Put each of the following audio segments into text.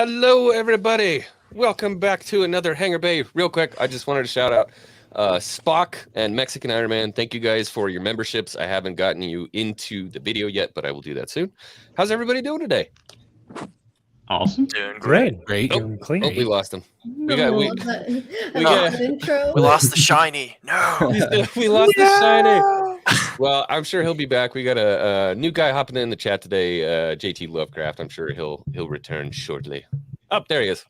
Hello, everybody. Welcome back to another Hangar Bay. Real quick, I just wanted to shout out Spock and Mexican Iron Man. Thank you guys for your memberships. I haven't gotten you into the video yet, but I will do that soon. How's everybody doing today? Awesome. Doing great. Great. Oh, Clean. we lost him. We lost the shiny. No. We lost the shiny. Well, I'm sure he'll be back. We got a new guy hopping in the chat today, JT Lovecraft. I'm sure he'll return shortly. Oh, there he is.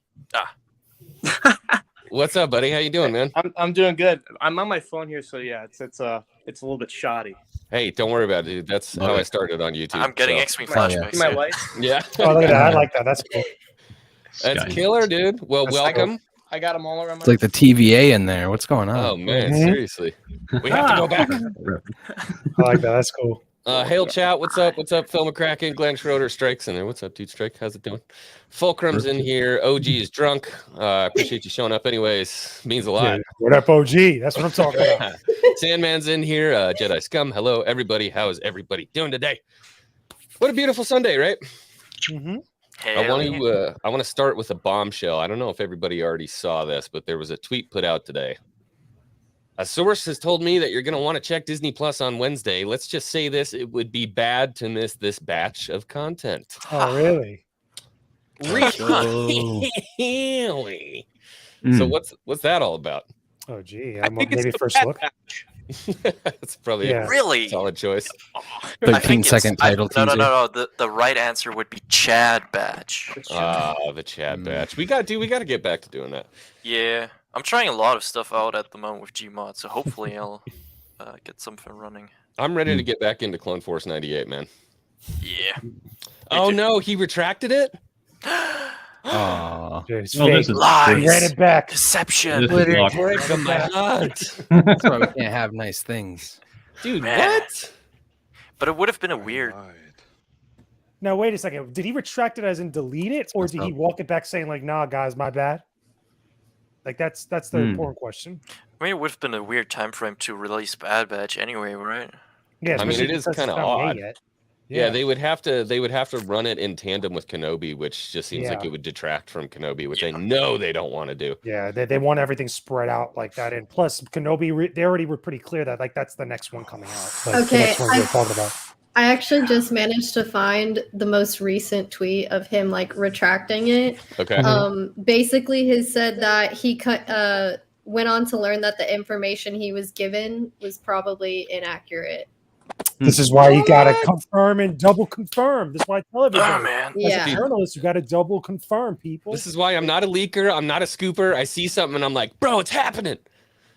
What's up, buddy? How you doing, man? I'm doing good. I'm on my phone here, so yeah, it's a little bit shoddy. Hey, don't worry about it, dude. That's how I started on YouTube. I'm getting X-Wing flashbacks. My light. Yeah. Oh, look at that. I like that. That's cool. That's killer, dude. Well, welcome. I got them all around. It's like the TVA in there. What's going on? Oh man, seriously. We have to go back. I like that. That's cool. Hail chat, what's up? What's up? Phil McCracken, Glenn Schroeder, Strike's in there. What's up, dude? Strike, how's it doing? Fulcrum's in here. OG is drunk. Appreciate you showing up anyways. Means a lot. Yeah, what up, OG? That's what I'm talking about. Sandman's in here. Jedi Scum. Hello, everybody. How is everybody doing today? What a beautiful Sunday, right? Mm-hmm. I want to start with a bombshell. I don't know if everybody already saw this, but there was a tweet put out today. A source has told me that you're going to want to check Disney Plus on Wednesday. Let's just say this. It would be bad to miss this batch of content. Oh, really? Really? So what's that all about? Oh, gee. I think maybe it's first bad look. batch. It's probably a Really? solid choice. 13-second title teaser. No. The right answer would be Chad Batch. The Chad batch. We got to get back to doing that. Yeah, I'm trying a lot of stuff out at the moment with Gmod, so hopefully I'll get something running. I'm ready to get back into Clone Force 98, man. Yeah. Oh no, he retracted it? Oh, This is Lies. He ran it back. Deception. This is locked. Break from my heart. That's why we can't have nice things. Dude, Man. what? But it would have been a weird. Now, wait a second. Did he retract it as in delete it, or did he walk it back saying like, "Nah, guys, my bad"? Like that's the important question. I mean, it would have been a weird time frame to release Bad Batch anyway, right? Yeah, I mean, especially it is because kind of it's not odd. made yet. Yeah, they would have to run it in tandem with Kenobi, which just seems like Yeah. it would detract from Kenobi, which I know they don't want to do. Yeah, they want everything spread out like that, and plus Kenobi, they already were pretty clear that like that's the next one coming out. Like, the Okay, next one we're talking about. I actually just managed to find the most recent tweet of him like retracting it. Okay. Basically, he said that he went on to learn that the information he was given was probably inaccurate. This is why you gotta confirm and double confirm. This is why I tell everybody. Oh man. As a Yeah. journalist, you gotta double confirm, people. This is why I'm not a leaker. I'm not a scooper. I see something and I'm like, bro, it's happening.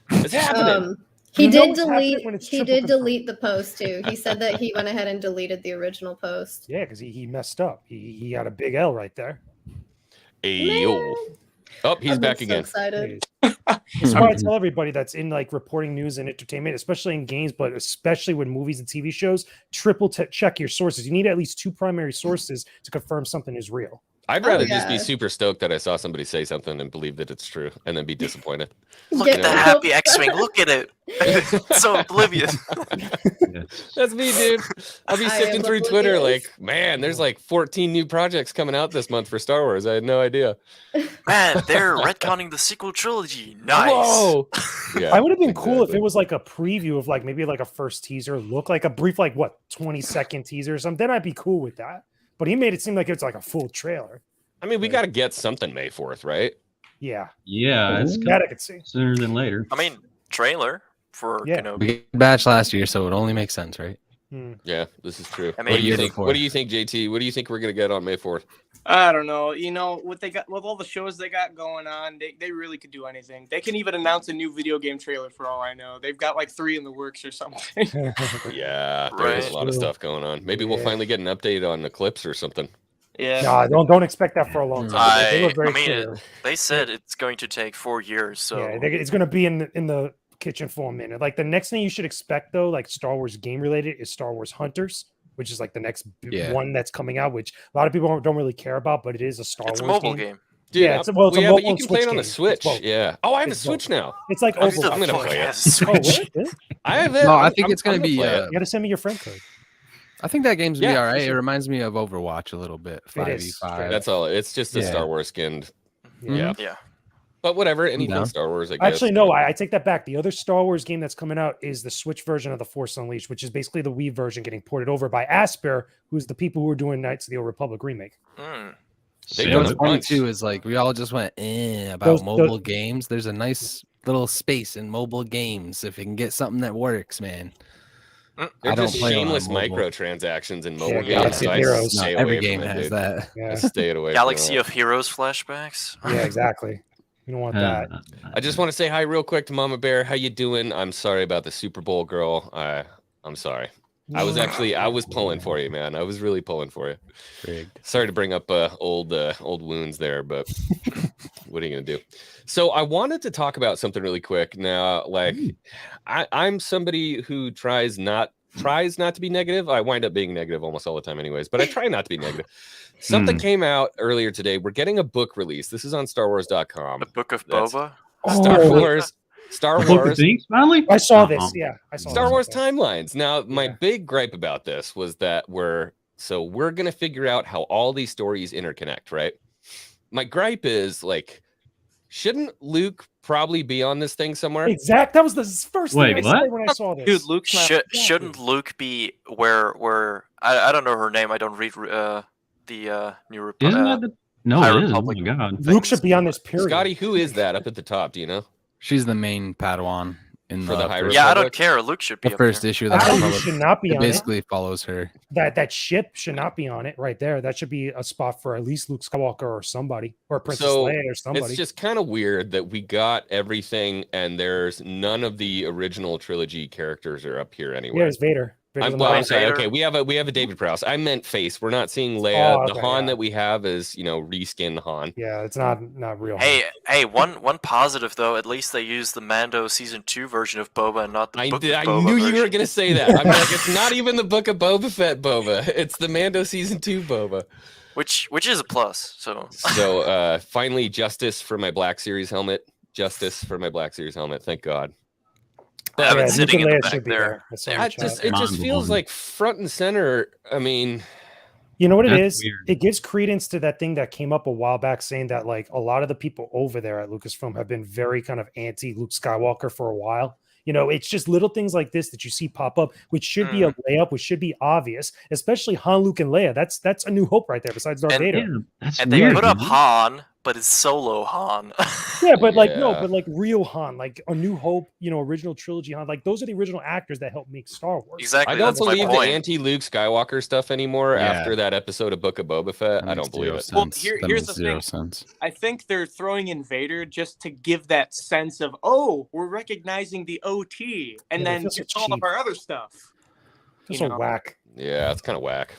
It's happening. He You know did what's happening when delete. it's He triple did confirmed. delete the post too. He said that he went ahead and deleted the original post. Yeah, because he messed up. He got a big L right there. Ayo. Oh, he's I'm back so again. excited. That's why I tell everybody that's in like reporting news and entertainment, especially in games, but especially with movies and TV shows, triple check your sources. You need at least 2 primary sources to confirm something is real. I'd rather just yeah. be super stoked that I saw somebody say something and believe that it's true and then be disappointed. Look Get at that real happy X-Wing. Look at it. It's so oblivious. That's me, dude. I'll be I sifting am through Twitter oblivious. like, man, there's like 14 new projects coming out this month for Star Wars. I had no idea. Man, they're retconning the sequel trilogy. Nice. Whoa. Yeah, I would have been cool if exactly. it was like a preview of like maybe like a first teaser look, like a brief, like what, 20-second teaser or something. Then I'd be cool with that. But he made it seem like it's like a full trailer. I mean, we got to get something May 4th, right? Yeah. Yeah, it's That I could see. sooner than later. I mean, trailer for Yeah. Kenobi. We got a batch last year, so it only makes sense, right? Yeah, this is true. I What do mean, you year think? before. What do you think, JT? What do you think we're gonna get on May 4th? I don't know. You know what they got with all the shows they got going on. They really could do anything. They can even announce a new video game trailer for all I know. They've got like 3 in the works or something. Yeah, there's Right. a lot of stuff going on. Maybe we'll Yeah. finally get an update on Eclipse or something. Yeah. Nah, don't expect that for a long time. They were very clear. They said it's going to take 4 years, so Yeah, it's going to be in the kitchen for a minute. Like the next thing you should expect though, like Star Wars game related, is Star Wars Hunters, which is like the next one that's coming out, which a lot of people don't really care about, but it is a Star it's a Wars mobile game. Dude, Yeah, it's a mobile but you and can play it on the Switch game. Switch. It's both. Yeah. Oh, I have a It's Switch both. now. It's like I'm Overwatch. gonna play it. Oh, what? Really? I have it. No, I think it's I'm gonna be. play it. You got to send me your friend code. I think that game's gonna be Yeah, all right. for sure. It reminds me of Overwatch a little bit. It is. 5v5. That's all. It's just a Yeah. Star Wars skinned. Yeah. Yeah. But whatever, anything down. Star Wars, I guess. Actually, no, I take that back. The other Star Wars game that's coming out is the Switch version of The Force Unleashed, which is basically the Wii version getting ported over by Asper, who's the people who are doing Knights of the Old Republic remake. Mm. They've You done know what's a funny bunch. too is like we all just went about Those- mobile games. There's a nice little space in mobile games if you can get something that works, man. They're I don't just play on shameless mobile. microtransactions in Yeah, mobile games. Galaxy So I Heroes. stay Not every away game from it, has dude. that. Yeah, I stayed away. Galaxy from of Heroes flashbacks. yeah, exactly. You don't want that. I just want to say hi real quick to Mama Bear. How you doing? I'm sorry about the Super Bowl, girl. I'm sorry. I was pulling for you, man. I was really pulling for you. Rigged. Sorry to bring up old wounds there, but what are you gonna do? So I wanted to talk about something really quick. Now, like I'm somebody who tries not to be negative. I wind up being negative almost all the time anyways, but I try not to be negative. Something came out earlier today. We're getting a book release. This is on StarWars.com. The Book of That's- Boba. Star The Book of Wars Things, finally? I saw Uh-uh. this. Yeah, I saw Star this. Wars timelines. Now, my Yeah. big gripe about this was that we're going to figure out how all these stories interconnect, right? My gripe is like, shouldn't Luke probably be on this thing somewhere? Exact. That was the first Wait, thing I said what? when I saw this. Dude, Luke's not. Shouldn't Luke be where I don't know her name. I don't read the New Isn't Republic. that the... No, High it is. Oh Republic. my god. Luke should be on this period. Scotty, who is that up at the top? Do you know? She's the main Padawan in For the High first, Yeah, I Republic? don't care. Luke should be the up first there. issue. Of the That Republic. should not be It on it. basically follows her. That ship should not be on it right there. That should be a spot for at least Luke Skywalker or somebody, or Princess So, Leia or somebody. It's just kind of weird that we got everything and there's none of the original trilogy characters are up here yeah, anywhere. it's Vader. I'm Vader's sorry. Vader. Okay, we have a David Prowse. I meant face. We're not seeing Leia. Oh, The okay, Han yeah. that we have is, reskin Han. yeah, it's not real. Hey, one positive though. At least they used the Mando season 2 version of Boba and not the I Book of knew Boba you were version. gonna say that. I'm like, it's not even the Book of Boba Fett Boba. It's the Mando season 2 Boba. Which is a plus. So So finally, justice for my Black Series helmet. Justice for my Black Series helmet. Thank God. I've been Luke sitting and in the Leia back should be there. I saw in the chat. It just feels like front and center. I mean, You know what it That's is? weird. It gives credence to that thing that came up a while back saying that like a lot of the people over there at Lucasfilm have been very kind of anti Luke Skywalker for a while. It's just little things like this that you see pop up, which should be a layup, which should be obvious, especially Han, Luke, and Leia. That's a new hope right there, besides Darth And- Vader. Yeah, that's and they weird. put up man. Han, but it's solo Han. Yeah, but like no, Yeah. but like real Han, like a New Hope, original trilogy Han, like those are the original actors that helped make Star Wars. Exactly. I don't that's my believe the point. anti-Luke Skywalker stuff anymore Yeah. after that episode of Book of Boba Fett. I don't believe it. Well, Sense. here- That here's makes the zero thing. sense. I think they're throwing in Vader just to give that sense of, oh, we're recognizing the OT, and Yeah, it then feels so it's all of cheap. our other stuff. That's you so know. whack. Yeah, it's kind of whack.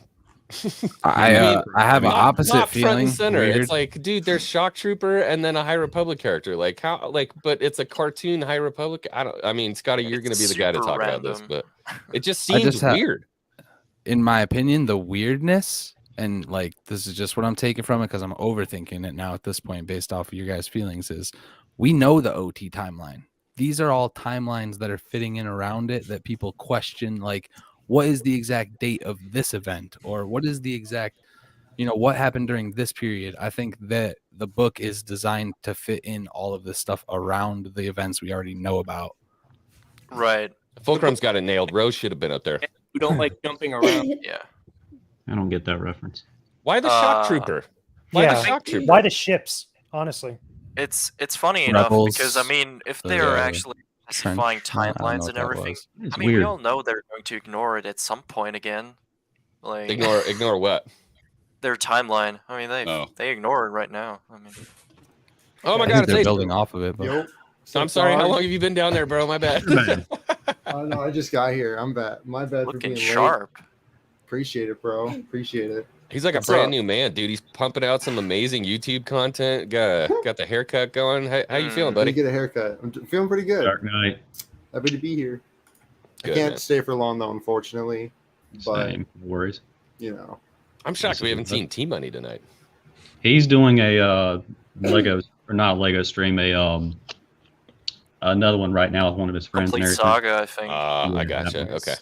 I have an opposite not front feeling. and center. Weird. It's like, dude, there's Shock Trooper and then a High Republic character. Like how? Like, but it's a cartoon High Republic. I mean, Scotty, you're It's going to be the guy to super talk about this, random. but it just I seems just have- weird. in my opinion, the weirdness, and like this is just what I'm taking from it because I'm overthinking it now at this point based off of your guys' feelings, is we know the OT timeline. These are all timelines that are fitting in around it that people question, like, what is the exact date of this event? Or what is the exact, what happened during this period? I think that the book is designed to fit in all of this stuff around the events we already know about. Right. Fulcrum's got it nailed. Rose should have been up there. Who don't like jumping around. Yeah. I don't get that reference. Why the Shock Uh, Trooper? Why Yeah. the Shock Trooper? Why the ships? Honestly, It's funny enough Rebels, because I mean, if the, they're actually specifying Trench, I don't know timelines what and that everything, was. It's I mean, we weird. all know they're going to ignore it at some point again. Like Ignore what? their timeline. I mean, Oh. they ignore it right now. I mean, Oh my I God, think it's they're Ace. building off of it. But Yo. I'm sorry. How long have you been down there, bro? My bad. Man. No, I just got here. I'm bad. My bad for looking being sharp. late. Appreciate it, bro. Appreciate it. He's like a What's brand up? new man, dude. He's pumping out some amazing YouTube content. Got the haircut going. How you feeling, Let me buddy? get a haircut. I'm feeling pretty good. Dark Knight. Happy to be here. Good, I can't man. stay for long though, unfortunately. But Same. No worries. I'm shocked we haven't seen T Money tonight. He's doing a Lego or not a Lego stream, another one right now with one of his friends. Complete and everything. saga, I think. I Yeah, gotcha. that was- Okay.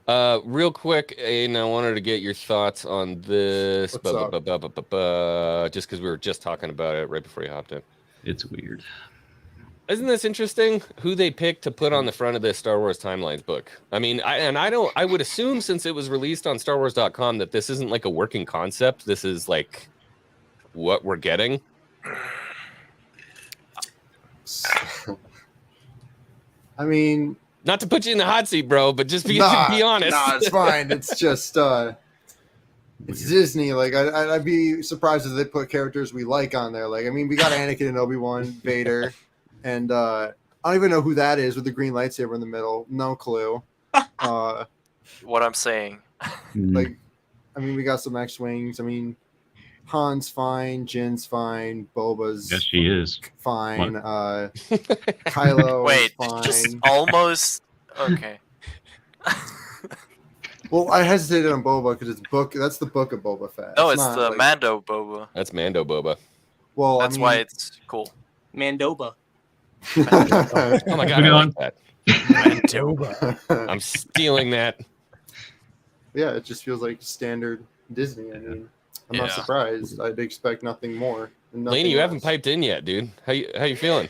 Real quick, and I wanted to get your thoughts on this. What's up? Just because we were just talking about it right before you hopped in. It's weird. Isn't this interesting? Who they picked to put on the front of this Star Wars Timelines book? I mean, I would assume since it was released on StarWars.com that this isn't like a working concept. This is like what we're getting. I mean, not to put you in the hot seat, bro, but just be honest. Nah, it's fine. It's just it's Disney. Like I'd be surprised if they put characters we like on there. Like I mean, we got Anakin and Obi-Wan, Vader, and I don't even know who that is with the green lightsaber in the middle. No clue. What I'm saying. Like, I mean, we got some X-wings. I mean, Han's fine, Jin's fine, Boba's Yes, she is. fine. Kylo Wait, is fine. just almost okay. Well, I hesitated on Boba because it's book. That's the book of Boba Fett. No, it's not, the like- Mando Boba. That's Mando Boba. Well, That's why it's cool. Mandoba. Oh my god, Moving I on. like that. Mandoba. I'm stealing that. Yeah, it just feels like standard Disney. I mean, I'm not Yeah. surprised. I'd expect nothing more. and nothing Lainey, you haven't less. piped in yet, dude. How you feeling?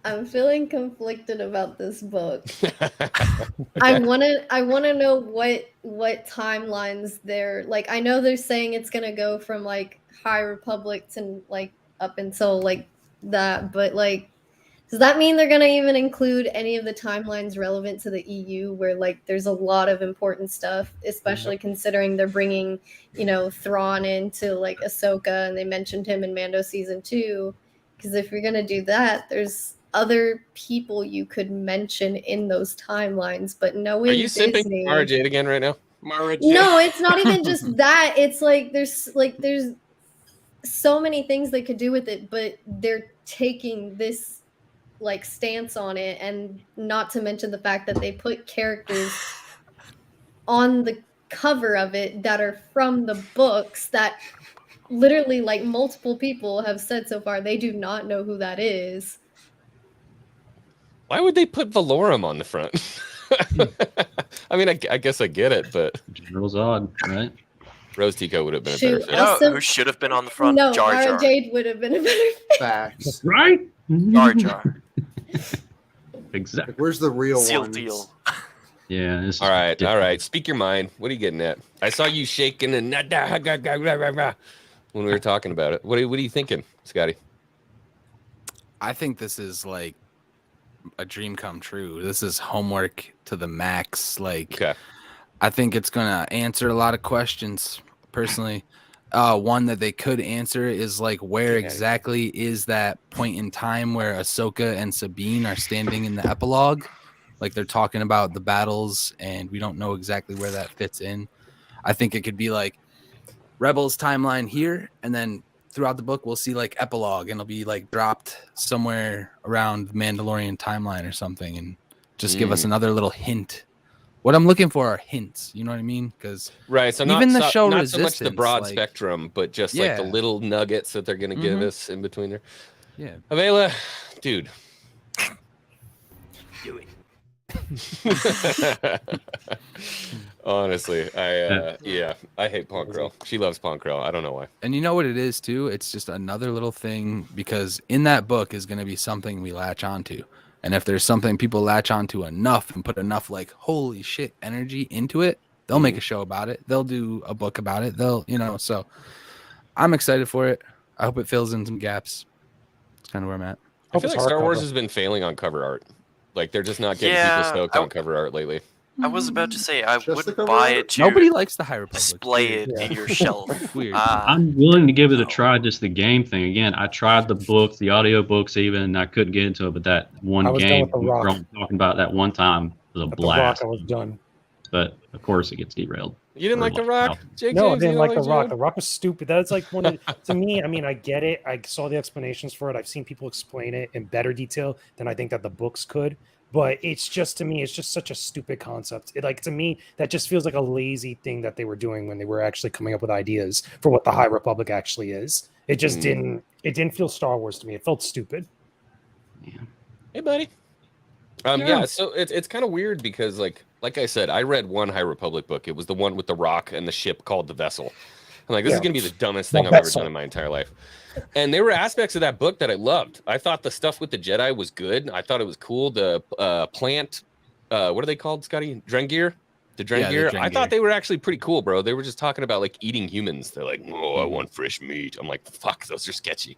I'm feeling conflicted about this book. I wanna know what timelines they're like. I know they're saying it's gonna go from like High Republic to like up until like that, but like does that mean they're gonna even include any of the timelines relevant to the EU where like there's a lot of important stuff, especially considering they're bringing, you know, Thrawn into like Ahsoka and they mentioned him in Mando season 2. Because if you're gonna do that, there's other people you could mention in those timelines, but knowing Are you Disney, simping Mara Jade again right now? Mara Jade. no, it's not even just that. It's like there's so many things they could do with it, but they're taking this like stance on it, and not to mention the fact that they put characters on the cover of it that are from the books that literally like multiple people have said so far they do not know who that is. Why would they put Valorum on the front? I mean, I guess I get it, but General Zod, right? Rose Tico would have been a Shoot, better fit. You know Also- who should have been on the front? No, Jar Mara Jar. Jade would have been a better fit. Facts. Right? Jar Jar. Exactly. Like, where's the real Seal ones? deal. Yeah. This is All right. ridiculous. Speak your mind. What are you getting at? I saw you shaking and when we were talking about it. What are you thinking, Scotty? I think this is like a dream come true. This is homework to the max. Like, Okay. I think it's gonna answer a lot of questions. Personally, one that they could answer is like, where exactly is that point in time where Ahsoka and Sabine are standing in the epilogue? Like they're talking about the battles, and we don't know exactly where that fits in. I think it could be like Rebels timeline here, and then throughout the book we'll see like epilogue, and it'll be like dropped somewhere around the Mandalorian timeline or something, and just give us another little hint. What I'm looking for are hints, you know what I mean? Because Right. So even the show not so much the Resistance, broad like- spectrum, but just like the Yeah. little nuggets that they're going to give Mhm. us in between there. yeah, Avela, dude. Do it. Honestly, I hate Punk Girl. She loves Punk Girl. I don't know why. and you know what it is too? It's just another little thing, because in that book is going to be something we latch onto. And if there's something people latch onto enough and put enough like holy shit energy into it, they'll make a show about it. They'll do a book about it. They'll, you know, so I'm excited for it. I hope it fills in some gaps. It's kind of where I'm at. I feel it's like Star Wars hardcover. has been failing on cover art. Like they're just not getting Yeah, people stoked on cover art lately. I was about to say I Just the would cover buy art? it to Nobody likes the High Republic. display it Yeah. in your shelf. Weird. I'm willing to give it a no. try, just the game thing. Again, I tried the books, the audio books even, and I couldn't get into it, but that one I was done game with The we were Rock. talking about that one time was a At the Rock, blast. I was done. But of course it gets derailed. You didn't Or like The like, Rock? Jake No, I James, didn't you like The Rock. Jade? The Rock was stupid. That's like one of to me. I mean, I get it. I saw the explanations for it. I've seen people explain it in better detail than I think that the books could. But it's just to me, it's just such a stupid concept. It, like to me, that just feels like a lazy thing that they were doing when they were actually coming up with ideas for what the High Republic actually is. It just didn't. It didn't feel Star Wars to me. It felt stupid. Hey, buddy. Yeah, so it's kind of weird because like I said, I read one High Republic book. It was the one with the rock and the ship called the Vessel. I'm like, this is gonna be the dumbest thing I've ever done in my entire life. And there were aspects of that book that I loved. I thought the stuff with the Jedi was good. I thought it was cool. The plant, what are they called, Scotty? Drengir? The Drengir? I thought they were actually pretty cool, bro. They were just talking about like eating humans. They're like, oh, I want fresh meat. I'm like, fuck, those are sketchy.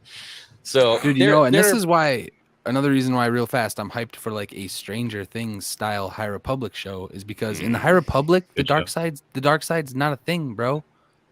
So, dude, you know, and this is why another reason why real fast I'm hyped for like a Stranger Things style High Republic show is because in the High Republic, the dark side's not a thing, bro.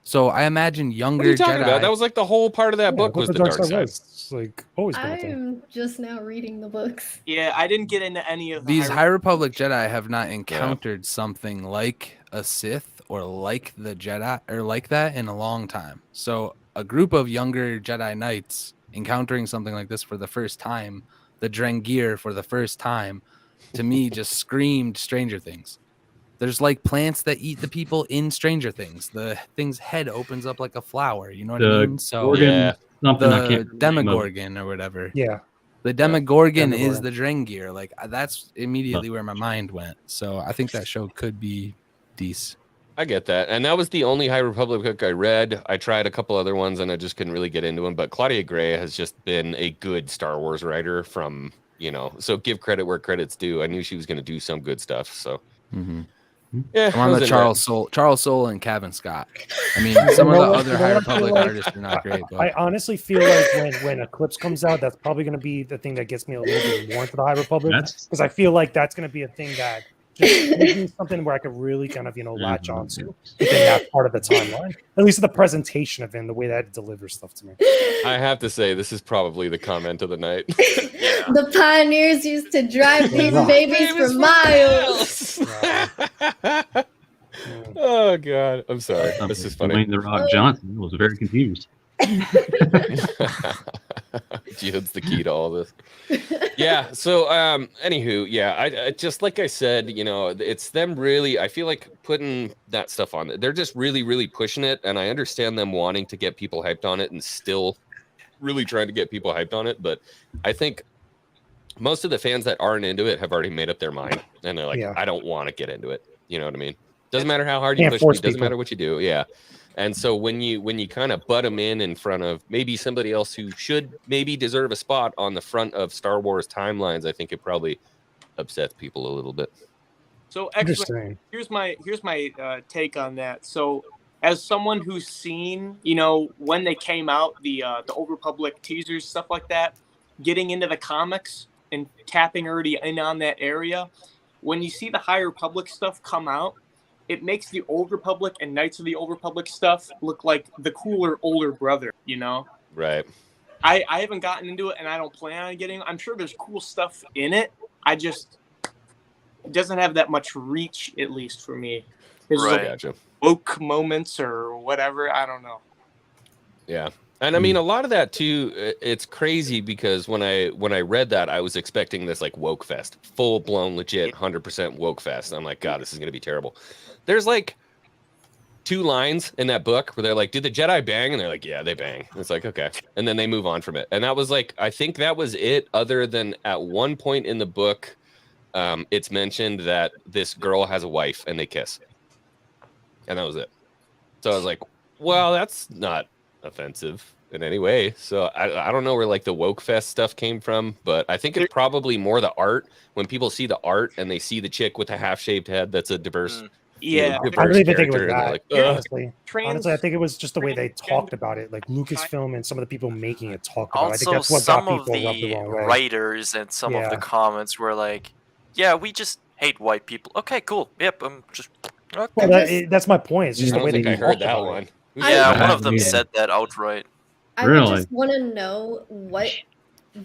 So I imagine younger what are you talking Jedi. About? That was like the whole part of that book was the dark side. It's like always been a thing. I'm just now reading the books. Yeah, I didn't get into any of These High Republic Jedi have not encountered something like a Sith or like the Jedi or like that in a long time. So a group of younger Jedi Knights encountering something like this for the first time, the Drengir for the first time, to me just screamed Stranger Things. There's like plants that eat the people in Stranger Things. The thing's head opens up like a flower. You know what I mean? So yeah, the Demogorgon or whatever. Yeah, the Demogorgon is the Drengir. Like that's immediately where my mind went. So I think that show could be decent. I get that. And that was the only High Republic book I read. I tried a couple other ones and I just couldn't really get into them. But Claudia Gray has just been a good Star Wars writer from, you know, so give credit where credit's due. I knew she was going to do some good stuff. So, yeah. I'm on the Charles Soule and Kevin Scott. I mean, some of the other High Republic artists are not great. But I honestly feel like when Eclipse comes out, that's probably going to be the thing that gets me a little bit more into the High Republic, because I feel like that's going to be a thing that just maybe something where I could really kind of, you know, latch onto within that part of the timeline. At least the presentation of it and the way that it delivers stuff to me. I have to say, this is probably the comment of the night. The pioneers used to drive these babies for miles. Oh God, I'm sorry. This is funny. Dwayne The Rock Johnson was very confused. Jihad's the key to all this. Yeah. So, anywho, yeah, I just like I said, you know, it's them really. I feel like putting that stuff on. They're just really, really pushing it, and I understand them wanting to get people hyped on it, and still really trying to get people hyped on it. But I think most of the fans that aren't into it have already made up their mind, and they're like, I don't want to get into it. You know what I mean? Doesn't matter how hard you push me. Doesn't matter what you do. Yeah. And so when you kind of butt them in front of maybe somebody else who should maybe deserve a spot on the front of Star Wars timelines, I think it probably upsets people a little bit. So X-Men, here's my take on that. So as someone who's seen, you know, when they came out, the Old Republic teasers, stuff like that, getting into the comics and tapping already in on that area, when you see the High Republic stuff come out, it makes the Old Republic and Knights of the Old Republic stuff look like the cooler older brother, you know? Right. I haven't gotten into it, and I don't plan on getting. I'm sure there's cool stuff in it. It doesn't have that much reach, at least for me. There's Gotcha. woke moments or whatever. I don't know. Yeah. And I mean, a lot of that too, it's crazy because when I read that, I was expecting this like woke fest, full blown, legit, 100% woke fest. I'm like, God, this is going to be terrible. There's like 2 lines in that book where they're like, did the Jedi bang? And they're like, yeah, they bang. And it's like, okay. And then they move on from it. And that was like, I think that was it, other than at one point in the book, it's mentioned that this girl has a wife and they kiss. And that was it. So I was like, well, that's not offensive in any way. So I don't know where like the woke fest stuff came from, but I think it's probably more the art. When people see the art and they see the chick with a half-shaved head that's a diverse I don't even think it was that. Like, honestly, I think it was just the way they talked about it, like Lucasfilm and some of the people making it talk about it. I think that's what got people rubbed the wrong way. Writers and some of the comments were like, yeah, we just hate white people. Okay, cool. Yep, I'm just okay. Well, that's my point. It's just the way they heard that one. Yeah, one of them said that outright. I just want to know what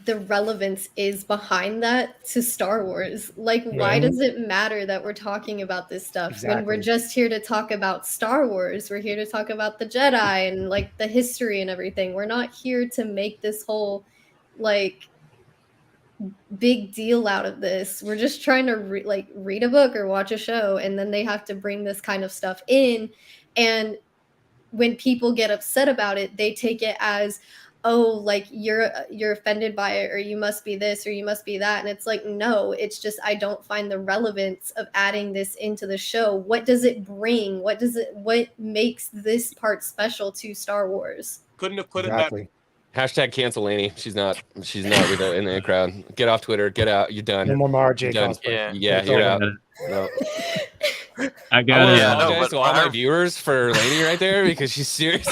the relevance is behind that to Star Wars. Like, why does it matter that we're talking about this stuff when we're just here to talk about Star Wars? We're here to talk about the Jedi and like the history and everything. We're not here to make this whole like big deal out of this. We're just trying to read a book or watch a show, and then they have to bring this kind of stuff in. And when people get upset about it, they take it as, oh, like you're offended by it, or you must be this, or you must be that. And it's like, no, it's just I don't find the relevance of adding this into the show. What does it bring? What makes this part special to Star Wars? Couldn't have put it Exactly. better. Hashtag cancel Lainey. She's not in the crowd. Get off Twitter. Get out. You're done. No more Mara J. You're done. cosplay. Yeah, you're out. No. I I got want it. to Yeah, no, apologize but to all my our- viewers for Lainey right there because she's serious.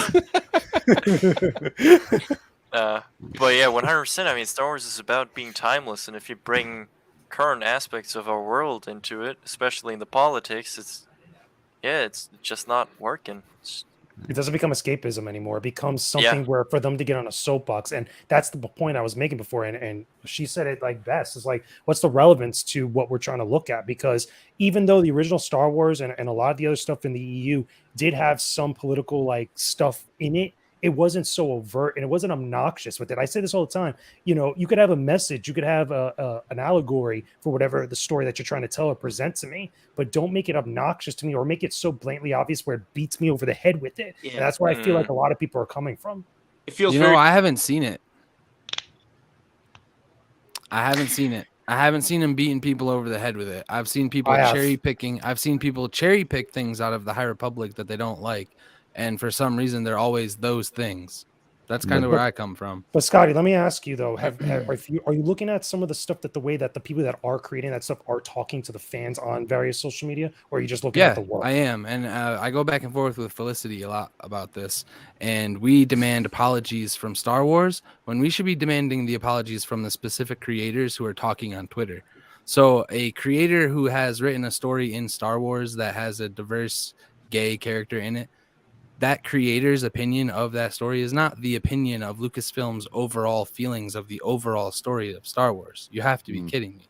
But yeah, 100%. I mean, Star Wars is about being timeless, and if you bring current aspects of our world into it, especially in the politics, it's just not working. It doesn't become escapism anymore. It becomes something where for them to get on a soapbox. And that's the point I was making before. And she said it like best. It's like, what's the relevance to what we're trying to look at? Because even though the original Star Wars and a lot of the other stuff in the EU did have some political like stuff in it, it wasn't so overt and it wasn't obnoxious with it. I say this all the time. You know, you could have a message, you could have an allegory for whatever the story that you're trying to tell or present to me, but don't make it obnoxious to me or make it so blatantly obvious where it beats me over the head with it. Yeah. And that's where I feel like a lot of people are coming from. It feels You know, very I haven't seen it. I haven't seen it. I haven't seen him beating people over the head with it. I've seen people I have. cherry picking. I've seen people cherry pick things out of the High Republic that they don't like, and for some reason they're always those things. That's kind of where I come from. But Scotty, let me ask you though: are you looking at some of the stuff that the way that the people that are creating that stuff are talking to the fans on various social media, or are you just looking Yeah, at the work? I am, and I go back and forth with Felicity a lot about this. And we demand apologies from Star Wars when we should be demanding the apologies from the specific creators who are talking on Twitter. So a creator who has written a story in Star Wars that has a diverse gay character in it, that creator's opinion of that story is not the opinion of Lucasfilm's overall feelings of the overall story of Star Wars. You have to be kidding me.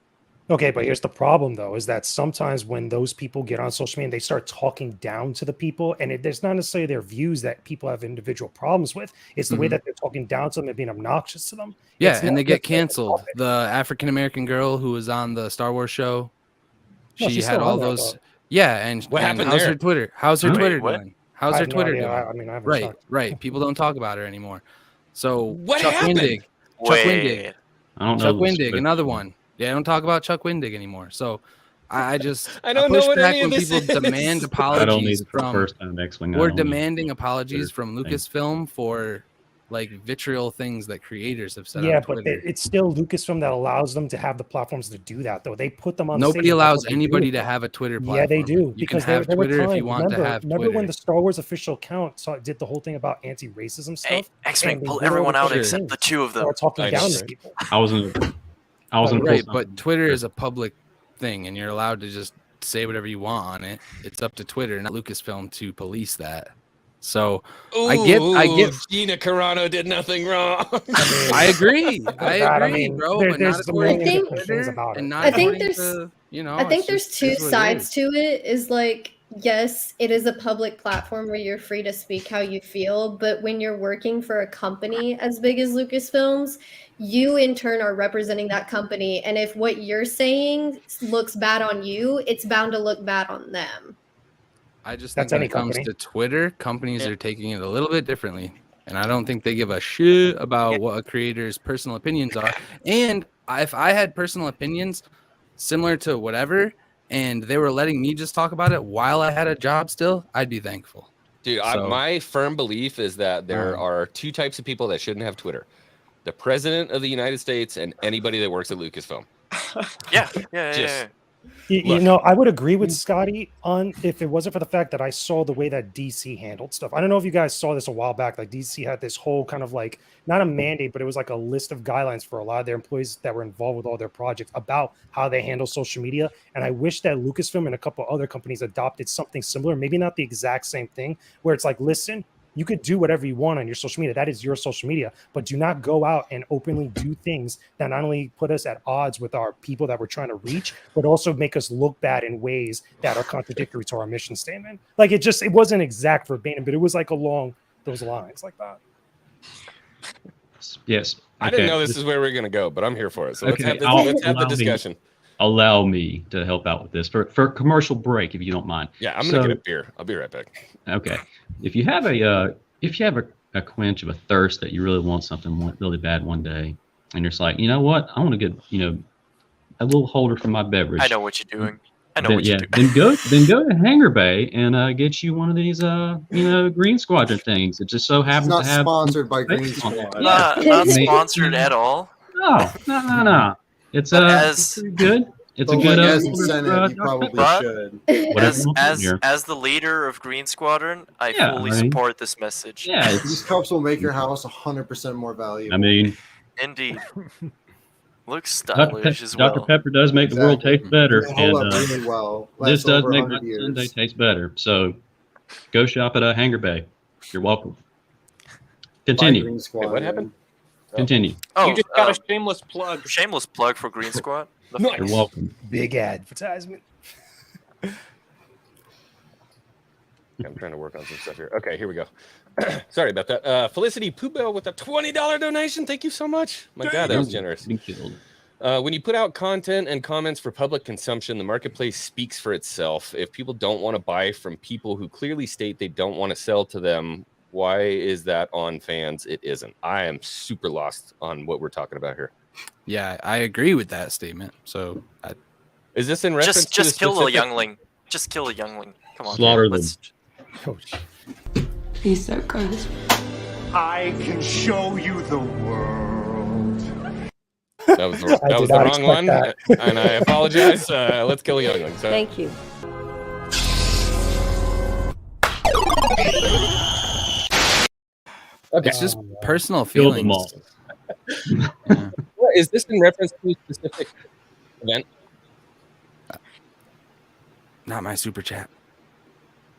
Okay, but here's the problem though: is that sometimes when those people get on social media, they start talking down to the people, and there's not necessarily their views that people have individual problems with. It's the way that they're talking down to them and being obnoxious to them. Yeah, It's and not they get just like the canceled. topic. The African American girl who was on the Star Wars show, No, she she's had still all on there, those. though. Yeah, and What and happened how's there? her Twitter? How's her Wait, Twitter what? doing? How's I her have no Twitter idea. doing? I mean, I haven't Right, talked. right. People don't talk about her anymore. So What Chuck happened? Wendig, Chuck Wait, Wendig, I don't know. Chuck this, Wendig, but- another one. Yeah, I don't talk about Chuck Wendig anymore. So I just I don't know push what back any of when this people is. demand I don't need apologies it for the from. first time X-Wing. I We're don't need demanding it. apologies from Twitter thing. Lucasfilm for like vitriol things that creators have said Yeah, on but Twitter. it's still Lucasfilm that allows them to have the platforms to do that, though. They put them on. Nobody stage, and that's allows what they do anybody with to them. have a Twitter platform. Yeah, they do. You can Because have there were Twitter if you times- want to have Remember Twitter. when the Star Wars official account did the whole thing about anti-racism stuff? hey, X-Wing, and they pull did all everyone the out different except things. the two of They them. were talking I down know. to people. I was in. I was in. Right, but Twitter is a public thing, and you're allowed to just say whatever you want on it. It's up to Twitter, not Lucasfilm, to police that. So I get. Gina Carano did nothing wrong. I agree. I God, I agree, mean, bro. there- but there's not a according million to different things Twitter about it. and not I think according there's- to, you know, I think it's there's just- two it is what it sides is. to it. Is like, yes, it is a public platform where you're free to speak how you feel, but when you're working for a company as big as Lucasfilms, you in turn are representing that company, and if what you're saying looks bad on you, it's bound to look bad on them. I just That's think when any it comes company. to Twitter, companies Yeah. are taking it a little bit differently. And I don't think they give a shit about what a creator's personal opinions are. And if I had personal opinions similar to whatever, and they were letting me just talk about it while I had a job still, I'd be thankful. Dude, So- my firm belief is that there are two types of people that shouldn't have Twitter: the president of the United States and anybody that works at Lucasfilm. Yeah. Just- You Look. know, I would agree with Scotty on if it wasn't for the fact that I saw the way that DC handled stuff. I don't know if you guys saw this a while back. Like DC had this whole kind of like not a mandate, but it was like a list of guidelines for a lot of their employees that were involved with all their projects about how they handle social media. And I wish that Lucasfilm and a couple other companies adopted something similar, maybe not the exact same thing, where it's like, listen, you could do whatever you want on your social media. That is your social media, but do not go out and openly do things that not only put us at odds with our people that we're trying to reach, but also make us look bad in ways that are contradictory to our mission statement. Like it wasn't exact verbatim, but it was like along those lines like that. Yes. I didn't know this is where we are going to go, but I'm here for it. So let's Okay, have, I'll- let's have the allow me- discussion. Allow me to help out with this for commercial break, if you don't mind. Yeah, I'm going to get a beer. I'll be right back. Okay. If you have a a quench of a thirst that you really want something really bad one day, and you're just like, you know what, I want to get a little holder for my beverage. I know what you're doing. I know what yeah, you're doing. then go to Hangar Bay and get you one of these Green Squadron things. It just so It's happens not to have sponsored by Green bacon on it. Squad. Not sponsored at all. No. It's As- pretty good. It's a But good like, as incentive, you probably But- should. As the leader of Green Squadron, I Yeah, fully I mean- support this message. Yeah, These cups will make your house 100% more valuable. I mean, Indeed. Looks Dr. stylish as well. Pepper does make the world taste better, They hold and up really well. this Lasts does over make my 100 years. Sunday taste better. So go shop at Hangar Bay. You're welcome. Buy Continue. Green Squad, Wait, what man. happened? Continue. Oh, You just got a shameless plug. shameless plug for Green Squad. The Nice. You're welcome. Big advertisement. I'm trying to work on some stuff here. Okay, here we go. Sorry about that. Felicity Poobell with a $20 donation. Thank you so much. My God, that was generous. Been killed. When you put out content and comments for public consumption, the marketplace speaks for itself. If people don't want to buy from people who clearly state they don't want to sell to them, why is that on fans? It isn't. I am super lost on what we're talking about here. Yeah, I agree with that statement. So Is this in reference to just kill a specific- youngling. Just kill a youngling. Come on. Slaughter them. let's- Coach. He's so good. I can show you the world. That was the, I that did was the not wrong expect one, that. and I apologize. Let's kill a youngling. So. Thank you. Okay. it's just personal Kill them feelings. all. Yeah. Is this in reference to a specific event? Not my super chat.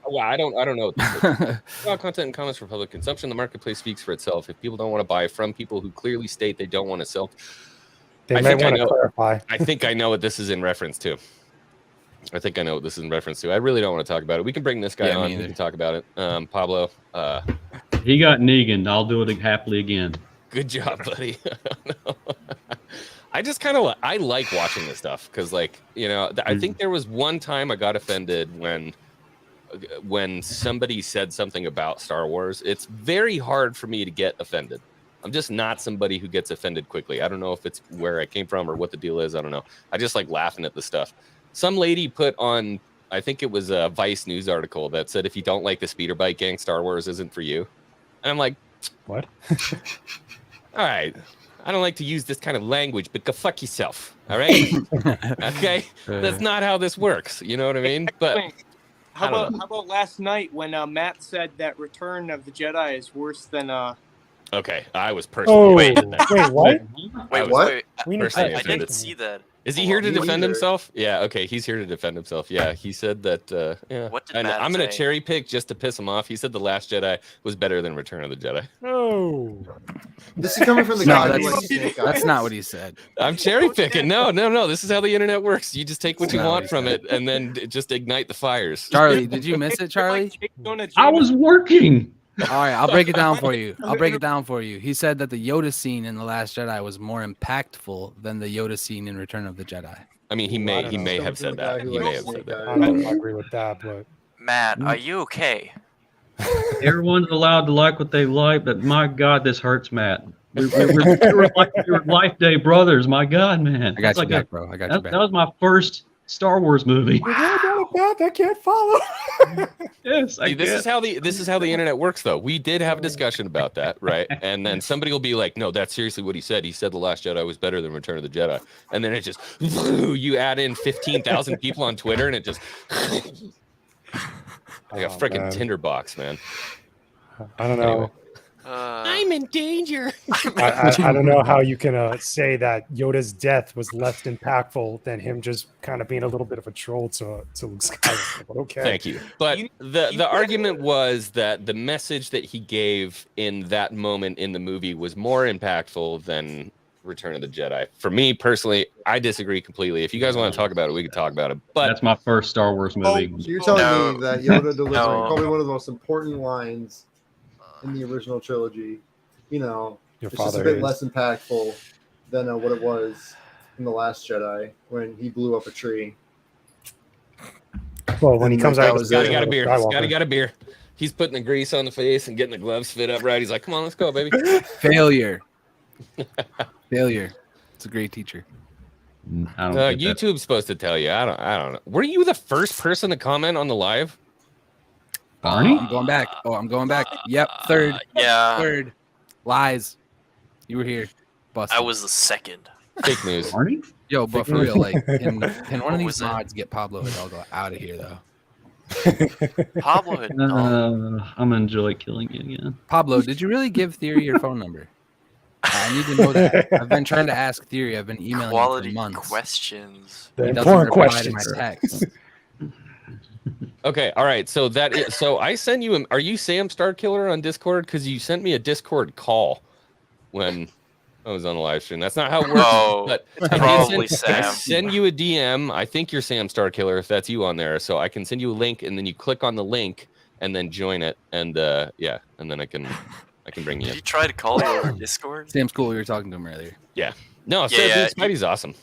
Well, I don't know. What this is. About content and comments for public consumption, the marketplace speaks for itself. If people don't want to buy from people who clearly state they don't want to sell, They I might think I want to know. clarify. I think I know what this is in reference to. I think I know what this is in reference to. I really don't want to talk about it. We can bring this guy Yeah, me on. We either. can talk about it. Pablo, He got Negan. I'll do it happily again. good job, buddy. I just kind of I like watching this stuff because, like, you know, I think there was one time I got offended when somebody said something about Star Wars. It's very hard for me to get offended. I'm just not somebody who gets offended quickly. I don't know if it's where I came from or what the deal is. I don't know. I just like laughing at the stuff. Some lady put on, I think it was a Vice News article that said, if you don't like the speeder bike gang, Star Wars isn't for you. And I'm like, What? all right. I don't like to use this kind of language, but go fuck yourself. All right. Okay. That's not how this works. You know what I mean? But How I don't about last night when Matt said that Return of the Jedi is worse than okay. I was personally Oh, offended at that. wait, what? Wait, What? wait. We need Personally I offended. didn't see that. Is he Hold here on. to Me defend neither. himself? Yeah, okay, he's here to defend himself. Yeah, he said that. Yeah, What did and Matt I'm gonna say? cherry pick just to piss him off. He said the Last Jedi was better than Return of the Jedi. No. This is coming from the No, guy who that's- likes Snake That's Eyes. not what he said. I'm cherry picking. No. This is how the internet works. You just take what you No, want he from said. it, and then just ignite the fires. Charlie, did you miss it, Charlie? I was working. All right, I'll break it down for you. He said that the Yoda scene in The Last Jedi was more impactful than the Yoda scene in Return of the Jedi. I mean, he I may don't he know. may Coming have from said the guy that. who He may likes have said Snake that. I don't agree with that, but Matt, are you okay? Everyone's allowed to like what they like, but my God, this hurts, Matt. We were like we were Life Day brothers. My God, man. I got It's you like back, bro. I got you that, back. that was my first Star Wars movie. you're really not a path I can't follow. Yes, I See, this guess. is how the internet works, though. We did have a discussion about that, right? And then somebody will be like, "No, that's seriously what he said. He said the Last Jedi was better than Return of the Jedi." And then it just you add in 15,000 people on Twitter, and it just like a Oh, freaking man. tinderbox, man. I don't know. Anyway. In danger. I don't know how you can say that Yoda's death was less impactful than him just kind of being a little bit of a troll to Luke Skywalker. But okay. Thank you. But the argument was that the message that he gave in that moment in the movie was more impactful than Return of the Jedi. For me personally, I disagree completely. If you guys want to talk about it, we can talk about it. But That's my first Star Wars movie. So you're telling No. me that Yoda delivering No. probably one of the most important lines in the original trilogy, you know, Your it's just a father bit is. less impactful than what it was in The Last Jedi when he blew up a tree. Well, when he And comes that out, was Scotty it. got a beer. Skywalker. Scotty got a beer. He's putting the grease on the face and getting the gloves fit up right. He's like, come on, let's go, baby. Failure. Failure. It's a great teacher. I don't get that. YouTube's supposed to tell you. I don't know. Were you the first person to comment on the live? Barney? I'm going back. Oh, I'm going back. Yep. Third. Yeah. Third. Lies. You were here. Busted. I was the second. Fake news. Barney? Yo, but for real, like, can one of was these it? mods get Pablo Hidalgo out of here, though? Pablo had no. I'm gonna enjoy killing you again. Pablo, did you really give Theory your phone number? I need to know that. I've been trying to ask Theory. I've been emailing Quality him for months. questions. The He doesn't important reply to questions. my texts. Okay, all right. So I sent you. Are you Sam Starkiller on Discord? Because you sent me a Discord call when I was on a live stream. That's not how it works. Oh, but probably I Sam. send you a DM. I think you're Sam Starkiller if that's you on there. So I can send you a link, and then you click on the link and then join it, and yeah, and then I can bring you Did in. you try to call you over Discord? Sam's cool. We were talking to him earlier. Yeah. No, Yeah, Spidey's awesome.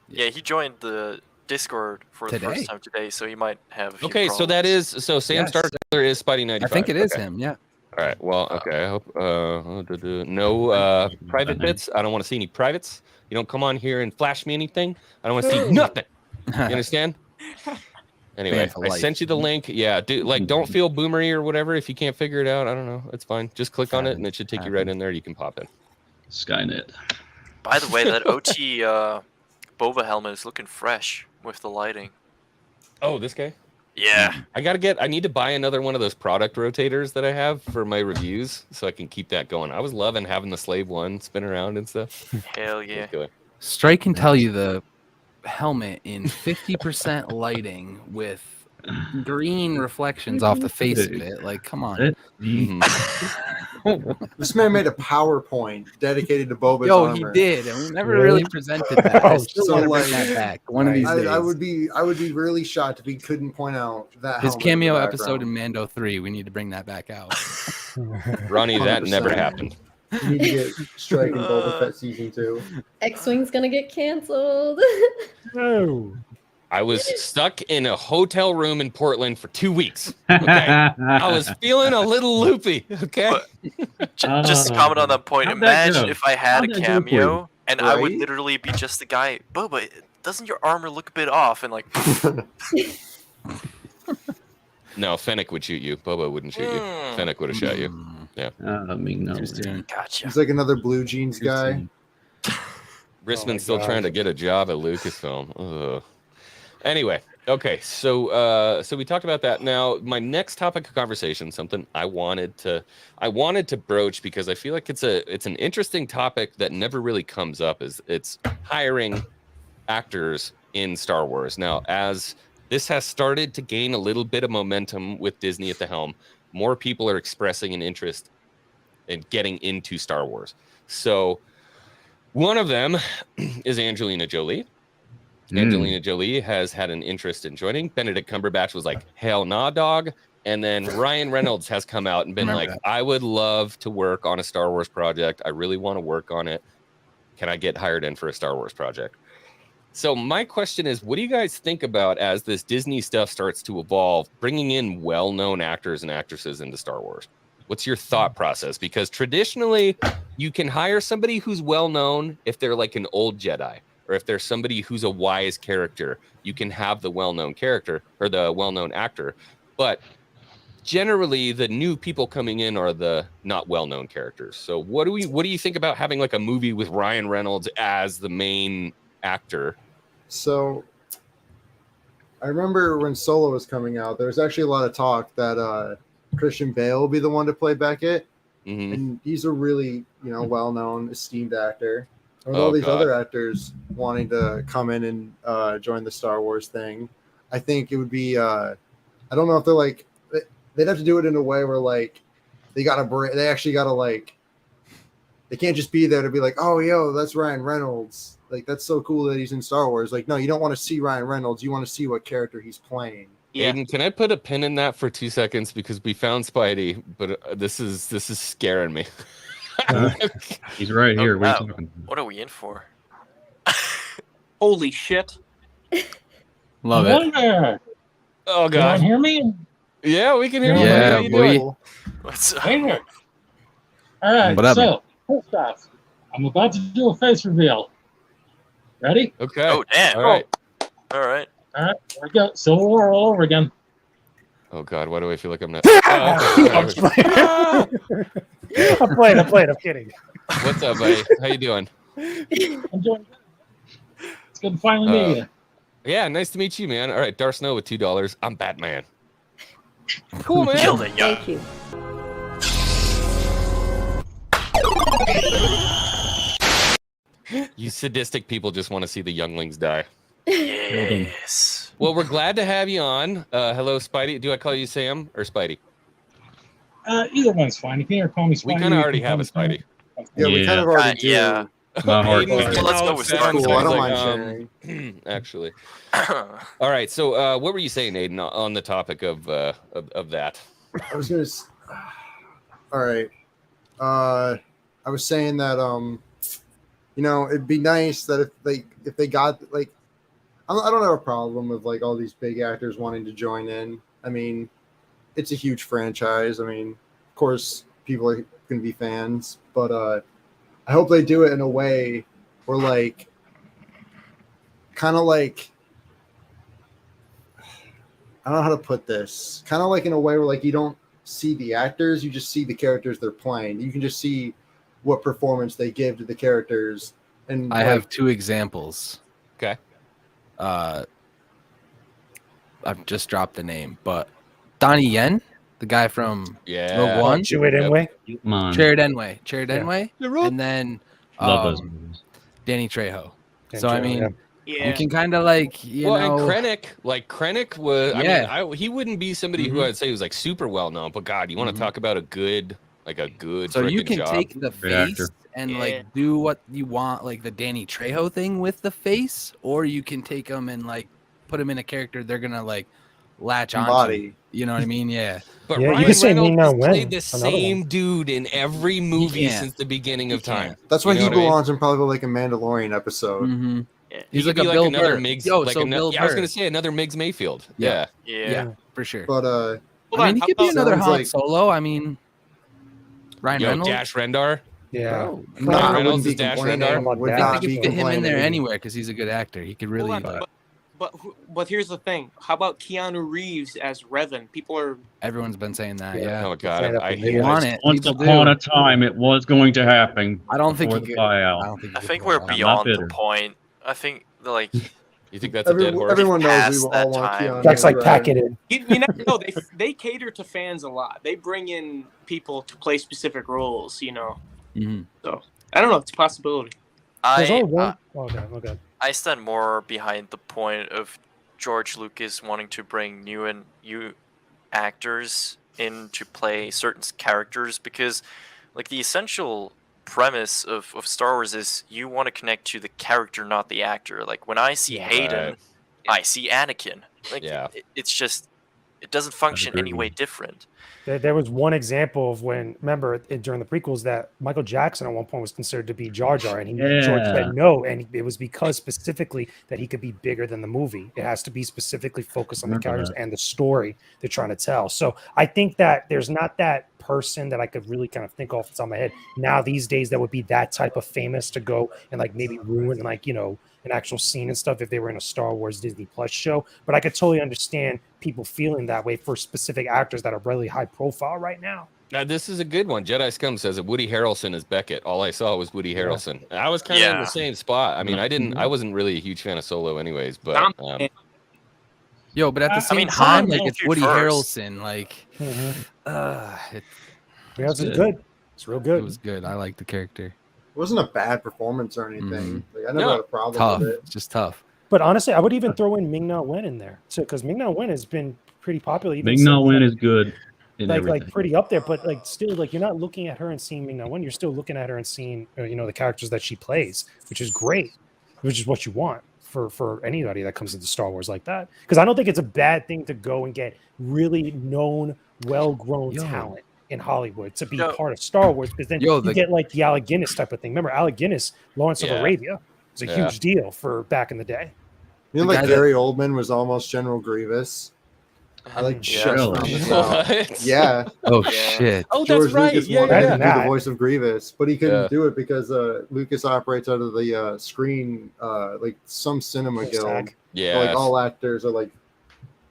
Yeah, he joined the Discord for the Today? first time today, so he might have a few Okay, so that problems. is Sam Yes. Starkiller is Spidey 95. I think it is Okay. him. Yeah. All right. Well, okay. I hope no private bits. I don't want to see any privates. You don't come on here and flash me anything. I don't want to see nothing. You understand? Anyway, Banned for I life. sent you the link. Yeah, don't feel boomery or whatever. If you can't figure it out, I don't know. It's fine. Just click on it and it should take you right in there. You can pop in. Skynet. By the way, that OT Boba helmet is looking fresh with the lighting. Oh, this guy? Yeah. I need to buy another one of those product rotators that I have for my reviews so I can keep that going. I was loving having the slave one spin around and stuff. Hell yeah. Let's go. Strike can tell you the helmet in 50% lighting with green reflections off the face of it. Like, come on. Mhm. This man made a PowerPoint dedicated to Boba's Yo, armor. he did, and we never Really? really presented that. I Oh, still so want to bring like- that back one of these days. I would be really shocked if he couldn't point out that His helmet in the cameo episode background. in Mando 3. We need to bring that back out. Ronnie, that 100%. never happened. You need to get Strike and Boba Fett season 2. X-Wing's gonna get canceled. No. I was stuck in a hotel room in Portland for 2 weeks. Okay. I was feeling a little loopy. Okay. Just to comment on that point, How'd that imagine go? if I had How'd a that go for you? cameo and I would Right? literally be just the guy, Boba, doesn't your armor look a bit off? And like, No, Fennec would shoot you. Boba wouldn't shoot you. Fennec would have shot you. I mean, no. Too soon. gotcha. He's like another blue jeans guy. Risman's Oh my still trying to God. get a job at Lucasfilm. Ugh. Anyway, okay, so we talked about that. Now, my next topic of conversation, something I wanted to broach because I feel like it's an interesting topic that never really comes up. Is it's hiring actors in Star Wars. Now, as this has started to gain a little bit of momentum with Disney at the helm, more people are expressing an interest in getting into Star Wars. So one of them is Angelina Jolie. Angelina Jolie has had an interest in joining. Benedict Cumberbatch was like, hell nah, dog. And then Ryan Reynolds has come out and been Remember like, that. I would love to work on a Star Wars project. I really want to work on it. Can I get hired in for a Star Wars project? So my question is, what do you guys think about as this Disney stuff starts to evolve, bringing in well-known actors and actresses into Star Wars? What's your thought process? Because traditionally, you can hire somebody who's well-known if they're like an old Jedi, or if there's somebody who's a wise character, you can have the well-known character or the well-known actor. But generally, the new people coming in are the not well-known characters. So what do you think about having like a movie with Ryan Reynolds as the main actor? So I remember when Solo was coming out, there was actually a lot of talk that Christian Bale will be the one to play Beckett. Mhm. And he's a really, well-known, esteemed actor. With Oh, all these God. other actors wanting to come in and join the Star Wars thing, I think it would be. I don't know if they're like they'd have to do it in a way where like they actually gotta like they can't just be there to be like, oh yo, that's Ryan Reynolds. Like that's so cool that he's in Star Wars. Like no, you don't want to see Ryan Reynolds. You want to see what character he's playing. Yeah. Aiden, can I put a pin in that for 2 seconds because we found Spidey, but this is scaring me. He's right here. Oh, What are wow. you talking about? What are we in for? Holy shit. Love it. Wonder. Oh Can you god. hear me? Yeah, we can hear you. Yeah, How you boy. doing? What's up? Hey there. All right, What up, man? so first off, I'm about to do a face reveal. Ready? Okay. Oh, damn. All right. All right. All right, here we go. Civil War all over again. Oh God, why do I feel like I'm not? I'm just playing. I'm playing. I'm kidding. What's up, buddy? How you doing? I'm doing good. It's good to finally meet you. Yeah, nice to meet you, man. All right, Darth Snow with $2. I'm Batman. Cool, man. Killed it, yeah. Thank you. You sadistic people just want to see the younglings die. Yes. Well, we're glad to have you on. Hello, Spidey. Do I call you Sam or Spidey? Either one's fine. You can either call me Spidey. We kind of already have a Spidey. Yeah, we kind of already do. Yeah. My heart. Aiden was Well, let's getting go all with upset. Star Cool, I I don't was mind sharing. Actually. All right. So, what were you saying, Aiden, on the topic of that? I was gonna. All right. I was saying that it'd be nice that if they got like, I don't have a problem with like all these big actors wanting to join in. I mean, it's a huge franchise. I mean, of course, people are going to be fans, but I hope they do it in a way where like, kind of like, I don't know how to put this. Kind of like in a way where like you don't see the actors, you just see the characters they're playing. You can just see what performance they give to the characters. And I have two examples. Okay. I've just dropped the name, but Donnie Yen, the guy from Yeah. Rogue One, Jade and EU. Come on. Jared Enway, and then Love those movies. Danny Trejo. So I mean, Yeah. you can kind of like And know. Krennic was. Yeah. I mean, he wouldn't be somebody who I'd say was like super well known. But God, you want to talk about a good So you frickin' can job. take the Great actor. face and Yeah. like do what you want, like the Danny Trejo thing with the face, or you can take them and like put them in a character they're gonna like latch on. body. You know what I mean? Yeah. But Yeah, you Ryan could say Reynolds Ming-Na has Wen, played the another same dude in every movie can't. since the beginning He of time. can't. That's why You know he what I mean? belongs in probably like a Mandalorian episode. Mm-hmm. Yeah. He's He like could a be Bill another Burr. Miggs. Yo, like so Bill I was Burr. gonna say another Miggs Mayfield. Yeah. Yeah. Yeah, for sure. But Hold I mean, on, he how could be about- another Sounds Han like- Solo. I mean, Ryan Yo, Reynolds. Dash Rendar. Yeah. Bro, no, Ryan I Reynolds wouldn't be is Dash complaining. Rendar? Would I I not think be you could fit him in there complaining. anywhere because he's a good actor. He could really. Hold on, but here's the thing. How about Keanu Reeves as Revan? People are Everyone's been saying that. Yeah. Yeah. Oh God, Stand up I and hate They it. want it. Once People upon do. a time, it was going to happen. I don't think before he the could. buyout. I don't think. I he think could we're pull it off. not beyond the bitter. point. I think like You think that's a dead horse? Everyone knows we Past all that want time. Keanu. That's like right? pack it in. you never know. They cater to fans a lot. They bring in people to play specific roles. Mhm. So I don't know. It's a possibility. There's I only one. Okay. I stand more behind the point of George Lucas wanting to bring new actors in to play certain characters, because like the essential premise of Star Wars is you want to connect to the character, not the actor. Like when I see Hayden, Right. I see Anakin. Like Yeah. it's just it doesn't function any way different. There was one example of when, remember, during the prequels, that Michael Jackson at one point was considered to be Jar Jar, and George Yeah. said no, and it was because specifically that he could be bigger than the movie. It has to be specifically focused on the Remember characters that. and the story they're trying to tell. So I think that there's not that person that I could really kind of think off the top of my head now these days that would be that type of famous to go and like maybe ruin like an actual scene and stuff if they were in a Star Wars Disney Plus show. But I could totally understand people feeling that way for specific actors that are really high profile right now. Now, this is a good one. Jedi Scum says that Woody Harrelson is Beckett. All I saw was Woody Harrelson. I was kind of in Yeah. the same spot. I mean, I wasn't really a huge fan of Solo anyways, but Yo, but at the same mean, time, Han like won't it's shoot Woody first. Harrelson. Like, Mm-hmm. it, Yeah, it's good. good. It's real it good. was good. I like the character. It wasn't a bad performance or anything. Like, I never No. had a problem Tough. with it. It's just tough. But honestly, I would even throw in Ming-Na Wen in there too, because Ming-Na Wen has been pretty popular. Even Ming-Na since, Wen like, is good in everything. like pretty up there, but like still, like you're not looking at her and seeing Ming-Na Wen. You're still looking at her and seeing the characters that she plays, which is great, which is what you want for anybody that comes into Star Wars like that. Because I don't think it's a bad thing to go and get really known, well-grown Yo. talent in Hollywood to be Yo. part of Star Wars, because then Yo, you get like the Alec Guinness type of thing. Remember Alec Guinness, Lawrence of Yeah. Arabia, was a Yeah. huge deal for back in the day. You know, The like guy that- Gary Oldman was almost General Grievous. I like Yeah. just Really? found this out. What? Yeah, Oh Yeah. shit. Oh, George that's right. Lucas Yeah, wanted yeah, to yeah. do the That. voice of Grievous, but he couldn't Yeah. do it because Lucas operates out of the screen, like some cinema Full guild. stack. Yeah. Like all actors are like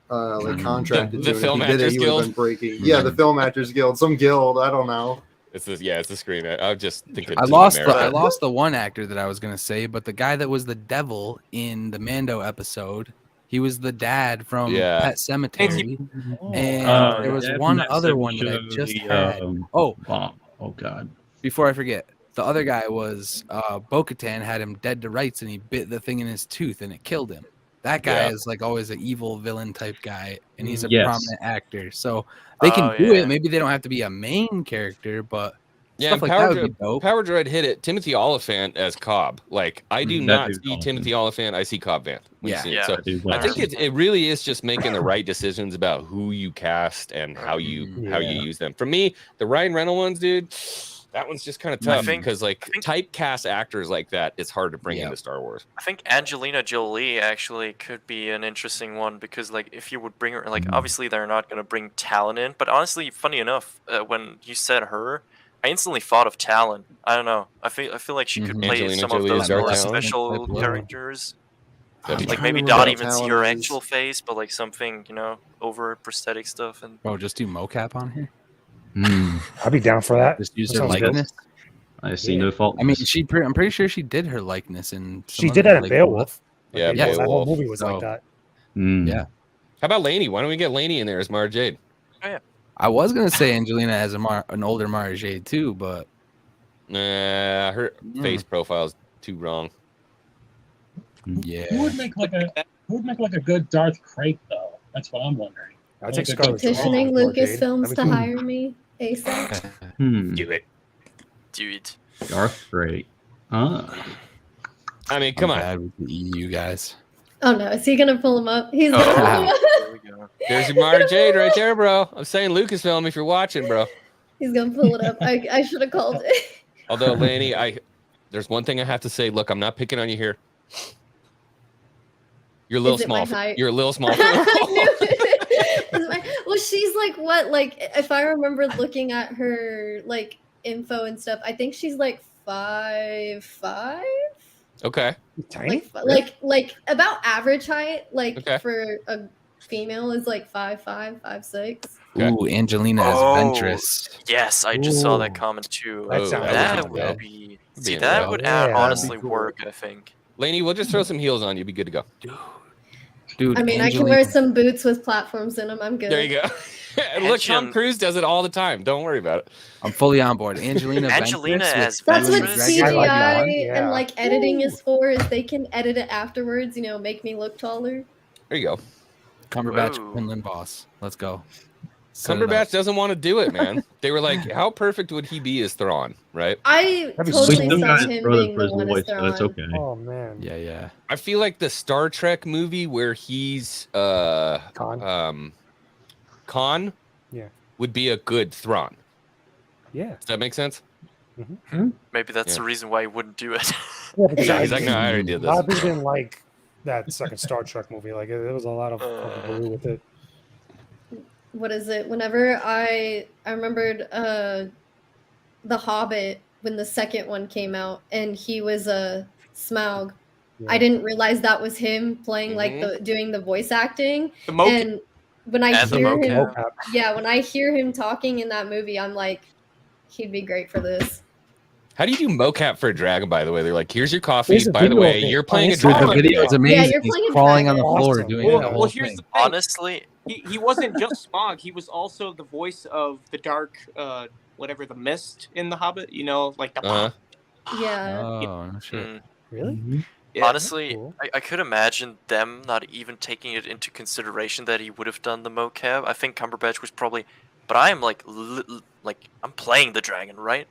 contracted The to. And Film if he did it, Actors he would have Guild? been breaking. Yeah, the Film Actors Guild, some guild. I don't know. It's the screen. I just thinking. I Team lost America. the one actor that I was gonna say, but the guy that was the devil in the Mando episode, he was the dad from Yeah. Pet Cemetery. And there was yeah, one that other show one that I just the, had. oh god. Before I forget, the other guy was Bo-Katan had him dead to rights, and he bit the thing in his tooth, and it killed him. That guy Yeah. is like always an evil villain type guy, and he's a Yes. prominent actor. So they can Oh, do yeah. it. Maybe they don't have to be a main character, but Yeah, stuff and like that would be dope. Power Droid hit it. Timothy Oliphant as Cobb. Like I do That not dude's see awesome. Timothy Oliphant. I see Cobb Vanth. when you Yeah. see it. Yeah. So Dude, I think wow. it really is just making the right decisions about who you cast and how you use them. For me, the Ryan Reynolds ones, dude, that one's just kind of tough because like typecast actors like that, it's hard to bring into Star Wars. I think Angelina Jolie actually could be an interesting one because, like, if you would bring her, like, obviously they're not going to bring Talon in, but honestly, funny enough, when you said her, I instantly thought of Talon. I don't know. I feel like she could play Angelina some Jolie of as those Dark more Talon? special characters. That'd be Like cool. maybe remember not what even see Talon her is. actual face, but like something, over prosthetic stuff. And Bro, just do mocap on here. I'd be down for that. Just use That her sounds good. likeness. I see no fault. I mean, I'm pretty sure she did her likeness in. She did that in Beowulf. Yeah, That whole Beowulf. movie was like So- that. Yeah. How about Lainey? Why don't we get Lainey in there as Mara Jade? I was gonna say Angelina as an older Mara Jade too, but Her face profile is too wrong. yeah. Who would make like a good Darth Krayt though? That's what I'm wondering. I think Like a Scarlett good- Petitioning Johansson, Jade. Lucasfilms That'd to be cool. hire me ASAP. Do it. dude, Darth Krayt. I mean, I'm come on. bad with the EU guys. Oh no, is he gonna pull him up? He's gonna pull him up. there we go. There's your Mara Jade right there, bro. I'm saying Lucasfilm if you're watching, bro. He's gonna pull it up. I should have called it. Although, Lainey, there's one thing I have to say. Look, I'm not picking on you here. You're a little Is it my small. height? You're a little small. I knew it. Well, she's like what? Like if I remember looking at her like info and stuff, I think she's like 5'5". Okay. Tiny? Like about average height. Like Okay. for a female is like 5'5", 5'6". Okay. Ooh, Angelina as Oh, Ventress. Yes, I just saw that Ooh. comment too. That Oh, sounds That good. would be. Be See, in that there. would Yeah, that'd be honestly cool. work. I think. Lainey, we'll just throw some heels on you. Be good to go. Dude, I mean, I can Angelina- wear some boots with platforms in them. I'm good. There you go. And look, Tom Angelina- Cruise does it all the time. Don't worry about it. I'm fully on board. Angelina Angelina Ventress as with That's what Ventress? Dragon I like CGI that. and Yeah. like editing is for. Is they can edit it afterwards. Make me look taller. There you go. Cumberbatch, Whoa. Quinlan Boss. Let's go. Set it up. Cumberbatch doesn't want to do it, man. They were like, how perfect would he be as Thrawn, right? I That'd be totally sweet. Still saw got his him brother being for the his one as voice, so that's Thrawn. okay. Oh man. Yeah. I feel like the Star Trek movie where he's Con. Khan Yeah. would be a good Thrawn. Yeah. Does that make sense? Maybe that's Yeah. the reason why he wouldn't do it. Yeah, because Yeah, he's like, no, I already did a lot of this. people didn't like that second Star Trek movie. Like there was a lot of fucking with it. What is it? Whenever I remembered The Hobbit when the second one came out and he was a Smaug. I didn't realize that was him playing like doing the voice acting. The mocap. And when I And the hear him, mocap. yeah, when I hear him talking in that movie, I'm like, he'd be great for this. How do you do mocap for a dragon, by the way? They're like, here's your coffee. There's a By the video way, of it you're on playing a Instagram. Dude, the dragon. video is Yeah, amazing. you're He's playing a crawling on the dragon. floor Awesome. doing Well, the well, whole here's thing. the thing. Honestly, He wasn't just Smaug. He was also the voice of the dark, whatever, the mist in The Hobbit. Like the Uh-huh. Yeah. Oh, no shit. mm, Really? Yeah. honestly, cool. I could imagine them not even taking it into consideration that he would have done the mocap. I think Cumberbatch was probably, but I am like I'm playing the dragon, right?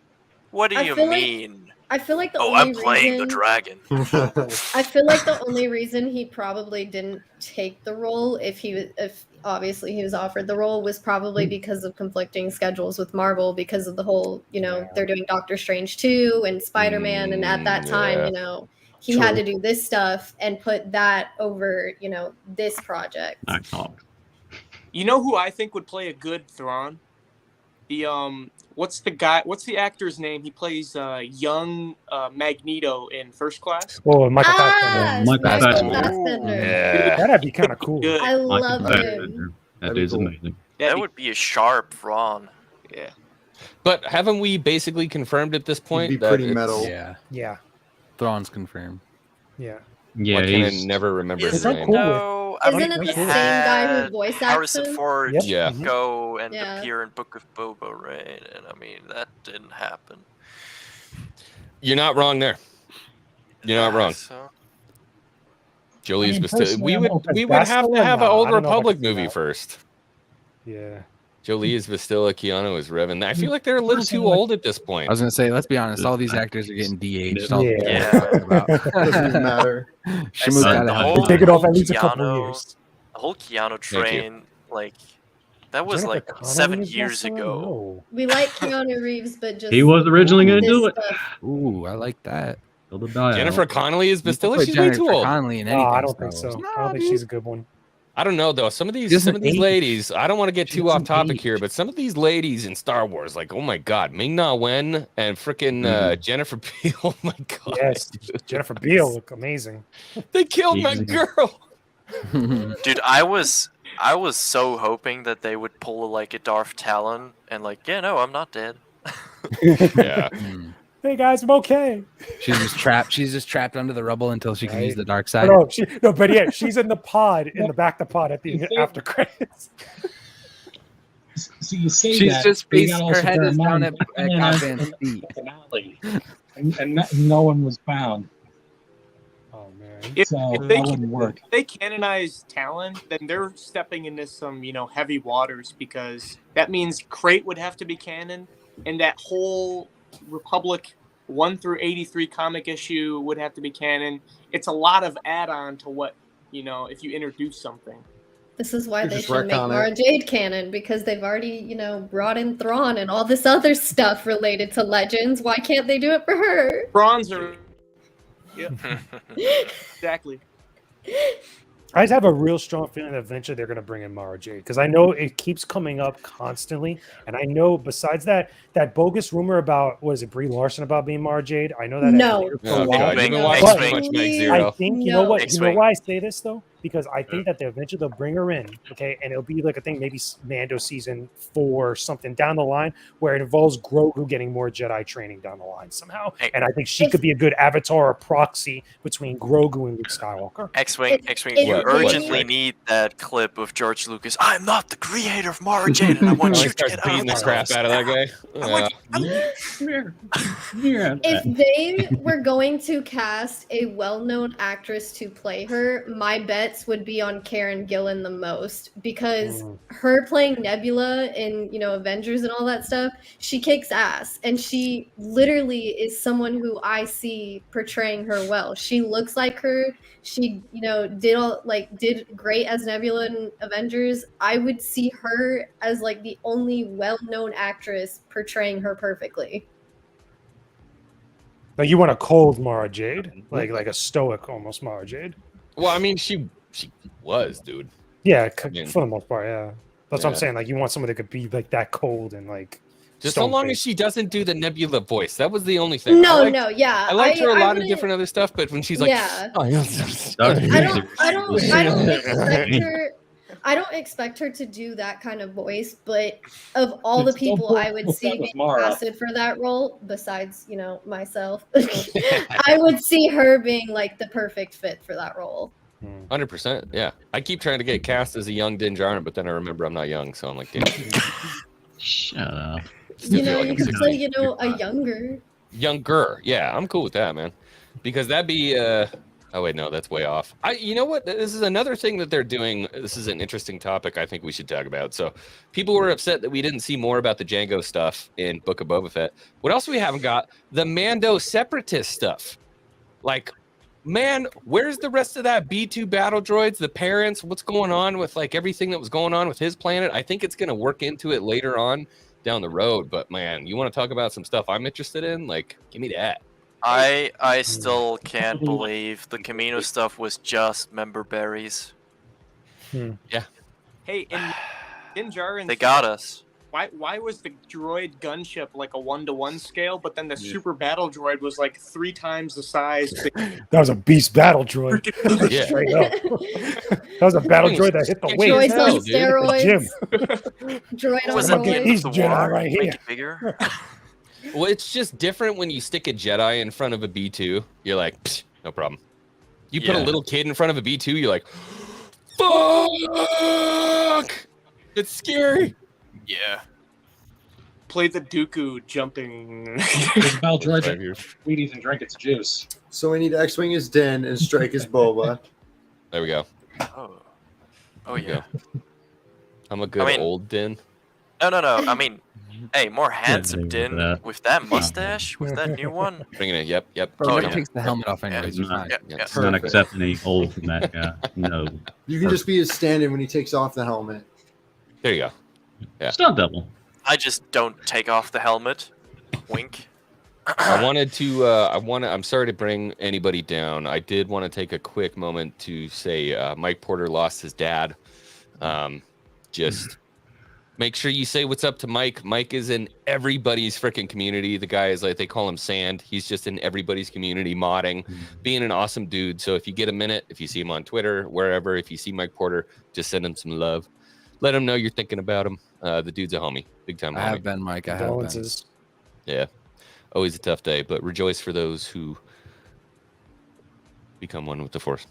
What do I you feel like mean? I feel like the Oh, only I'm playing the reason dragon. I feel like the only reason he probably didn't take the role, if obviously he was offered the role, was probably because of conflicting schedules with Marvel, because of the whole, they're doing Doctor Strange 2 and Spider-Man, and at that time, he had to do this stuff and put that over, this project. I talk. You know who I think would play a good Thrawn? The what's the actor's name? He plays young Magneto in First Class. Oh, Michael Fassbender. Michael Michael Fassbender. Fassbender. Yeah. That'd be kind of cool. Good. I Michael love Fassbender. him. That That'd be is cool. amazing. That would be a sharp Thrawn. Yeah. But haven't we basically confirmed at this point? be that pretty it's- metal. Yeah. Yeah. Thrawn's confirmed. Yeah. Yeah, Why can I he's never remember his Isn't name? cool. No, I Isn't mean, it we the same had guy who voice acts Harrison him? Ford Yep. Yeah. go and Yeah. appear in Book of Boba, right? And I mean, that didn't happen. You're not wrong there. You're not wrong. So, Jolie's I mean, Bastille. personally, We I would don't think we would that's have the to one. have an No, Old I don't know if I Republic can see movie that. first. Yeah. Jolie is Bastilla, Keanu is Revan. I feel like they're a little too Personally- old at this point. I was gonna say, let's be honest, all these actors are getting de-aged. All Yeah. Doesn't even matter. Shamu's I gotta said have the They take it off at whole least a couple Keanu- years. the whole Keanu you. train, like, that was Jennifer like Connelly 7 is years Bastilla? ago. No. We like Keanu Reeves, but just He was originally gonna this do it. stuff. Ooh, I like that. Build a die Jennifer out. Connelly is Bastilla. Put She's way too Jennifer old. Connelly in Oh, anything I don't Star think so. Wars. I don't think she's a good one. I don't know though. Some of these doesn't age. ladies. I don't want to get She too off doesn't topic age. here, but some of these ladies in Star Wars, like oh my god, Ming-Na Wen and freaking Jennifer Beal. Oh my god. Yes, dude. Jennifer Beal look amazing. They killed my Easy. girl. Dude, I was so hoping that they would pull like a Darth Talon and like, yeah, no, I'm not dead. Yeah. Hmm. Hey guys, I'm okay. She's just trapped. She's just trapped under the rubble until she can Right. use the dark Oh, side. no, but yeah, she's in the pod, in the back of the pod at the after credits. So you say She's that, just but you face. gotta Her also head bear is in down mind at that Anakin Cobham's was in feet. the finale, and no one was found. Oh man. If, So if they that wouldn't work. if they canonize Talon, then they're stepping into some heavy waters, because that means Crate would have to be canon, and that whole Republic 1 through 83 comic issue would have to be canon. It's a lot of add-on to what if you introduce something. This is why You they just should make retcon it. Mara Jade canon, because they've already, brought in Thrawn and all this other stuff related to Legends. Why can't they do it for her? Bronze are exactly. I just have a real strong feeling that eventually they're going to bring in Mara Jade, because I know it keeps coming up constantly, and I know besides that bogus rumor about Brie Larson about being Mara Jade. I know that No. for a Oh while. god, you've been X-Wing, watching too X-Wing. much Meg Please. I Zero. think you know No. what you know X-Wing. why I say this though, because I think that they eventually they'll bring her in, okay, and it'll be like a thing, maybe Mando season 4 or something down the line, where it involves Grogu getting more Jedi training down the line somehow, Hey. and I think she could be a good avatar or proxy between Grogu and Luke Skywalker. X-Wing, If you they- urgently need that clip of George Lucas. I'm not the creator of Mara Jade, and I want He you to starts get out beating of the this crap house out of that now. guy. I want If they were going to cast a well-known actress to play her, my bets would be on Karen Gillan the most, because her playing Nebula in Avengers and all that stuff, she kicks ass, and she literally is someone who I see portraying her well. She looks like her. She did great as Nebula in Avengers. I would see her as like the only well-known actress portraying her perfectly. But you want a cold Mara Jade, like a stoic almost Mara Jade. Well, I mean, she was, dude. Yeah, mean- for the most part, yeah. That's what I'm Yeah. saying. Like you want someone that could be like that cold and like Just so long as stone-faced. she doesn't do the Nebula voice. That was the only thing. No, I liked, yeah. I liked her a lot of wouldn't- different other stuff, but when she's like, Yeah. oh, yeah. I don't expect her to do that kind of voice, but of all the It's so people I would cool see that was being Mara. casted for that role, besides, myself, I would see her being like the perfect fit for that role. 100%. Yeah. I keep trying to get cast as a young Din Djarin, but then I remember I'm not young, so I'm like, damn. Shut up. Still feel like You I'm could 16. play, a younger. Younger. Yeah, I'm cool with that, man. Because that'd be oh wait, no, that's way off. You know what? This is another thing that they're doing. This is an interesting topic I think we should talk about. So people were upset that we didn't see more about the Django stuff in Book of Boba Fett. What else we haven't got? The Mando separatist stuff. Like, man, where's the rest of that B2 battle droids, the parents? What's going on with like everything that was going on with his planet? I think it's going to work into it later on down the road, but man, you want to talk about some stuff I'm interested in? Like, give me that. I still can't believe the Camino stuff was just member berries. Hey, and Din Djarin. They got us. Why was the droid gunship like a 1-to-1 scale, but then the super battle droid was like 3 times the size? That was a beast battle droid. Yeah. Straight up. That was a battle droid that hit the weight. Droids hell, on dude. steroids. Droid on Was it steroids. These the Jedi war? right Make here. it bigger? Well, it's just different when you stick a Jedi in front of a B2. You're like, "Psh, no problem. You put a Yeah. little kid in front of a B2, you're like, fuck! It's scary. Yeah. Play the Dooku jumping. It's about droids Five and years. Wheaties and drink its juice. So we need X-wing his Din and strike his Boba. There we go. Oh. Oh There we yeah. go. I'm a good mean- old Din. No. I mean, hey, more handsome agree with Din that. with that mustache, with that new one. Bringing it. Yep. He Oh, never yeah. takes the helmet off anyways. You're fine. Yeah, Yeah, yeah. It's not perfect. accepting any old from that guy. No. You can just be his stand-in when he takes off the helmet. There you go. Yeah. Stunt double. I just don't take off the helmet. Wink. I wanted to. I'm sorry to bring anybody down. I did want to take a quick moment to say Mike Porter lost his dad. Just make sure you say what's up to Mike. Mike is in everybody's freaking community. The guy is like, they call him Sand. He's just in everybody's community modding, being an awesome dude. So if you get a minute, if you see him on Twitter, wherever, if you see Mike Porter, just send him some love. Let him know you're thinking about him. The dude's a homie, big time I homie. have been, Mike. I have been. Condolences. Yeah. Always a tough day, but rejoice for those who become one with the Force.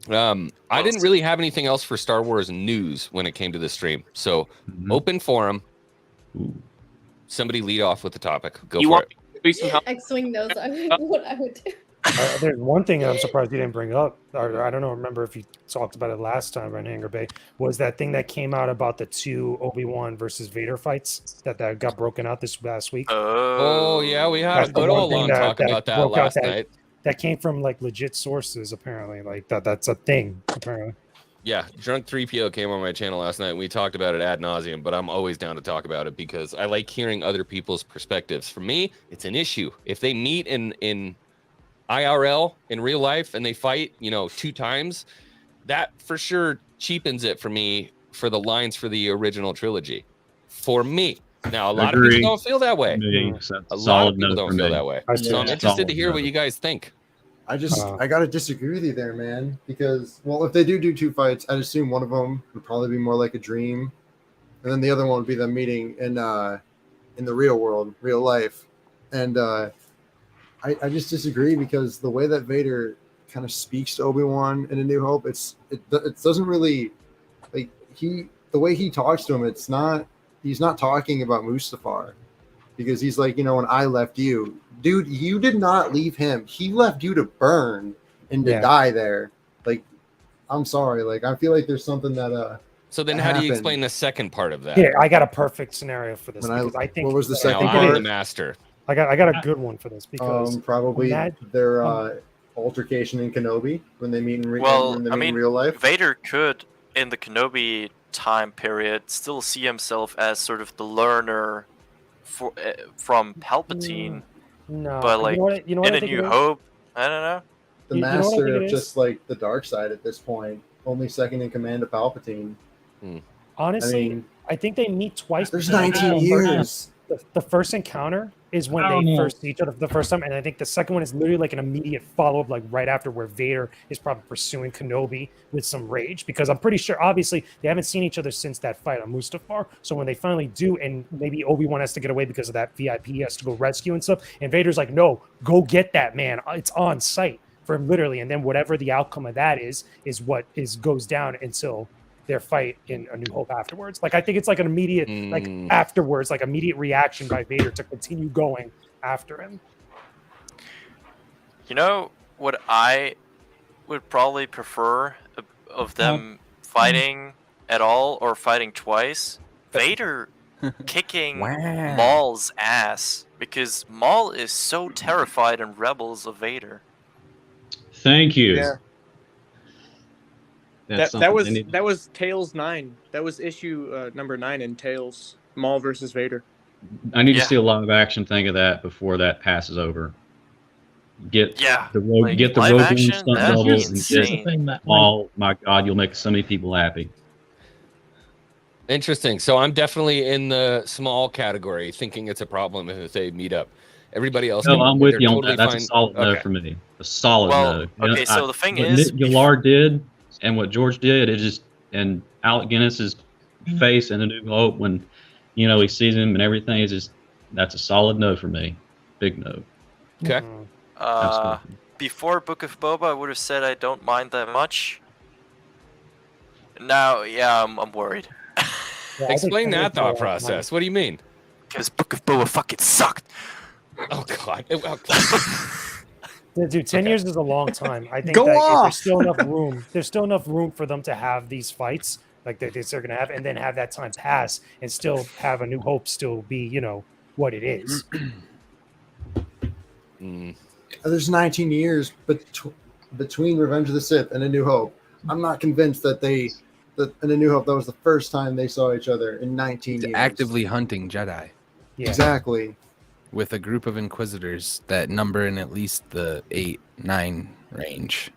I didn't really have anything else for Star Wars news when it came to this stream. So open forum. Ooh. Somebody lead off with the topic. Go You for want it. me to do some help? X-wing knows what I would do. There's one thing I'm surprised you didn't bring up, or I don't know, remember if you talked about it last time on Hangar Bay, was that thing that came out about the 2 Obi-Wan versus Vader fights that got broken out this last week. Oh, yeah, we had That's a the good one old thing long that- talk that about that broke out last that- night. That came from like legit sources, apparently. Like that's a thing, apparently. Yeah, Drunk 3PO came on my channel last night and we talked about it ad nauseum, but I'm always down to talk about it because I like hearing other people's perspectives. For me, it's an issue. If they meet in IRL in real life and they fight, 2 times, that for sure cheapens it for me for the lines for the original trilogy. For me. Now, a lot of Agree. people don't feel that way. That's A lot solid of people note don't for feel me. that way. I So I'm see. interested to hear Solid what note. you guys think. I gotta disagree with you there, man. Because if they do 2 fights, I'd assume one of them would probably be more like a dream, and then the other one would be them meeting in the real world, real life. And I just disagree because the way that Vader kind of speaks to Obi-Wan in A New Hope, it doesn't really like the way he talks to him. He's not talking about Mustafar because he's like, when I left you. Dude, you did not leave him. He left you to burn and to die there. Like, I'm sorry. Like, I feel like there's something that So then how do you explain the second part of that? Yeah, I got a perfect scenario for this When because I think what was the I second think Now, it I'm part? the master. I got a good one for this because Probably that- their altercation in Kenobi when they meet in Well, when they I meet mean, in real life. Vader could, in the Kenobi time period, still see himself as sort of the learner from Palpatine. no, But like you know what in I A think New it is? Hope, I don't know. The you know what I master think of it just is? like the dark side at this point, only second in command of Palpatine. Honestly, I mean, I think they meet twice. there's because I think 19 the first- years. The first encounter is when I don't they know. first see each other for the first time, and I think the second one is literally like an immediate follow-up, like right after where Vader is probably pursuing Kenobi with some rage, because I'm pretty sure, obviously, they haven't seen each other since that fight on Mustafar. So when they finally do, and maybe Obi-Wan has to get away because of that VIP, he has to go rescue and stuff, and Vader's like, "No, go get that man. It's on site for him, literally." And then whatever the outcome of that is what goes down until their fight in A New Hope afterwards. Like, I think it's like an immediate, like afterwards, like immediate reaction by Vader to continue going after him. You know what I would probably prefer of them fighting at all or fighting twice? Vader kicking Wow. Maul's ass, because Maul is so terrified in Rebels of Vader. Thank you. Yeah. That's That something they need- was Tales 9. That was issue number 9 in Tales. Maul versus Vader. I need Yeah. to see a live action thing of that before that passes over. Get Yeah, the road, like, get the live road action, stunt that'd be doubles and insane. get Here's the all. My God, you'll make so many people happy. Interesting. So I'm definitely in the small category, thinking it's a problem if they meet up. Everybody else. No, can- I'm with they're you on totally that. That's fine. a solid no Okay. for me. A solid Well, no. okay, so the thing what is, Nick Gillard did and what George did, it just and Alec Guinness's face in A New Hope when he sees him and everything is just that's a solid no for me. Big no. Okay. Mhm. Absolutely. Before Book of Boba, I would have said I don't mind that much. Now, yeah, I'm worried. Yeah, I think Explain that that is a lot thought of process. What do you mean? Because Book of Boba fucking sucked. Oh God. money. Dude, 10 years is a long time. I think Go that if off! there's still enough room for them to have these fights like they're going to have, and then have that time pass and still have A New Hope still be, what it is. There's 19 years between Revenge of the Sith and A New Hope. I'm not convinced that in A New Hope that was the first time they saw each other in 19 He's years. actively hunting Jedi Yeah. Exactly. with a group of Inquisitors that number in at least the 8-9 range.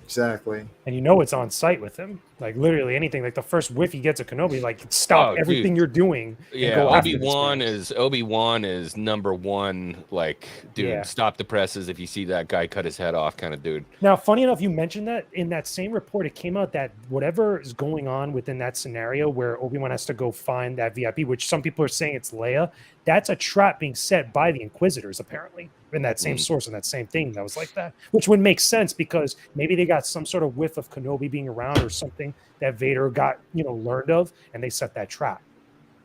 Exactly. And it's on site with him. Like literally anything. Like the first whiff he gets of Kenobi, like stop Oh, everything dude. you're doing. And Yeah, go after this Obi-Wan man. is number one. Like, dude, Yeah. stop the presses if you see that guy cut his head off, kind of dude. Now, funny enough, you mentioned that in that same report, it came out that whatever is going on within that scenario where Obi-Wan has to go find that VIP, which some people are saying it's Leia, that's a trap being set by the Inquisitors, apparently, in that same source and that same thing that was like that, which would make sense because maybe they got some sort of whiff of Kenobi being around or something that Vader got, learned of, and they set that trap.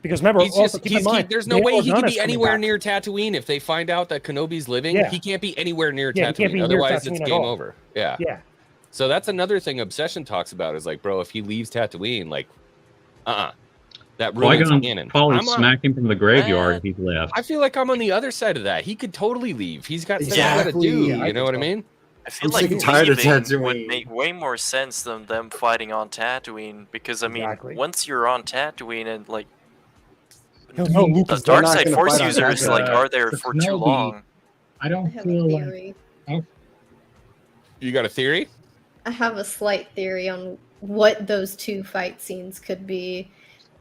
Because remember, keep in mind, there's no way he can Organa's be coming anywhere back. near Tatooine if they find out that Kenobi's living. Yeah. He can't be anywhere near Yeah, he Tatooine. can't be near Otherwise, Tatooine it's at game all. over. Yeah. Yeah. So that's another thing Obsession talks about is like, bro, if he leaves Tatooine, like, that ruins Qui-Gon canon. probably I'm on- smack him from the graveyard if he's left. I feel like I'm on the other side of that. He could totally leave. He's got stuff Exactly. to do. Yeah, I You know what I think so. mean? I feel I'm like sick and tired of leaving Tatooine. would make way more sense than them fighting on Tatooine because I mean, Exactly. once you're on Tatooine and like He'll know Luke the is dark not side gonna force fight on users Tatooine. like are there The for too Kenobi- long. I I don't have a feel like theory. You got a theory? I have a slight theory on what those two fight scenes could be.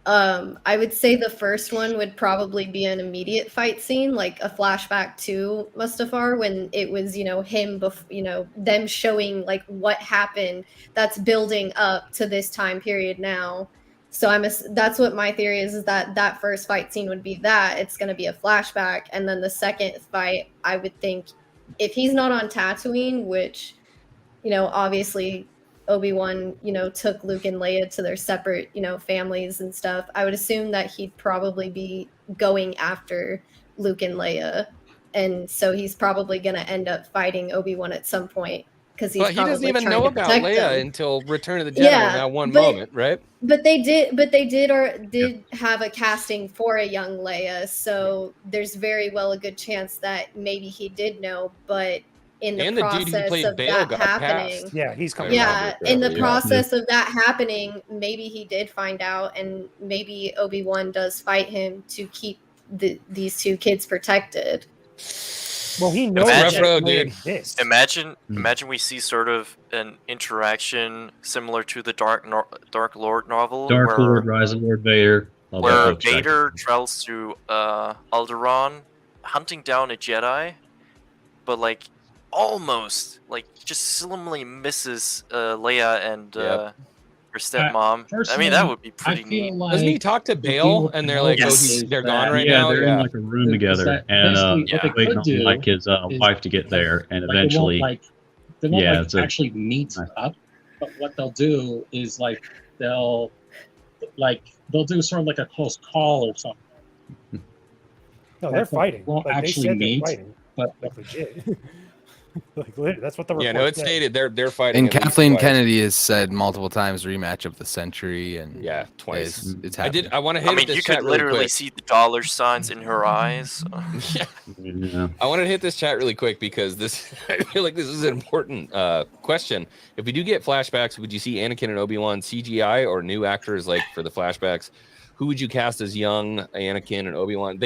I would say the first one would probably be an immediate fight scene, like a flashback to Mustafar when it was, him, them showing like what happened that's building up to this time period now. So that's what my theory is that first fight scene would be that it's going to be a flashback. And then the second fight, I would think if he's not on Tatooine, which, obviously Obi-Wan, took Luke and Leia to their separate, families and stuff. I would assume that he'd probably be going after Luke and Leia. And so he's probably going to end up fighting Obi-Wan at some point because he's But he doesn't even know about Leia until Return of the Jedi in that one moment, right? But they did have a casting for a young Leia, so there's very well a good chance that maybe he did know, but in the And the dude who process played of Bail that got happening, cast. Yeah, he's coming. yeah, back. in the Yeah. process of that happening, maybe he did find out, and maybe Obi-Wan does fight him to keep these two kids protected. Well, he knows Imagine- that Road, Leia dude. exists. Imagine we see sort of an interaction similar to the Dark Lord novel Dark where Lord, Rise of Lord Vader. all that where good stuff. Vader travels to Alderaan, hunting down a Jedi, but like almost like just slimly misses Leia and Yep. her stepmom. I personally, mean, that would be I pretty feel neat. like Doesn't he talk to Bale and they're like, Yes. they're gone right yeah, now? they're Yeah. in like a room Is together, that and basically what they waiting could on do like his is- wife to get there, and Like, they eventually, won't, they won't Yeah, it's a- actually meet up, but what they'll do is they'll do sort of like a close call or something. No, they're fighting. Won't Like, they actually said meet, they're fighting. but Like legit. Like literally, that's what the Yeah, report no, it's said. stated they're fighting. And at least Kathleen twice. Kennedy has said multiple times rematch of the century, and Yeah, twice. it's I happening. want to hit I mean, this you chat could really literally quick. see the dollar signs in her eyes. yeah. I wanted to hit this chat really quick because this I feel like this is an important question. If we do get flashbacks, would you see Anakin and Obi-Wan CGI or new actors like for the flashbacks? Who would you cast as young Anakin and Obi-Wan?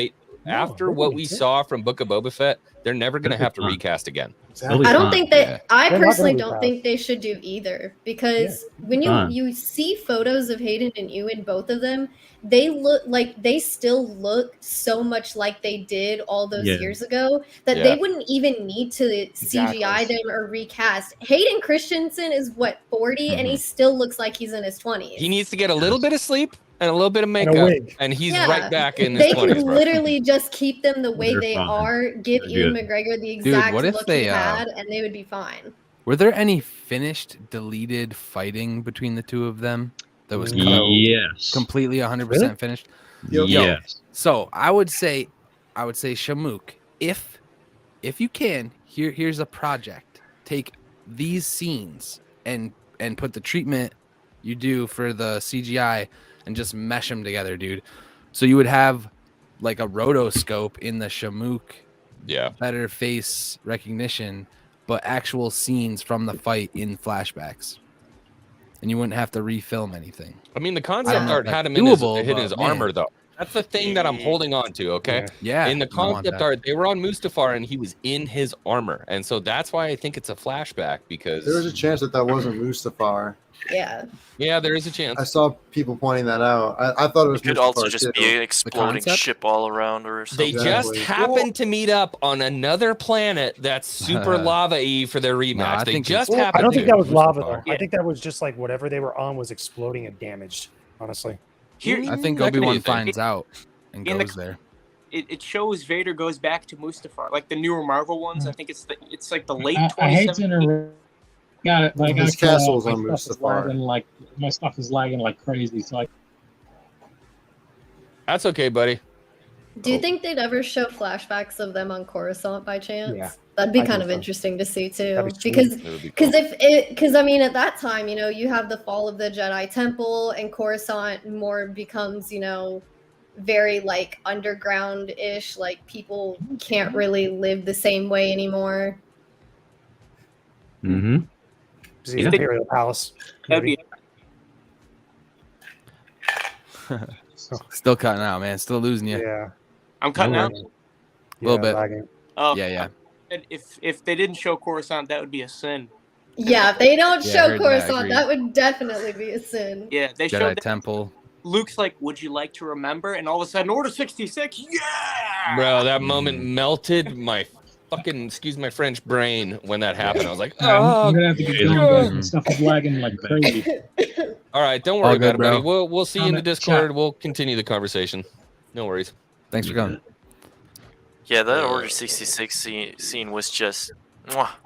After what we saw from Book of Boba Fett, They're never going to have to recast again. Exactly. I don't think that I They're not personally gonna don't recast. think they should do either, because when Fine. you see photos of Hayden and EU in both of them, they look like they still look so much like they did all those Yeah. years ago that Yeah. they wouldn't even need to CGI them or recast. Hayden Christensen is what 40 and he still looks like he's in his 20s. He needs to get a little bit of sleep and a little bit of And makeup, a wig. and he's Yeah. right back in his They 20s, could bro. literally just keep them the way They're they fine. are, give They're Ewan good. McGregor the exact what if look they, he had, and they would be fine. Were there any finished, deleted fighting between the two of them that was Yes. completely 100% Really? finished? Yes. So I would say Shamook, if you can, here's a project. Take these scenes and put the treatment you do for the CGI and just mesh them together, dude. So you would have like a rotoscope in the Shamook, better face recognition, but actual scenes from the fight in flashbacks, and you wouldn't have to refilm anything. I mean, the I don't concept know art if had that's him doable, in his but, man. armor, though. That's the thing that I'm holding on to, okay? Yeah. In the I want concept that. art, they were on Mustafar, and he was in his armor. And so that's why I think it's a flashback, because... There was a chance that wasn't Mustafar. Yeah. Yeah, there is a chance. I saw people pointing that out. I thought it was It could Mustafar also just too. be an exploding concept? ship all around or They something. just happened to meet up on another planet that's super lava-y for their rematch. I they think just it's- happened I don't to. think that was lava though. Yeah. I think that was just like whatever they were on was exploding and damaged. Honestly, Here, I think That could be a Obi-Wan thing. finds out and In the- goes there. it shows Vader goes back to Mustafar, like the newer Marvel ones. I think it's like the late I hate to 2017. interrupt. Got it. Like His I saw, castle's my on stuff is Mustafar. lagging like my stuff is lagging like crazy. So That's okay, buddy. Do you think they'd ever show flashbacks of them on Coruscant by chance? Yeah. That'd be I kind think of so. interesting to see too. That'd be sweet. Because That would be cool. because I mean at that time, you know, you have the fall of the Jedi Temple and Coruscant more becomes, you know, very like underground-ish, like people can't really live the same way anymore. Mm-hmm. the Yeah. Imperial Palace. That'd be Still cutting out, man. Still losing you. Yeah. I'm cutting out. Little bit. lagging. Oh, Yeah. and if they didn't show Coruscant, that would be a sin. Yeah, if they don't Yeah, I show heard that, Coruscant, agreed. that would definitely be a sin. Yeah, they Jedi showed that Temple. Luke's like, "Would you like to remember?" And all of a sudden, Order 66. Yeah, Bro, that moment melted my fucking, excuse my French, brain when that happened. I was like, I'm oh, gonna have to get God. going. Guys. My stuff is lagging like crazy. all right. Don't All worry good, about it, buddy. bro. We'll see you in the Comment, Discord. chat. We'll continue the conversation. No worries. Thanks for coming. Yeah, that Order 66 scene was just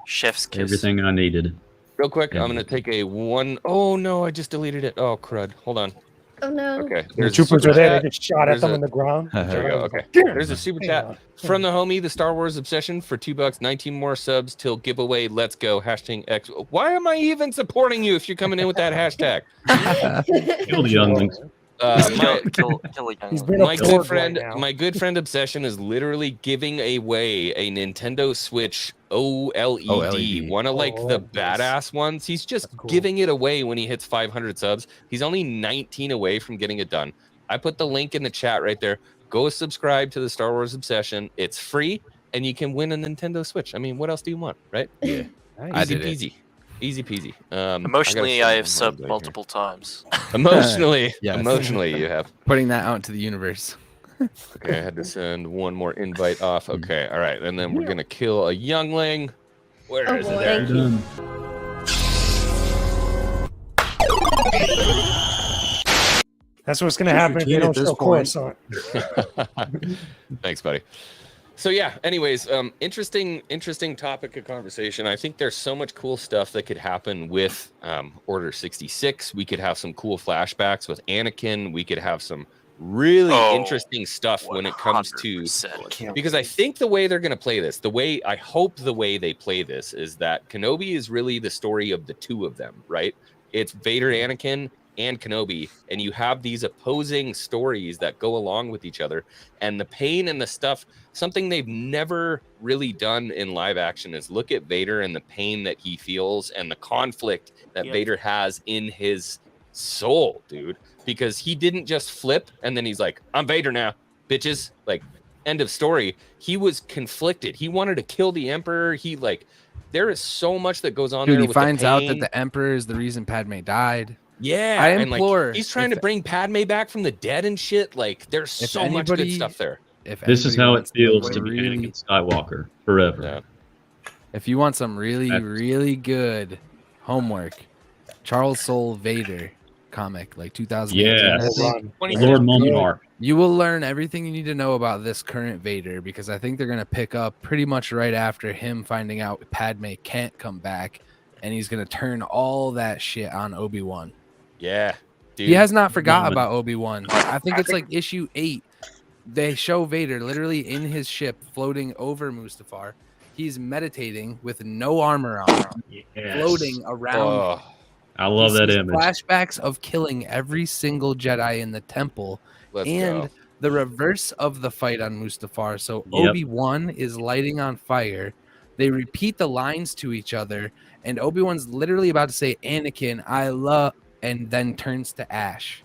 chef's kiss. Everything I needed. Real quick, I'm going to take a one. Oh, no, I just deleted it. Oh, crud. Hold on. Oh no. Okay. The There's a troopers super are there. chat. They just shot at There's them a- on the ground. There we go. Okay. There's a super Hang chat on. from the homie, the Star Wars obsession for $2, 19 more subs till giveaway. Let's go. Hashtag X. Why am I even supporting you if you're coming in with that hashtag? Kill the younglings. Kill a young He's one. been My a good Ford friend, right now. my good friend Obsession is literally giving away a Nintendo Switch OLED, OLED. one of like the Oh, nice. badass ones. He's just That's cool. giving it away when he hits 500 subs. He's only 19 away from getting it done. I put the link in the chat right there. Go subscribe to the Star Wars Obsession. It's free, and you can win a Nintendo Switch. I mean, what else do you want, right? Yeah. I Easy did it. peasy. Easy peasy. Emotionally, I have subbed subbed multiple times. Emotionally, Yes. emotionally, you have. Putting that out into the universe. Okay, I had to send one more invite off. Okay, all right, and then we're gonna kill a youngling. Where Oh, is boy. it? There. Done. That's what's going to happen if they routine don't at this show point. Coruscant. Thanks, buddy. So yeah, anyways, interesting topic of conversation. I think there's so much cool stuff that could happen with Order 66. We could have some cool flashbacks with Anakin. We could have some really interesting stuff when it comes to 100%. because I think the way they're going to play this, I hope the way they play this is that Kenobi is really the story of the two of them, right? It's Vader, Anakin, and Kenobi, and you have these opposing stories that go along with each other, and the pain and the stuff. Something they've never really done in live action is look at Vader and the pain that he feels and the conflict that Yep. Vader has in his soul, dude, because he didn't just flip and then he's like, I'm Vader now, bitches. Like, end of story, he was conflicted. He wanted to kill the Emperor. There is so much that goes on Dude, there. he with finds the out pain. that the Emperor is the reason Padme died. Yeah, I and implore. he's trying to bring Padme back from the dead and shit. Like, there's so much good stuff there. This is how it feels to be Anakin Skywalker forever. Yeah. If you want some really good homework, Charles Soule Vader comic, like 2018. Yes. I think. Lord Monarch. You will learn everything you need to know about this current Vader, because I think they're going to pick up pretty much right after him finding out Padme can't come back, and he's going to turn all that shit on Obi-Wan. Yeah. Dude. He has not forgot about Obi-Wan. I think it's like issue 8. They show Vader literally in his ship floating over Mustafar. He's meditating with no armor on, floating around. Oh, I love that image. Flashbacks of killing every single Jedi in the temple. Let's and go. the reverse of the fight on Mustafar. So Yep. Obi-Wan is lighting on fire. They repeat the lines to each other, and Obi-Wan's literally about to say, "Anakin, I love," and then turns to ash.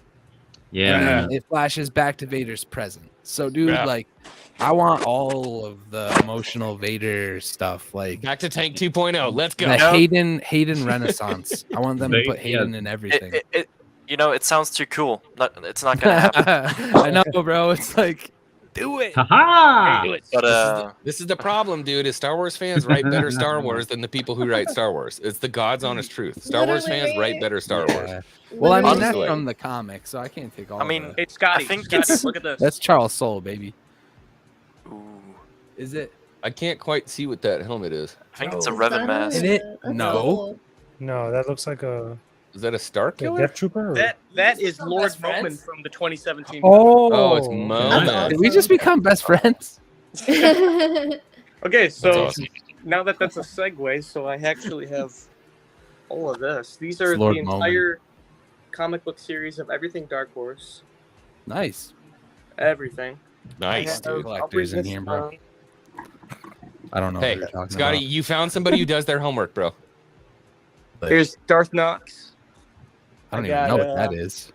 Yeah. And man. then it flashes back to Vader's present. So, dude, Yeah. like, I want all of the emotional Vader stuff. Like, Back to Tank 2.0. Let's go. the Hayden Renaissance. I want them to put Hayden in everything. It sounds too cool. It's not gonna happen. I know, bro. It's like, do it. Ha-ha! Do it. But This is the problem, dude. Is Star Wars fans write better Star Wars than the people who write Star Wars? It's the God's honest truth. Star Wars fans write better Star Wars. Well, I mean, that's Honestly. from the comic, so I can't take all. I mean, the... Hey, Scotty, I think Scotty, it's- look at this. that's Charles Soule, baby. ooh, Is it? I can't quite see what that helmet is. I think it's a Is Revan that mask. Is it? That's No. cool. No, that looks like a Is that a Star Killer? Death Trooper. Or... That is Still Lord best friends? Bowman from the 2017. Oh, it's That's Moment. awesome. Did we just become best friends? Okay, That's so awesome. now that's a segue, so I actually have all of this. These are It's Lord the entire comic book series of everything Dark Horse. Nice. Everything. Nice, I have- dude. I'll Collectors bring in this here, bro. down. I don't know Hey, what you're talking Scotty, about. you found somebody who does their homework, bro. Here's Darth Knox. I don't I even got, know what that is.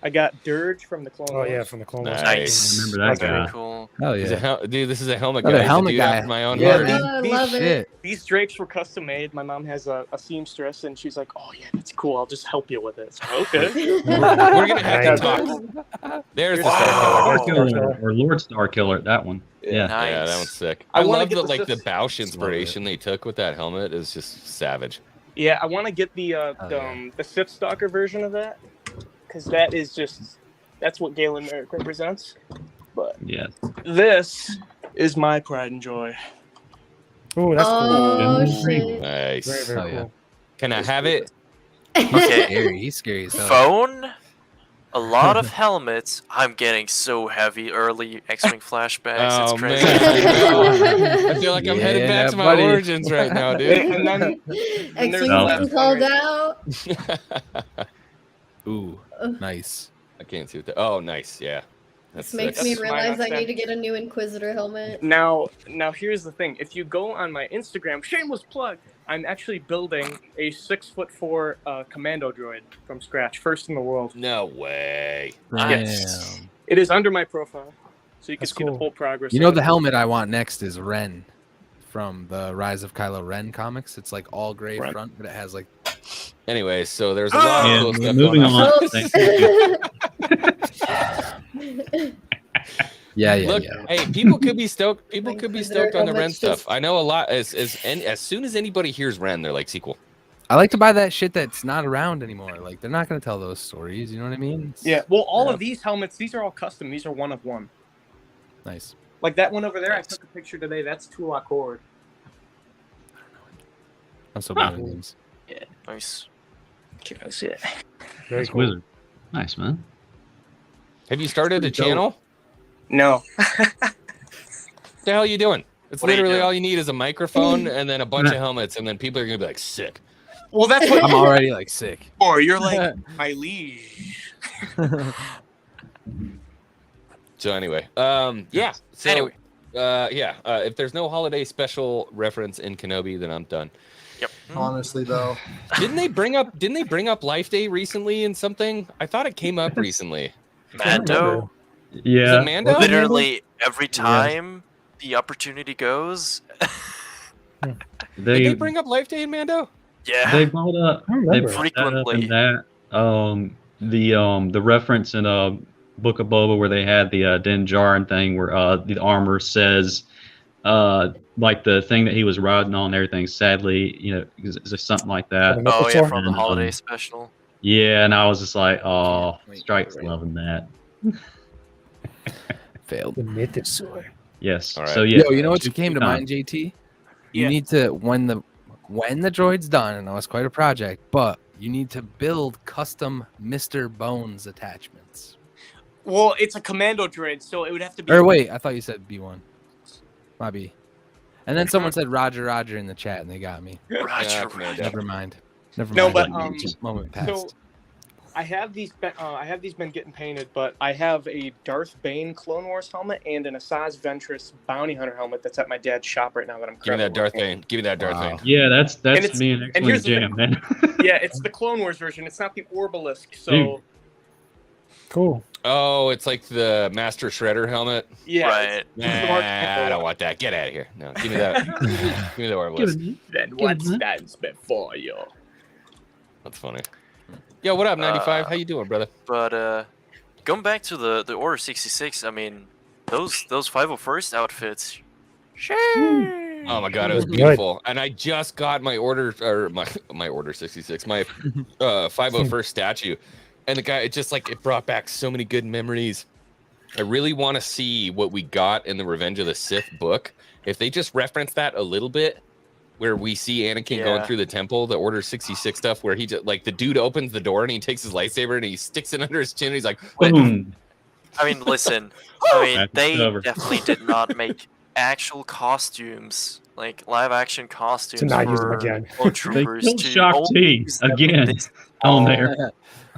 I got Dirge from the Clone Oh Wars. yeah, from the Clone Wars. Nice. Remember that That's guy. very cool. Hell He's a yeah. dude, this is a helmet Another guy. He's a helmet dude guy. after my own Yeah, heart. man. I These- love it. Shit. These drapes were custom made. My mom has a seamstress, and she's like, "Oh yeah, that's cool. I'll just help you with it." So, okay. We're gonna have to Nice. talk. There's the Wow. Star Killer. Star Killer or Lord Star Killer, that one. Yeah. Nice. Yeah, that one's sick. I I wanna love get the the like the Sith- Bausch inspiration they took with that helmet is just savage. Yeah, I want to get the yeah. the Sith Stalker version of that, because that is just that's what Galen Merrick represents. But Yes. this is my pride and joy. Oh, that's Oh cool. shit! Nice. Very, very Hell yeah. cool. Can I have it? Okay. Scary. He's scary as hell. Phone. A lot of helmets. I'm getting so heavy early X-Wing flashbacks. Oh, It's crazy. man. I feel like I'm headed back Yeah, to my buddy. origins right now, dude. And then X-Wing's No. been called out. Ooh, nice. I can't see what that. Oh, nice. Yeah. That's This makes sick. me That's my realize I accent. need to get a new Inquisitor helmet. now here's the thing. If you go on my Instagram, shameless plug, I'm actually building a 6'4" commando droid from scratch, first in the world. No way. Yes. Damn. It is under my profile, so you can That's see the cool. full progress. You know of the it. helmet I want next is Ren from the Rise of Kylo Ren comics. It's like all gray Ren. front, but it has like Anyway, so there's a lot of And cool stuff moving going on. Oops. Thank you. yeah. Look, hey, people could be stoked. People could be stoked on the Ren stuff. I know a lot. As soon as anybody hears Ren, they're like sequel. I like to buy that shit that's not around anymore. Like they're not gonna tell those stories. You know what I mean? It's Yeah, well, all Yeah. of these helmets, these are all custom. These are one of one. nice. Like that one over there, Nice. I took a picture today. That's Tulak Horde. I'm so bad at names. Nice. Okay, that's it. Very That's cool. Wizard. Nice, man. Have you started a Pretty dope. channel? No. What the hell are you doing? It's What are you literally doing? all you need is a microphone and then a bunch of helmets, and then people are gonna be like, sick. Well, that's what I'm already like sick. for. You're like my liege. So anyway, yeah. So, Anyway. if there's no holiday special reference in Kenobi, then I'm done. Yep. Honestly, though, Didn't they bring up Life Day recently in something? I thought it came up recently. Mando. Yeah. Mando? Literally every time the opportunity goes. Did they bring up Life Day in Mando? Yeah. They brought up frequently. that the reference in Book of Boba where they had the Din Djarin thing where the armor says like the thing that he was riding on and everything, sadly, is something like that. Oh yeah, from the holiday special. Yeah, and I was just like, oh, Strike's loving that. Failed. The mythosaur. Yes. All right. So yeah. Yo, you know what came to mind, JT? You need to when the droid's done, and that was quite a project, but you need to build custom Mr. Bones attachments. Well, it's a commando droid, so it would have to be. Or wait, I thought you said B1. My B. And then someone said Roger in the chat, and they got me. Roger. Never mind. No, but moment passed. So I have these been getting painted, but I have a Darth Bane Clone Wars helmet and an Asajj Ventress Bounty Hunter helmet that's at my dad's shop right now that I'm. Give me that Darth Bane. Give me that Darth Bane. Yeah, that's me an excellent jam, man. Yeah, it's the Clone Wars version. It's not the Orbalisk. So. Dude. Cool. Oh, it's like the Master Shredder helmet. Yeah. Right. Nah, I don't want that. Get out of here. No, give me that. Give me the Orbalisk. Then what stands before you? That's funny. Yo, what up, 95? How you doing, brother? But going back to the Order 66, I mean, those 501st outfits. Oh my god, it was beautiful. And I just got my order my Order 66, my 501st statue. And the guy, it brought back so many good memories. I really want to see what we got in the Revenge of the Sith book. If they just reference that a little bit, where we see Anakin going through the temple, the Order 66 stuff, where he just, like, the dude opens the door and he takes his lightsaber and he sticks it under his chin and he's like, boom. I mean, listen. They definitely did not make actual costumes, like live action costumes To not use them for again. clone troopers. They killed Shock T again on there.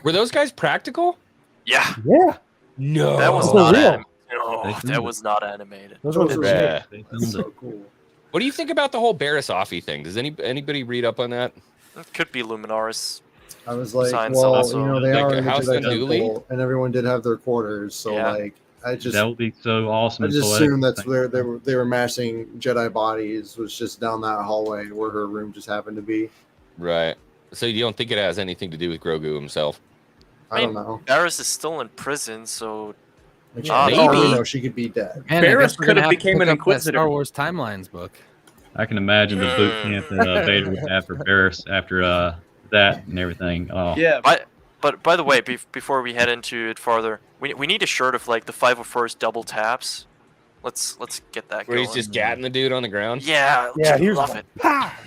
Were those guys practical? Yeah. Yeah. No. That was Those not were real. animated. No, that was not animated. Those were Yeah. So cool. What do you think about the whole Baris Offi thing? Does anybody read up on that? It could be Luminaris. I was like, Signs well, also. they Like are a in the House Jedi Unduli? Temple, and everyone did have their quarters. So Yeah. That would be so awesome. I and just poetic. assumed that's where they were massing Jedi bodies. Was just down that hallway where her room just happened to be. Right. So you don't think it has anything to do with Grogu himself? I don't know. Baris is still in prison, so Like, maybe. no, she could be dead. Man, Barris I guess we're could gonna have have to became pick an up that Inquisitor. Star Wars Timelines book. I can imagine the boot camp that Vader would have for Baris after that and everything. Oh. Yeah. But by the way, before we head into it farther, we need a shirt of like the 501st double taps. Let's get that Where going. he's just gatting the dude on the ground? Yeah, Yeah, here's love one. it. Ha!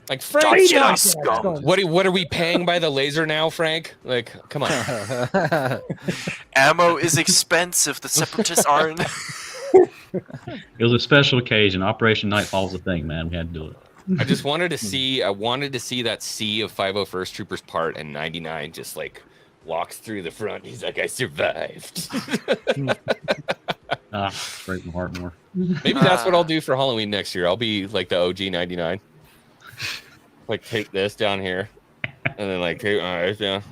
Like, Frank, Jedi scum. what are we paying by the laser now, Frank? Like, come on. Ammo is expensive. The Separatists aren't. It was a special occasion. Operation Nightfall's a thing, man. We had to do it. I just wanted to see. I wanted to see that sea of 501st Troopers part, and 99 just like walks through the front. He's like, I survived. Break my heart more. Maybe that's what I'll do for Halloween next year. I'll be like the OG 99. Like, take this down here, and then like take this down.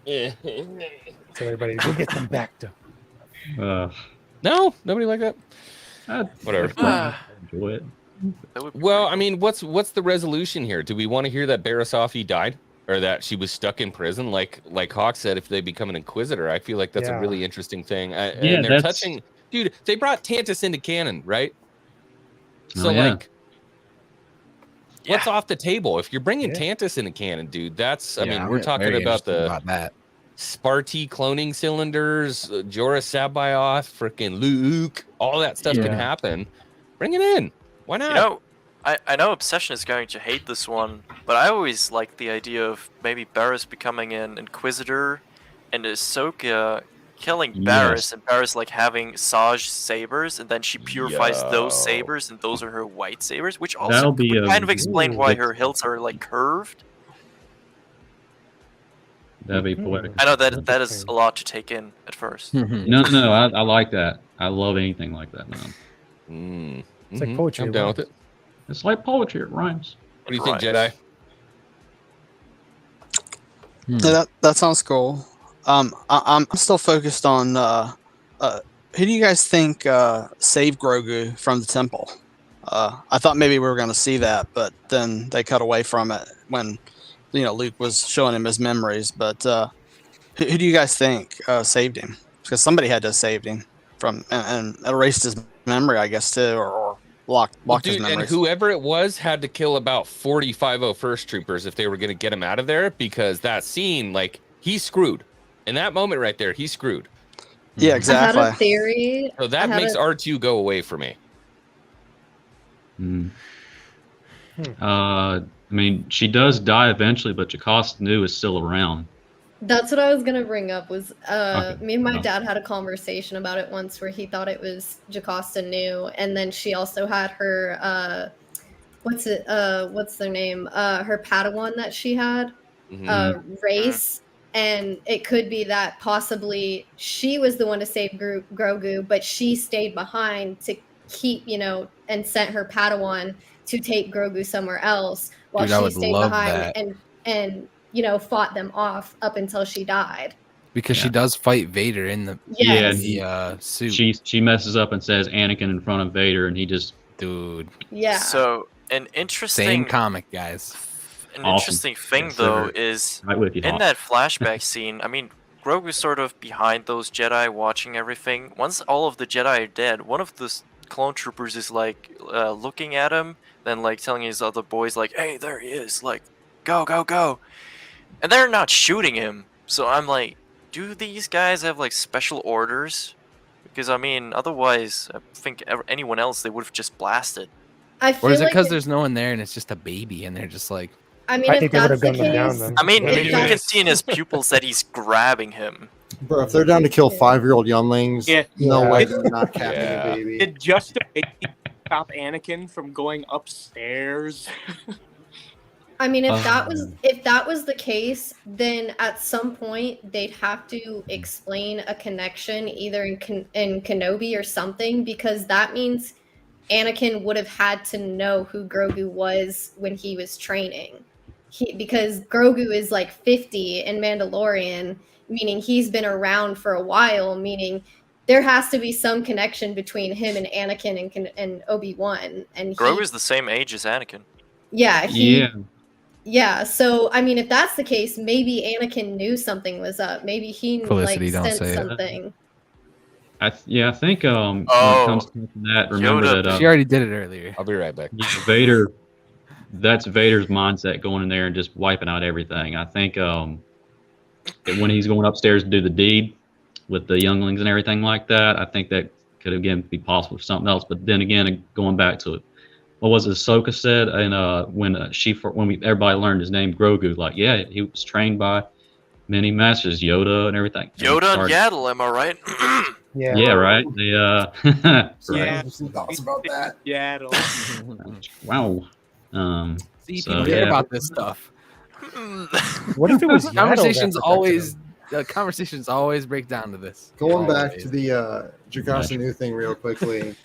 So everybody, go get them back to. No, nobody like that. Whatever. Enjoy it. Well, I mean, what's the resolution here? Do we want to hear that Baris Offi died, or that she was stuck in prison? Like Hawk said, if they become an Inquisitor, I feel like that's a really interesting thing. And they're touching, dude. They brought Tantus into canon, right? So like, what's off the table? If you're bringing Tantus into canon, dude, that's. I mean, we're talking about that. Sparty cloning cylinders, Jorah Sabayoth, freaking Luke, all that stuff can happen. Bring it in. Why not? You know, I know Obsession is going to hate this one, but I always like the idea of maybe Baris becoming an Inquisitor and Ahsoka killing Baris and Baris like having Saj sabers, and then she purifies those sabers and those are her white sabers, which also would kind of explain why her hilts are like curved. That'd be poetic. I know that is a lot to take in at first. No, I like that. I love anything like that, man. It's like poetry. I'm down with it. It's like poetry. It rhymes. What do you think, Jedi? Yeah, that sounds cool. I'm still focused on who do you guys think saved Grogu from the temple? I thought maybe we were going to see that, but then they cut away from it when Luke was showing him his memories. But who do you guys think saved him? Because somebody had to have saved him from and erased his memory, I guess, too, or blocked his And memories. whoever it was had to kill about 45 First Troopers if they were going to get him out of there, because that scene, like, he's screwed. In that moment right there, he's screwed. Yeah, exactly. I had a theory. So that makes R2 go away for me. I mean, she does die eventually, but Jocasta Nu is still around. That's what I was gonna bring up. Was Okay. me and my dad had a conversation about it once, where he thought it was Jocasta Nu, and then she also had her what's their name? Her Padawan that she had, Race, and it could be that possibly she was the one to save Grogu, but she stayed behind to keep, and sent her Padawan to take Grogu somewhere else while she stayed behind and fought them off up until she died. Because she does fight Vader in the suit. She messes up and says Anakin in front of Vader, and he just Yeah. So an interesting Same comic, guys. An interesting thing though is in that flashback scene. I mean, Grogu's sort of behind those Jedi, watching everything. Once all of the Jedi are dead, one of the clone troopers is like looking at him, then like telling his other boys like, "Hey, there he is! Like, go, go, go!" And they're not shooting him. So I'm like, do these guys have like special orders? Because I mean, otherwise, I think anyone else they would have just blasted. Or is it because there's no one there and it's just a baby and they're just like? I mean, if that's the case, I mean, you can see in his pupils that he's grabbing him. Bro, if they're down to kill 5-year-old younglings, no way they're not capping a baby. Did just a baby stop Anakin from going upstairs? I mean, if that was the case, then at some point they'd have to explain a connection either in Kenobi or something, because that means Anakin would have had to know who Grogu was when he was training. Because Grogu is like 50 in Mandalorian, meaning he's been around for a while, meaning there has to be some connection between him and Anakin and Obi-Wan. And Grogu's the same age as Anakin. Yeah, so I mean, if that's the case, maybe Anakin knew something was up. Maybe he sensed something. I think when it comes to that, remember that she already did it earlier. I'll be right back. Vader, that's Vader's mindset going in there and just wiping out everything. I think that when he's going upstairs to do the deed with the younglings and everything like that, I think that could again be possible for something else. But then again, going back to it, what was it Ahsoka said? And when everybody learned his name, Grogu, like, yeah, he was trained by many masters, Yoda and everything. Yoda and Yaddle, am I right? Yeah, right. Yeah, some thoughts about that. Yaddle. Wow. See, people care about this stuff. What if it was conversations always break down to this. Going back to the Jocasta Nu thing real quickly.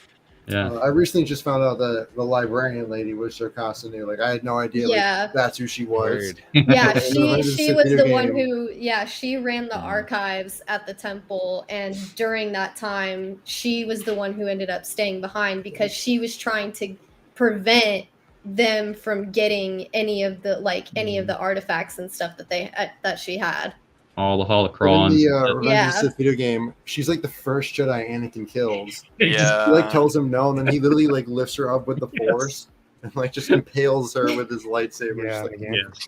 Yeah. I recently just found out that the librarian lady was Jocasta Nu. Like, I had no idea that's who she was. Yeah, she was the one who, she ran the archives at the temple, and during that time, she was the one who ended up staying behind because she was trying to prevent them from getting any of the artifacts and stuff that she had. All the holocrons. In the Revenge of the Sith video game, she's like the first Jedi Anakin kills. Yeah. He like tells him no, and then he literally like lifts her up with the Force and like just impales her with his lightsaber.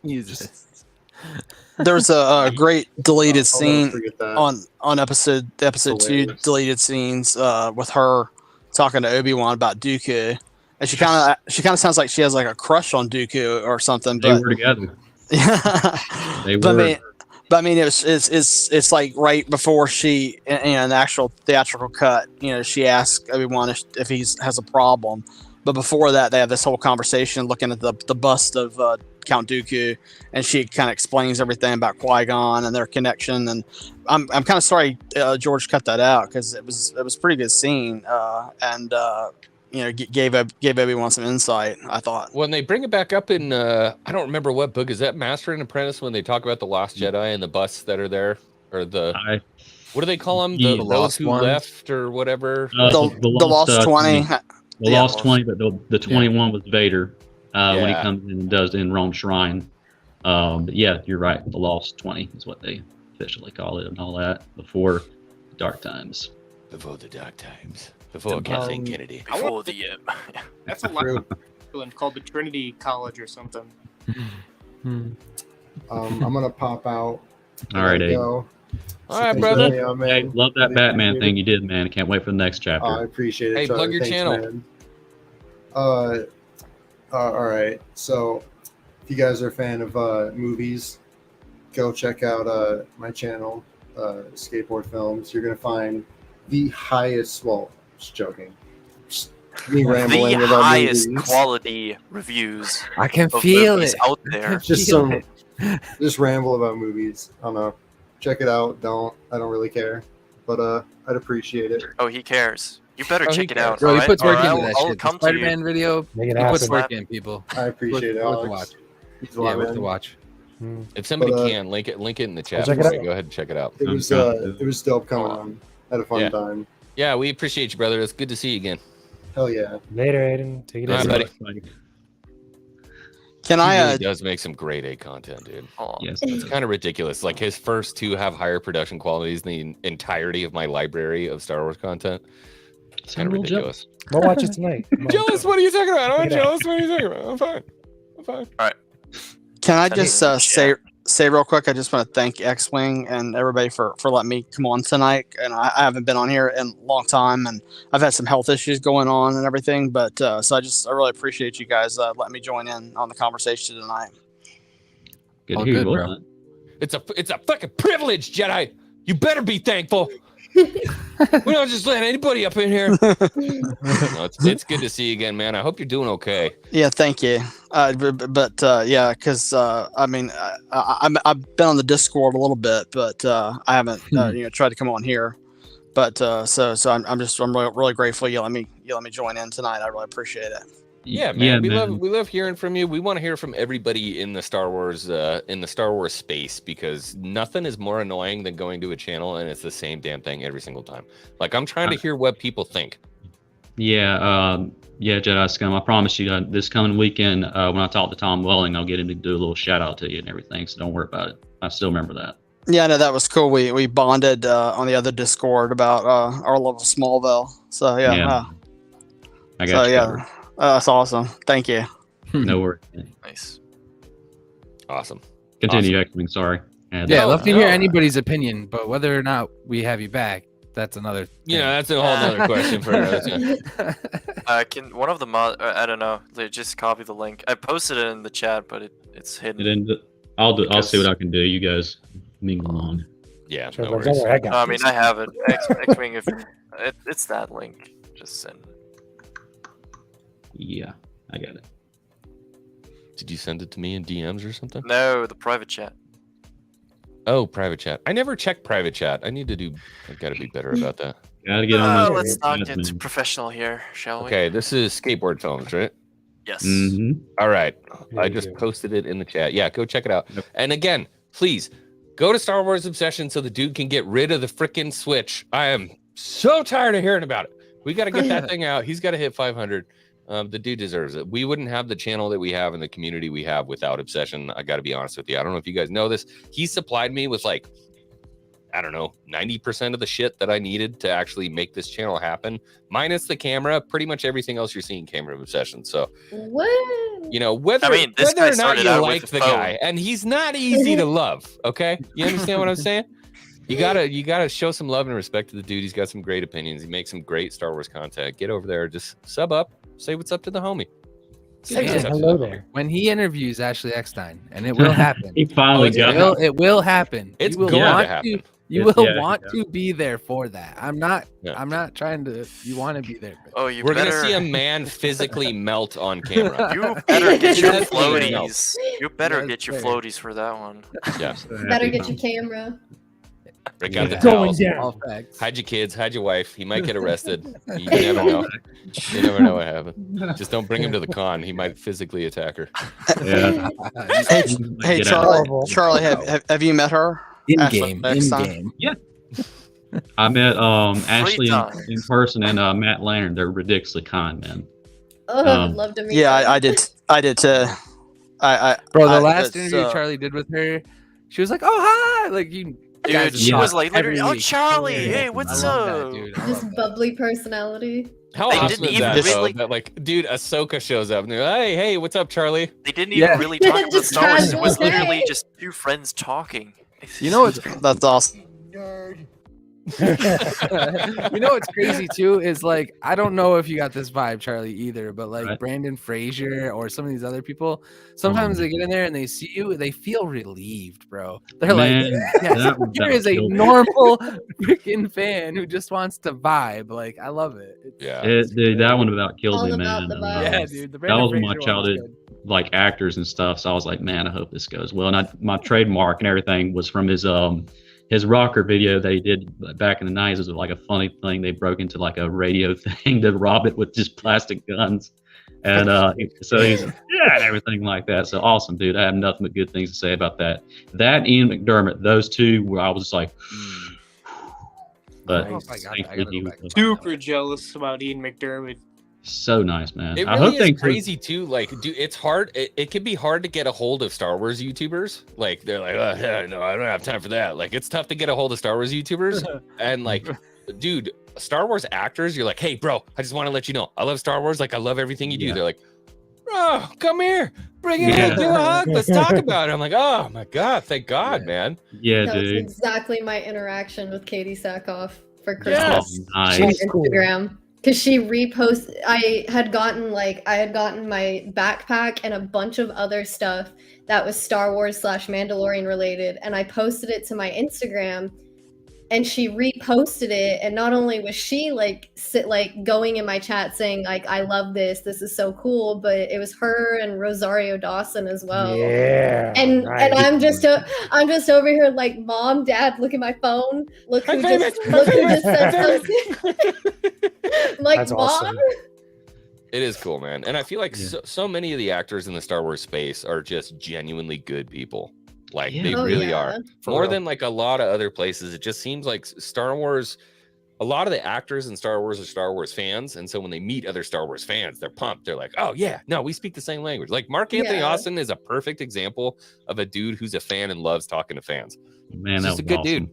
Jesus. There's a great deleted scene on episode 2 deleted scenes with her talking to Obi-Wan about Dooku, and she kind of sounds like she has like a crush on Dooku or something. They were together. They were. But I mean, it's like right before she, in the actual theatrical cut, she asks Obi-Wan if he has a problem. But before that, they have this whole conversation looking at the bust of Count Dooku, and she kind of explains everything about Qui-Gon and their connection. And I'm kind of sorry George cut that out, because it was a pretty good scene, and gave Obi-Wan some insight, I thought. When they bring it back up in, I don't remember what book, is that Master and Apprentice, when they talk about the Lost Jedi and the busts that are there? or what do they call them? The those Lost who ones? left or whatever. The Lost 20. The Lost 20, but the 21 was Vader when he Yeah. comes in and does in Rome Shrine. But yeah, you're right. The Lost 20 is what they officially call it and all that before Dark Times. Before the dark times. Before Kathleen Kennedy. Before the That's a lot called the Trinity College or something. I'm gonna pop out. All right, Abe. Go. All right, Thanks brother. for having me on, Hey, man. love that Really Batman appreciate thing it. you did, man. I can't wait for the next chapter. I appreciate it. Hey, plug Charlie. your Thanks, channel. man. All right. So, if you guys are a fan of movies, go check out my channel, Skateboard Films. You're gonna find the highest. Well, just joking. Just me rambling the about highest movies. quality reviews I can of feel movies it. out there. Just some, just ramble about movies. I don't know. Check it out. I don't really care, but I'd appreciate it. Oh, he cares. You better Oh, he check it cares. out. Bro, he alright? puts work Or into that I'll shit. The come to you. Spider-Man video, Make it he puts happen. work in, people. I appreciate it. Worth the Alex. watch. Thanks a Yeah, lot, worth the man. watch. If somebody But, can link it in the chat. check it for me. out. Go ahead and check it out. It was dope coming on. Had a fun Yeah. time. Yeah, we appreciate you, brother. It's good to see you again. Hell yeah. Later, Aiden. Take it All right, easy. buddy. Can He I? really does make some grade A content, dude. Oh, Yes. It's kind of ridiculous. Like his first two have higher production qualities than the entirety of my library of Star Wars content. It's kind of I'm a little ridiculous. We'll watch it tonight. Come on. Jealous? What are you talking about? I'm not Check it out. jealous. What are you talking about? I'm fine. I'm fine. Can I Send just it in the say real quick? I just want to thank X-Wing and everybody for letting me come on tonight. And I haven't been on here in a long time, and I've had some health issues going on and everything. But so I really appreciate you guys letting me join in on the conversation tonight. Good All to hear. good, Well bro. done. It's a fucking privilege, Jedi. You better be thankful. We don't just let anybody up in here. No, it's good to see you again, man. I hope you're doing okay. Yeah, thank you. But yeah, because I mean, I've been on the Discord a little bit, but I haven't tried to come on here. But so I'm really grateful you let me join in tonight. I really appreciate it. Yeah, man. We love hearing from you. We want to hear from everybody in the Star Wars space, because nothing is more annoying than going to a channel and it's the same damn thing every single time. Like, I'm trying to hear what people think. Yeah, Jedi Scum. I promise you, this coming weekend, when I talk to Tom Welling, I'll get him to do a little shout out to you and everything. So don't worry about it. I still remember that. Yeah, no, that was cool. We bonded on the other Discord about our love of Smallville. So yeah, I got you. yeah, that's awesome. Thank you. No worries. Nice. Awesome. Continue, X-Wing. Sorry. Yeah, love to hear anybody's opinion, but whether or not we have you back, that's another. You know, that's a whole other question for another time. Can one of the I don't know. They just copy the link. I posted it in the chat, but it's hidden. And then I'll see what I can do. You guys mingle on. Yeah, Sure, no but worries. don't worry, I got I mean, this. I have it. X-Wing, if it's that link, just send it. Yeah, I got it. Did you send it to me in DMs or something? No, the private chat. Oh, private chat. I never check private chat. I got to be better about that. Gotta get on. Let's not get too professional here, shall we? Okay, this is Skateboard Films, right? Yes. Mm-hmm. All right. Yeah, I you just do. posted it in the chat. Yeah, go check it out. And again, please go to Star Wars Obsession so the dude can get rid of the freaking Switch. I am so tired of hearing about it. We got to get that thing out. He's got to hit 500. The dude deserves it. We wouldn't have the channel that we have and the community we have without Obsession. I got to be honest with you. I don't know if you guys know this. He supplied me with, like, I don't know, 90% of the shit that I needed to actually make this channel happen, minus the camera. Pretty much everything else you're seeing came from Obsession. So, What? you know, whether, this whether guy or not started you out with like a the phone. guy, and he's not easy to love. Okay, you understand what I'm saying? You gotta show some love and respect to the dude. He's got some great opinions. He makes some great Star Wars content. Get over there, just sub up, say what's up to the homie. Say Yeah, what's up to hello the homie. there. When he interviews Ashley Eckstein, and it will happen. He finally got It will happen. It's You will going to want happen. You It- will yeah, want yeah. to be there for that. I'm not trying to. You want to be there. Oh, you We're better. gonna see a man physically melt on camera. You better get your That's what it floaties. You better That's get your fair. floaties for that one. Yeah, Better get your camera. break out the Yeah. Going towels. down. All facts. Hide your kids, hide your wife. He might get arrested. You never know. You never know what happens. Just don't bring him to the con. He might physically attack her. Yeah. Hey, Get out. Charlie. Horrible. Charlie, have you met her? In Ashley game, next in time. game. Yeah. I met Ashley time. in person and Matt Lantern. They're ridiculously kind, man. Oh, I would love to meet Yeah, them. I did. I did too. Bro, the I- last it's, interview Charlie did with her, she was like, "Oh hi!" Like you, guys Dude, she talk was like literally, every "Oh, week. Charlie, Yeah, hey, I what's love up?" that, dude. I This love that. bubbly personality. How They awesome didn't is even that, really- though? That, like, dude, Ahsoka shows up and they're like, hey, what's up, Charlie? They didn't Yeah. even really talk about Just Star Wars. It casual, was literally hey. just two friends talking. You know what's That's awesome. you know what's crazy too is like I don't know if you got this vibe, Charlie, either, but like Right. Brandon Fraser or some of these other people, sometimes they get in there and they see you, they feel relieved, bro. They're Man, like, yes, that was here about is a killed me. normal freaking fan who just wants to vibe. Like I love it. Yeah. Dude, that one about killed All me, about man. the And, vibe. Yeah, dude. The that Brandon was one of my Fraser one was childhood like actors and stuff. So I was like, man, I hope this goes well. And my trademark and everything was from his rocker video that he did back in the 90s. It was like a funny thing. They broke into like a radio thing to rob it with just plastic guns. And so he's and everything like that. So awesome, dude. I have nothing but good things to say about that. That and Ian McDermott, those two where I was just like, but Oh my God, I thankfully gotta he go was back. Super jealous about Ian McDermott. so nice, man. It I really hope they is crazy too. Like, dude, it's hard. It can be hard to get a hold of Star Wars YouTubers. Like, they're like, oh, yeah, no, I don't have time for that. Like, it's tough to get a hold of Star Wars YouTubers. And like, dude, Star Wars actors, you're like, hey, bro, I just want to let you know, I love Star Wars. Like, I love everything you do. Yeah. They're like, bro, come here, bring it in, do a hug, let's talk about it. I'm like, oh my God, thank God, man. Yeah, That was dude. exactly my interaction with Katie Sackhoff for Yeah. Christmas Nice. on She's cool. Instagram. Because she reposted, I had gotten my backpack and a bunch of other stuff that was Star Wars / Mandalorian related, and I posted it to my Instagram, and she reposted it. And not only was she going in my chat saying like, I love this is so cool, but it was her and Rosario Dawson as well. Yeah. And nice. I'm just over here like, Mom, Dad, look at my phone. Look who just said something. I'm like, That's Mom. awesome. It is cool, man. And I feel like so many of the actors in the Star Wars space are just genuinely good people. Like, they Oh, really yeah. are. For More real. than like a lot of other places. It just seems like Star Wars, a lot of the actors in Star Wars are Star Wars fans. And so when they meet other Star Wars fans, they're pumped. They're like, oh, yeah, no, we speak the same language. Like, Mark Anthony Yeah. Austin is a perfect example of a dude who's a fan and loves talking to fans. Man, He's that just was a good awesome. dude.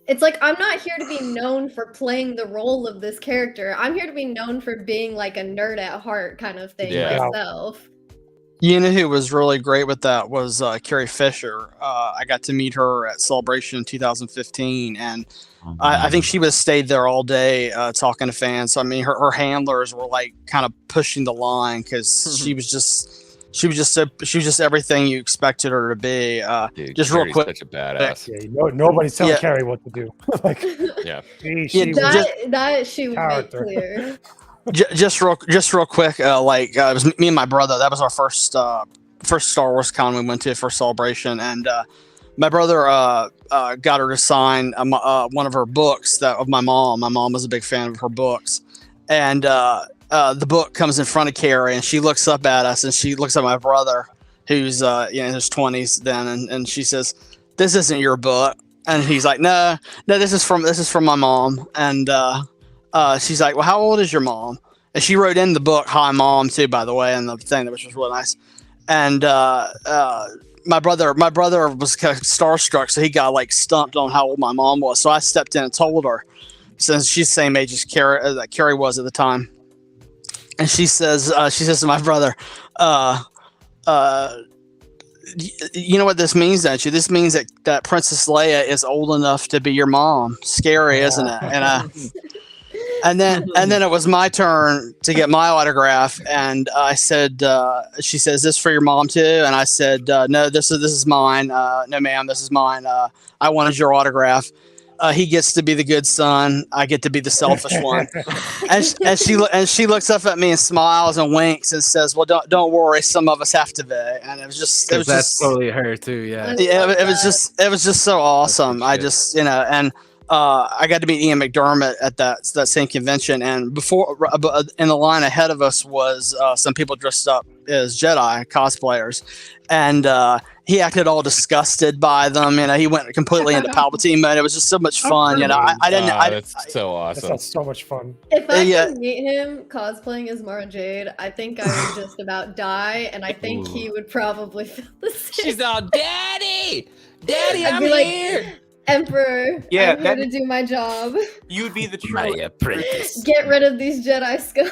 It's like, I'm not here to be known for playing the role of this character. I'm here to be known for being like a nerd at heart kind of thing Yeah. myself. You know who was really great with that was Carrie Fisher. I got to meet her at Celebration in 2015, and I think she was stayed there all day talking to fans. So, I mean, her handlers were like kind of pushing the line because she was just everything you expected her to be. Dude, Just real Carrie's quick, such a badass. Yeah, nobody's telling Yeah. Carrie what to do. Like, Yeah. she was That she would make character. clear. just real quick, it was me and my brother. That was our first Star Wars con we went to for Celebration, and my brother got her to sign one of her books of my mom. My mom was a big fan of her books, and the book comes in front of Carrie, and she looks up at us, and she looks at my brother, who's in his 20s then, and she says, "This isn't your book," and he's like, "No, this is from my mom," and she's like, "Well, how old is your mom?" And she wrote in the book, "Hi, Mom," too, by the way, and the thing, which was really nice. And my brother was kind of starstruck, so he got like stumped on how old my mom was. So I stepped in and told her, since she's the same age as Carrie was at the time. And she says to my brother, you know what this means, don't you? This means that Princess Leia is old enough to be your mom. Scary, isn't it? And then it was my turn to get my autograph, and I said, she says, "This for your mom too?" And I said, "No, this is mine. No, ma'am, this is mine. I wanted your autograph." He gets to be the good son. I get to be the selfish one. and she looks up at me and smiles and winks and says, "Well, don't worry. Some of us have to be." And it was That's just totally her too. Yeah. it was just so awesome. I just, and I got to meet Ian McDermott at that same convention, and before in the line ahead of us was some people dressed up as Jedi cosplayers, and he acted all disgusted by them. He went completely into Palpatine mode. It was just so much fun. I didn't. That's so awesome. That sounds so much fun. If I could meet him cosplaying as Mara Jade, I think I would just about die, and I think he would probably feel the same. She's all, Daddy, I'd I'm be like, here. Emperor, Yeah, I'm here to do my job. You would be the true My apprentice. Get rid of these Jedi scum.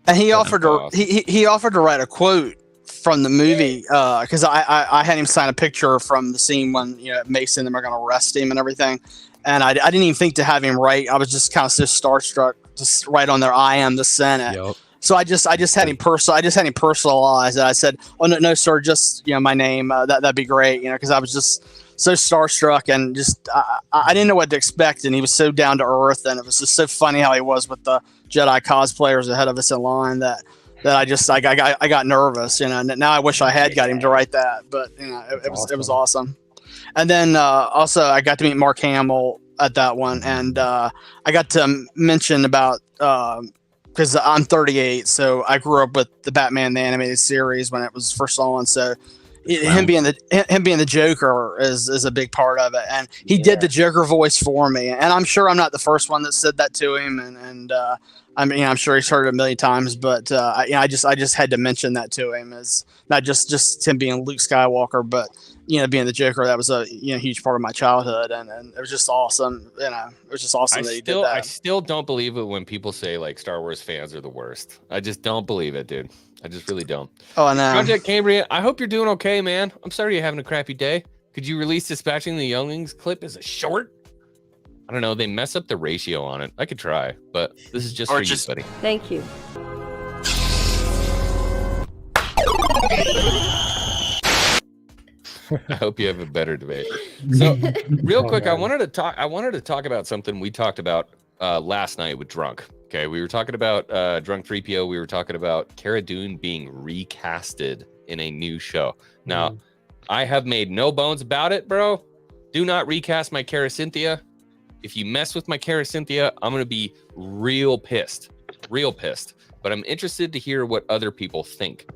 And he offered to he offered to write a quote from the movie because I had him sign a picture from the scene when Mason and them are going to arrest him and everything, and I didn't even think to have him write. I was just kind of so starstruck, just right on there. I am the Senate. Yep. So I just had him personalize it. I said, "Oh no, sir, just my name. That'd be great." Because I was just so starstruck and just I didn't know what to expect, and he was so down to earth, and it was just so funny how he was with the Jedi cosplayers ahead of us in line that I got nervous. Now I wish I had got him to write that, but it was awesome. And then also I got to meet Mark Hamill at that one, and I got to mention about because I'm 38, so I grew up with the Batman the animated series when it was first on. So him being the Joker is a big part of it, and he did the Joker voice for me. And I'm sure I'm not the first one that said that to him, and I'm sure he's heard it a million times. But I just had to mention that to him as not just him being Luke Skywalker, but being the Joker. That was a huge part of my childhood, and it was just awesome. It was just awesome that he did that. I still don't believe it when people say like Star Wars fans are the worst. I just don't believe it, dude. I just really don't. Oh, no. Project Cambria, I hope you're doing okay, man. I'm sorry you're having a crappy day. Could you release Dispatching the Younglings clip as a short? I don't know. They mess up the ratio on it. I could try, but this is just for you, buddy. Thank you. I hope you have a better debate. So, real quick, I wanted to talk about something we talked about last night with Drunk. Okay, we were talking about Drunk 3PO. We were talking about Cara Dune being recasted in a new show. Now, I have made no bones about it, bro. Do not recast my Cara Cynthia. If you mess with my Cara Cynthia, I'm going to be real pissed. Real pissed. But I'm interested to hear what other people think.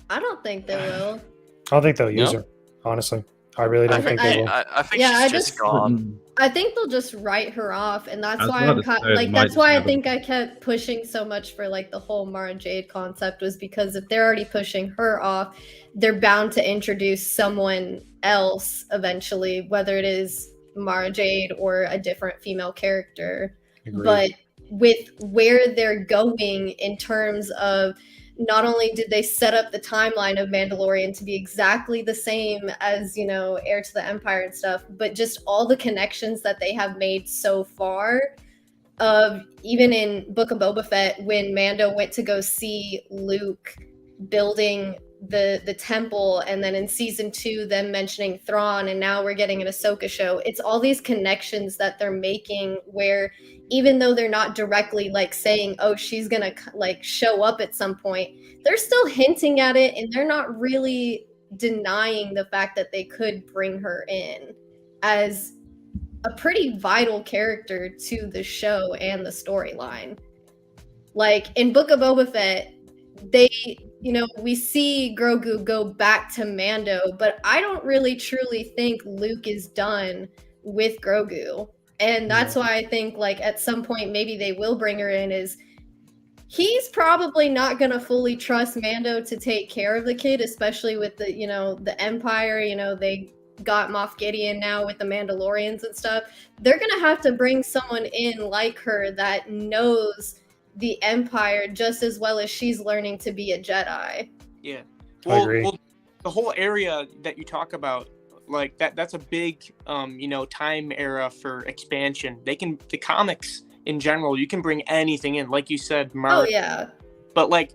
I don't think they will. I don't think they'll use her, honestly. I really don't think they will. I think she's just gone. I think they'll just write her off, and that's why I think I kept pushing so much for like the whole Mara Jade concept, was because if they're already pushing her off, they're bound to introduce someone else eventually, whether it is Mara Jade or a different female character. Agreed. But with where they're going in terms of, not only did they set up the timeline of Mandalorian to be exactly the same as, Heir to the Empire and stuff, but just all the connections that they have made so far, of even in Book of Boba Fett, when Mando went to go see Luke building the temple, and then in season 2 them mentioning Thrawn, and now we're getting an Ahsoka show. It's all these connections that they're making where, even though they're not directly like saying, oh, she's gonna like show up at some point, they're still hinting at it, and they're not really denying the fact that they could bring her in as a pretty vital character to the show and the storyline. Like in Book of Boba Fett, we see Grogu go back to Mando, but I don't really truly think Luke is done with Grogu. And that's why I think like at some point maybe they will bring her in, is he's probably not going to fully trust Mando to take care of the kid, especially with the, the Empire, they got Moff Gideon now with the Mandalorians and stuff. They're going to have to bring someone in like her that knows the Empire just as well as she's learning to be a Jedi. Yeah. I agree. Well, the whole area that you talk about, like that's a big time era for expansion. The comics in general, you can bring anything in, like you said, Mark. Oh yeah. But like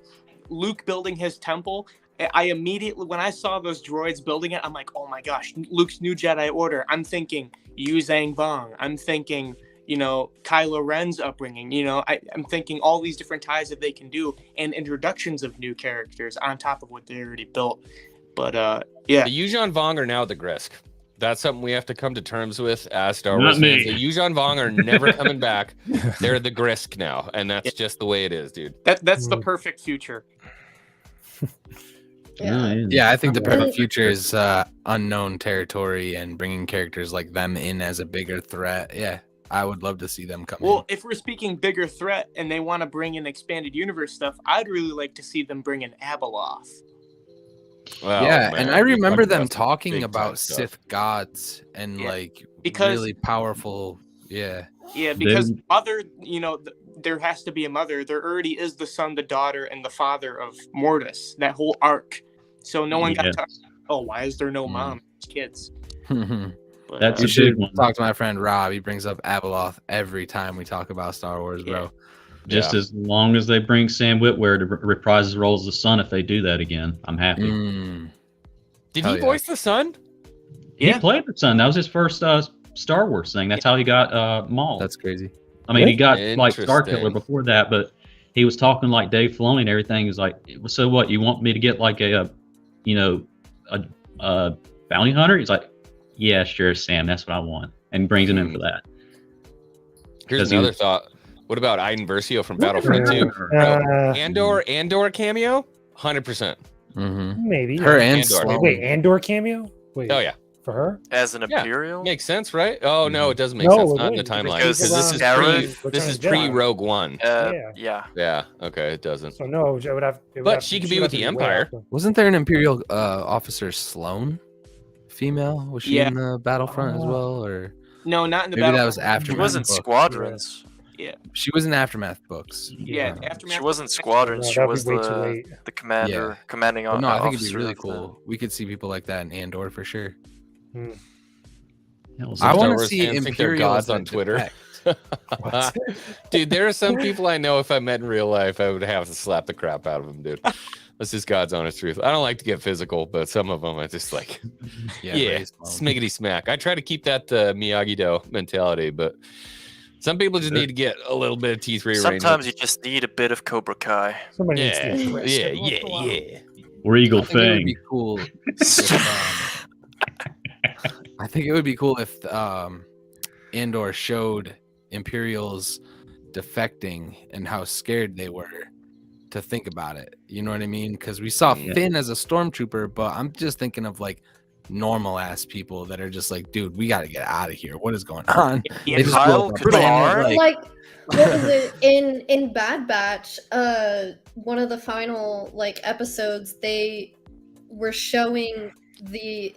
Luke building his temple, I immediately, when I saw those droids building it, I'm like, oh my gosh, Luke's new Jedi Order. I'm thinking Yu Zhang Vong. I'm thinking Kylo Ren's upbringing. I'm thinking all these different ties that they can do, and introductions of new characters on top of what they already built. But yeah, The Yuuzhan Vong are now the Grisk. That's something we have to come to terms with as Star Not Wars me. fans. The Yuuzhan Vong are never coming back. They're the Grisk now, and that's just the way it is, dude. That's the perfect future. Yeah, I think the perfect future is unknown territory and bringing characters like them in as a bigger threat. Yeah, I would love to see them come in. Well, if we're speaking bigger threat and they want to bring in expanded universe stuff, I'd really like to see them bring in Abeloth. Yeah, man, and I we remember talked them about some talking big-time about stuff. Sith gods and like Because- really powerful. Yeah. Yeah, because mother, there has to be a mother. There already is the son, the daughter, and the father of Mortis. That whole arc. So no one got to. Oh, why is there no mom? It's kids. But, That's You a should big one. talk to my friend Rob. He brings up Abeloth every time we talk about Star Wars, bro. Just as long as they bring Sam Witwer to reprise his role as the son, if they do that again, I'm happy. Did Hell he yeah. voice the son? He played the son. That was his first Star Wars thing. That's how he got Maul. That's crazy. I mean, he got like Star Interesting. Killer before that, but he was talking like Dave Filoni and everything. He's like, so what? You want me to get like a bounty hunter? He's like, yeah, sure, Sam. That's what I want, and brings him in for that. Here's another thought. What about Iden Versio from Battlefront 2? Andor cameo? 100%. Maybe. Her and Andor. Sloane. Wait, Andor cameo? Wait. Oh, yeah. For her? As an Imperial? Makes sense, right? Oh, no, it doesn't make No, sense. it Not in the wouldn't, timeline. because Because this is Scarif- this is Return of the Jedi. pre-Rogue One. Yeah. Yeah, okay, it doesn't. So no, it would have. But she could be with the Empire. Wasn't there an Imperial officer Sloane? Female? Was she Yeah. in the Battlefront as well? Or No, not in the maybe that battle. was Aftermath. She wasn't books. Squadrons. Yeah. She was in Aftermath books. Yeah, Aftermath. She wasn't Squadrons. No, She that'd be was way too late. the commander, commanding But officer. no, I think it'd be really of the- cool. We could see people like that in Andor for sure. Hell, I Star want to Wars see fans think they're Imperial gods as a on Twitter. defect. Dude, there are some people I know if I met in real life, I would have to slap the crap out of them, dude. That's just God's honest truth. I don't like to get physical, but some of them I just like, yeah, raise them. smiggity smack. I try to keep that Miyagi-Do mentality, but some people just need to get a little bit of teeth rearrangement. Sometimes you just need a bit of Cobra Kai. Somebody Yeah, needs to be yeah, arrested. yeah. Regal I think it would thing. be cool. I think it would be cool if Andor showed Imperials defecting and how scared they were to think about it. You know what I mean? Because we saw Finn as a stormtrooper, but I'm just thinking of like normal ass people that are just like, dude, we got to get out of here. What is going on? Yeah, They just Kyle blew up a planet, Katarn? Like, what was it in Bad Batch? One of the final like episodes, they were showing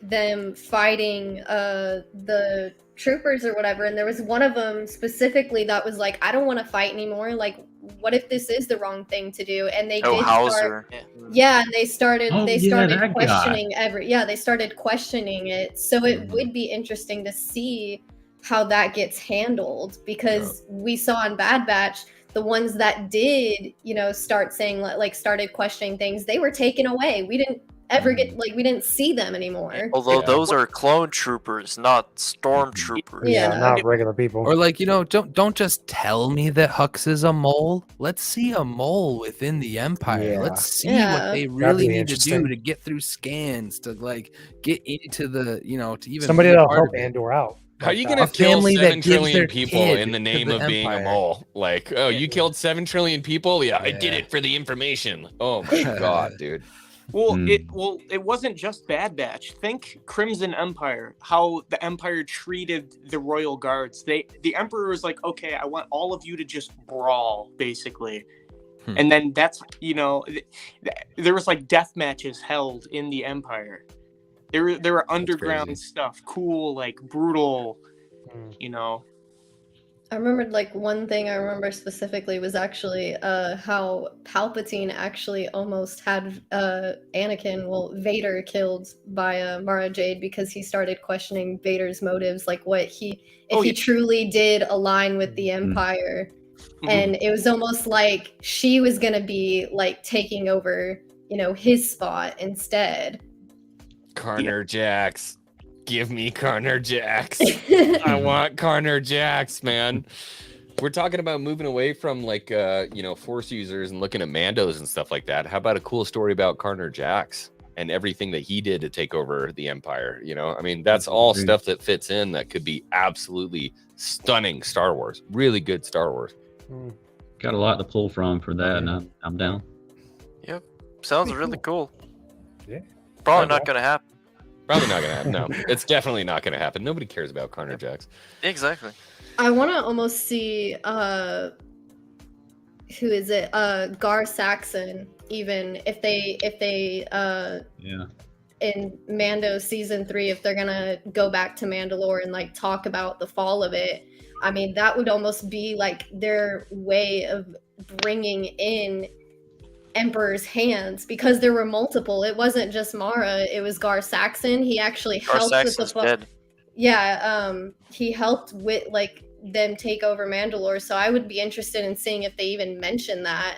them fighting the troopers or whatever, and there was one of them specifically that was like, I don't want to fight anymore. Like, what if this is the wrong thing to do? And they did start, yeah, and they started that questioning they started questioning it. So it would be interesting to see how that gets handled, because we saw in Bad Batch the ones that did, start saying like started questioning things, they were taken away. We didn't ever get we didn't see them anymore. Although those are clone troopers, not stormtroopers. Yeah, not regular people. Or like, don't just tell me that Hux is a mole. Let's see a mole within the Empire. Yeah. Let's see Yeah. what they That'd really be need to do interesting. to get through scans, to like get into the, to even Somebody be a that'll part help of it. Andor out. How are you Like gonna A kill family that 7 gives trillion their people kid in the to name the of being a Empire? mole? Like, oh, you killed 7 trillion people? Yeah, I did Yeah. it for the information. Oh my god, dude. Well, it wasn't just Bad Batch. Think Crimson Empire, how the Empire treated the royal guards. The Emperor was like, okay, I want all of you to just brawl, basically. And then that's, there was like death matches held in the Empire. There were underground stuff, cool, like brutal, I remembered like one thing I remember specifically was actually how Palpatine actually almost had Vader killed by Mara Jade, because he started questioning Vader's motives, like if he truly did align with the Empire. And it was almost like she was gonna be like taking over, his spot instead. Carner Jax. Give me Carner Jax. I want Carner Jax, man. We're talking about moving away from like Force users and looking at Mandos and stuff like that. How about a cool story about Carner Jax? and everything that he did to take over the Empire. You know, I mean, that's all stuff that fits in that could be absolutely stunning Star Wars. Really good Star Wars. Got a lot to pull from for that, and I'm down. Yep, sounds really cool. Yeah, probably not gonna happen. Probably not gonna happen. No, it's definitely not gonna happen. Nobody cares about Connor Jax. Exactly. I want to almost see who is it? Gar Saxon. Even if they in Mando season 3, if they're gonna go back to Mandalore and like talk about the fall of it, I mean that would almost be like their way of bringing in Emperor's hands, because there were multiple. It wasn't just Mara, it was Gar Saxon. He actually helped with the he helped with like them take over Mandalore. So I would be interested in seeing if they even mention that,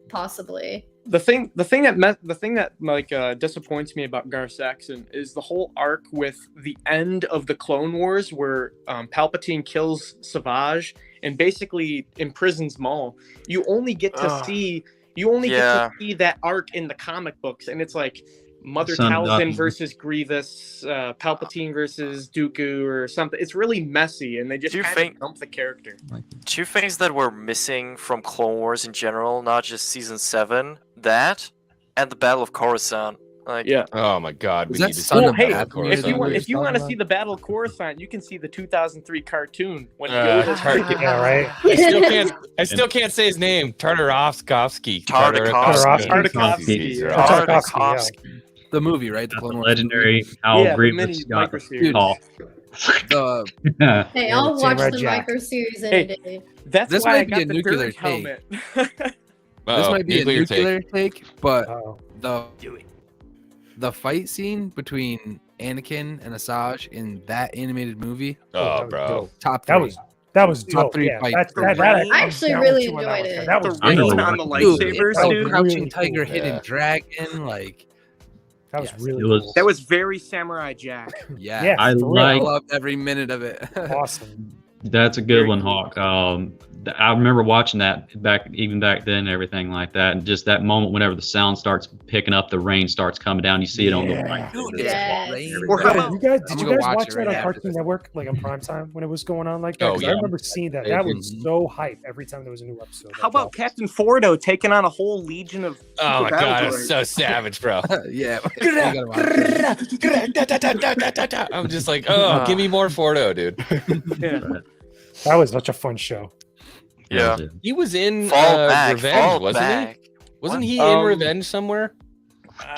possibly. The thing that like disappoints me about Gar Saxon is the whole arc with the end of the Clone Wars, where Palpatine kills Savage and basically imprisons Maul. You only get to see that arc in the comic books, and it's like Mother Talzin versus Grievous, Palpatine versus Dooku or something. It's really messy, and they just kind of dump the character. Two things that were missing from Clone Wars in general, not just season 7, that and the Battle of Coruscant. Like, oh my God, we need to see well, the hey, Battle of Coruscant. if you want to see the Battle of Coruscant, you can see the 2003 cartoon when right. I still can't say his name. Tartakovsky. The movie, right? The Clone Wars legendary How Grievous got called. Hey, I'll watch the micro series in a day. That's this why might I be got a the nuclear Dirge take. helmet. This might be a nuclear take, but Do the fight scene between Anakin and Asajj in that animated movie. Oh, bro, top 3. That was dope. Top 3 fight. I actually really enjoyed it. That was rain on the lightsabers, dude. Crouching Tiger, Hidden Dragon, like. That was really cool. That was very Samurai Jack. Yeah, I loved every minute of it. Awesome. That's a good one, Hawk. I remember watching that back then and everything like that, and just that moment whenever the sound starts picking up, the rain starts coming down, you see it on the right. Did you guys watch that on Cartoon Network, like on primetime when it was going on like that? Oh, yeah. I remember seeing that. That was so hype every time there was a new episode. How about Captain Fordo taking on a whole legion of? Oh my God, it's so savage, bro. Yeah. I'm just like, oh, give me more Fordo, dude. That was such a fun show. Yeah, he was in Revenge, wasn't he? Wasn't he in Revenge somewhere?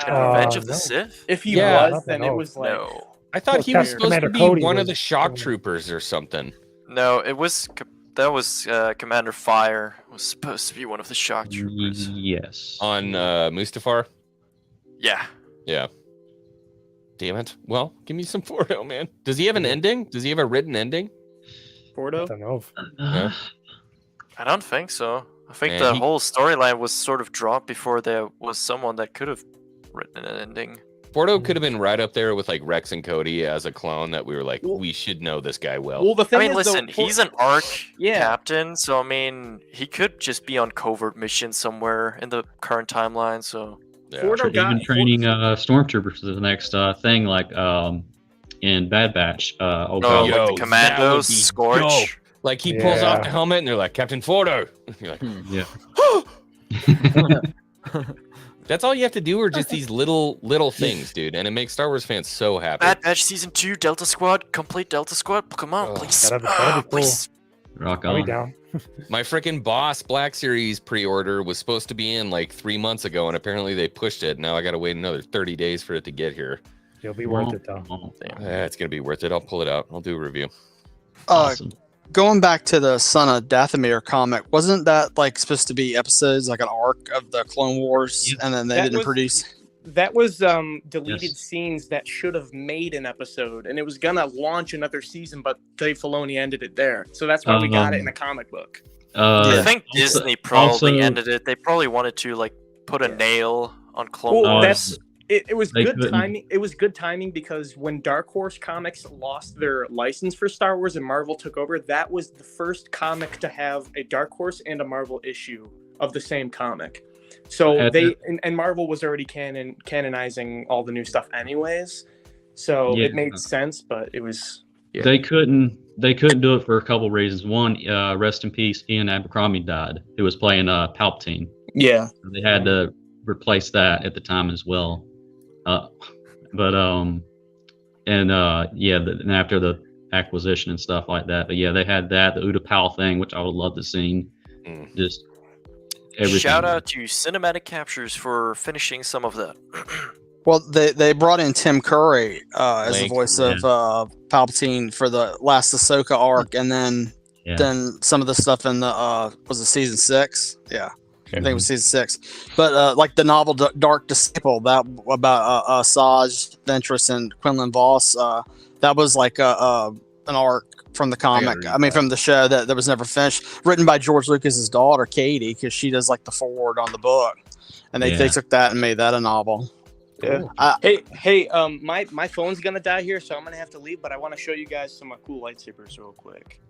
Revenge of the Sith? If he was, then it was like. No. I thought he was supposed to be one of the shock troopers or something. No, that was Commander Fire was supposed to be one of the shock troopers. Yes. On Mustafar? Yeah. Yeah. Damn it. Well, give me some Fordo, man. Does he have an ending? Does he have a written ending? Fordo? I don't know. No? I don't think so. I think the whole storyline was sort of dropped before there was someone that could have written an ending. Fordo could have been right up there with like Rex and Cody as a clone that we were like, we should know this guy well. Well, the thing I mean, is, listen, he's an ARC captain, so I mean, he could just be on covert mission somewhere in the current timeline. So even training stormtroopers for the next thing, like in Bad Batch. Like the Commandos, Scorch. Dope. Like he pulls off the helmet and they're like, Captain Fordo. You're like, that's all you have to do are just these little things, dude. And it makes Star Wars fans so happy. Bad Batch Season 2, Delta Squad, complete Delta Squad. Come on, please. That'd be cool. Please. Rock on. Down. My freaking Boss Black Series pre-order was supposed to be in like 3 months ago, and apparently they pushed it. Now I got to wait another 30 days for it to get here. It'll be worth it, though. It's going to be worth it. I'll pull it out. I'll do a review. Awesome. Going back to the Son of Dathomir comic, wasn't that like supposed to be episodes, like an arc of the Clone Wars, and then they didn't produce? That was deleted scenes that should have made an episode, and it was gonna launch another season, but Dave Filoni ended it there. So that's why we got it in a comic book. I think Disney probably ended it. They probably wanted to like put a nail on Clone Wars. It was good timing. It was good timing because when Dark Horse Comics lost their license for Star Wars and Marvel took over, that was the first comic to have a Dark Horse and a Marvel issue of the same comic. So At they and Marvel was already canonizing all the new stuff anyways. So Yeah. it made sense, but it was They couldn't do it for a couple reasons. One, rest in peace, Ian Abercrombie died, who was playing Palpatine. Yeah. They had to replace that at the time as well. And after the acquisition and stuff like that. But yeah, they had that, the Utapau thing, which I would love to see. Just everything. Shout out to Cinematic Captures for finishing some of that. Well, they brought in Tim Curry as the voice of Palpatine for the last Ahsoka arc, and then some of the stuff in the was it season 6? Yeah, I think it was season 6. But like the novel Dark Disciple, that about Asajj Ventress and Quinlan Voss, that was like an arc from the comic. From the show that was never finished, written by George Lucas's daughter Katie, because she does like the foreword on the book, and they took that and made that a novel. Yeah. My phone's gonna die here, so I'm gonna have to leave. But I want to show you guys some cool lightsabers real quick.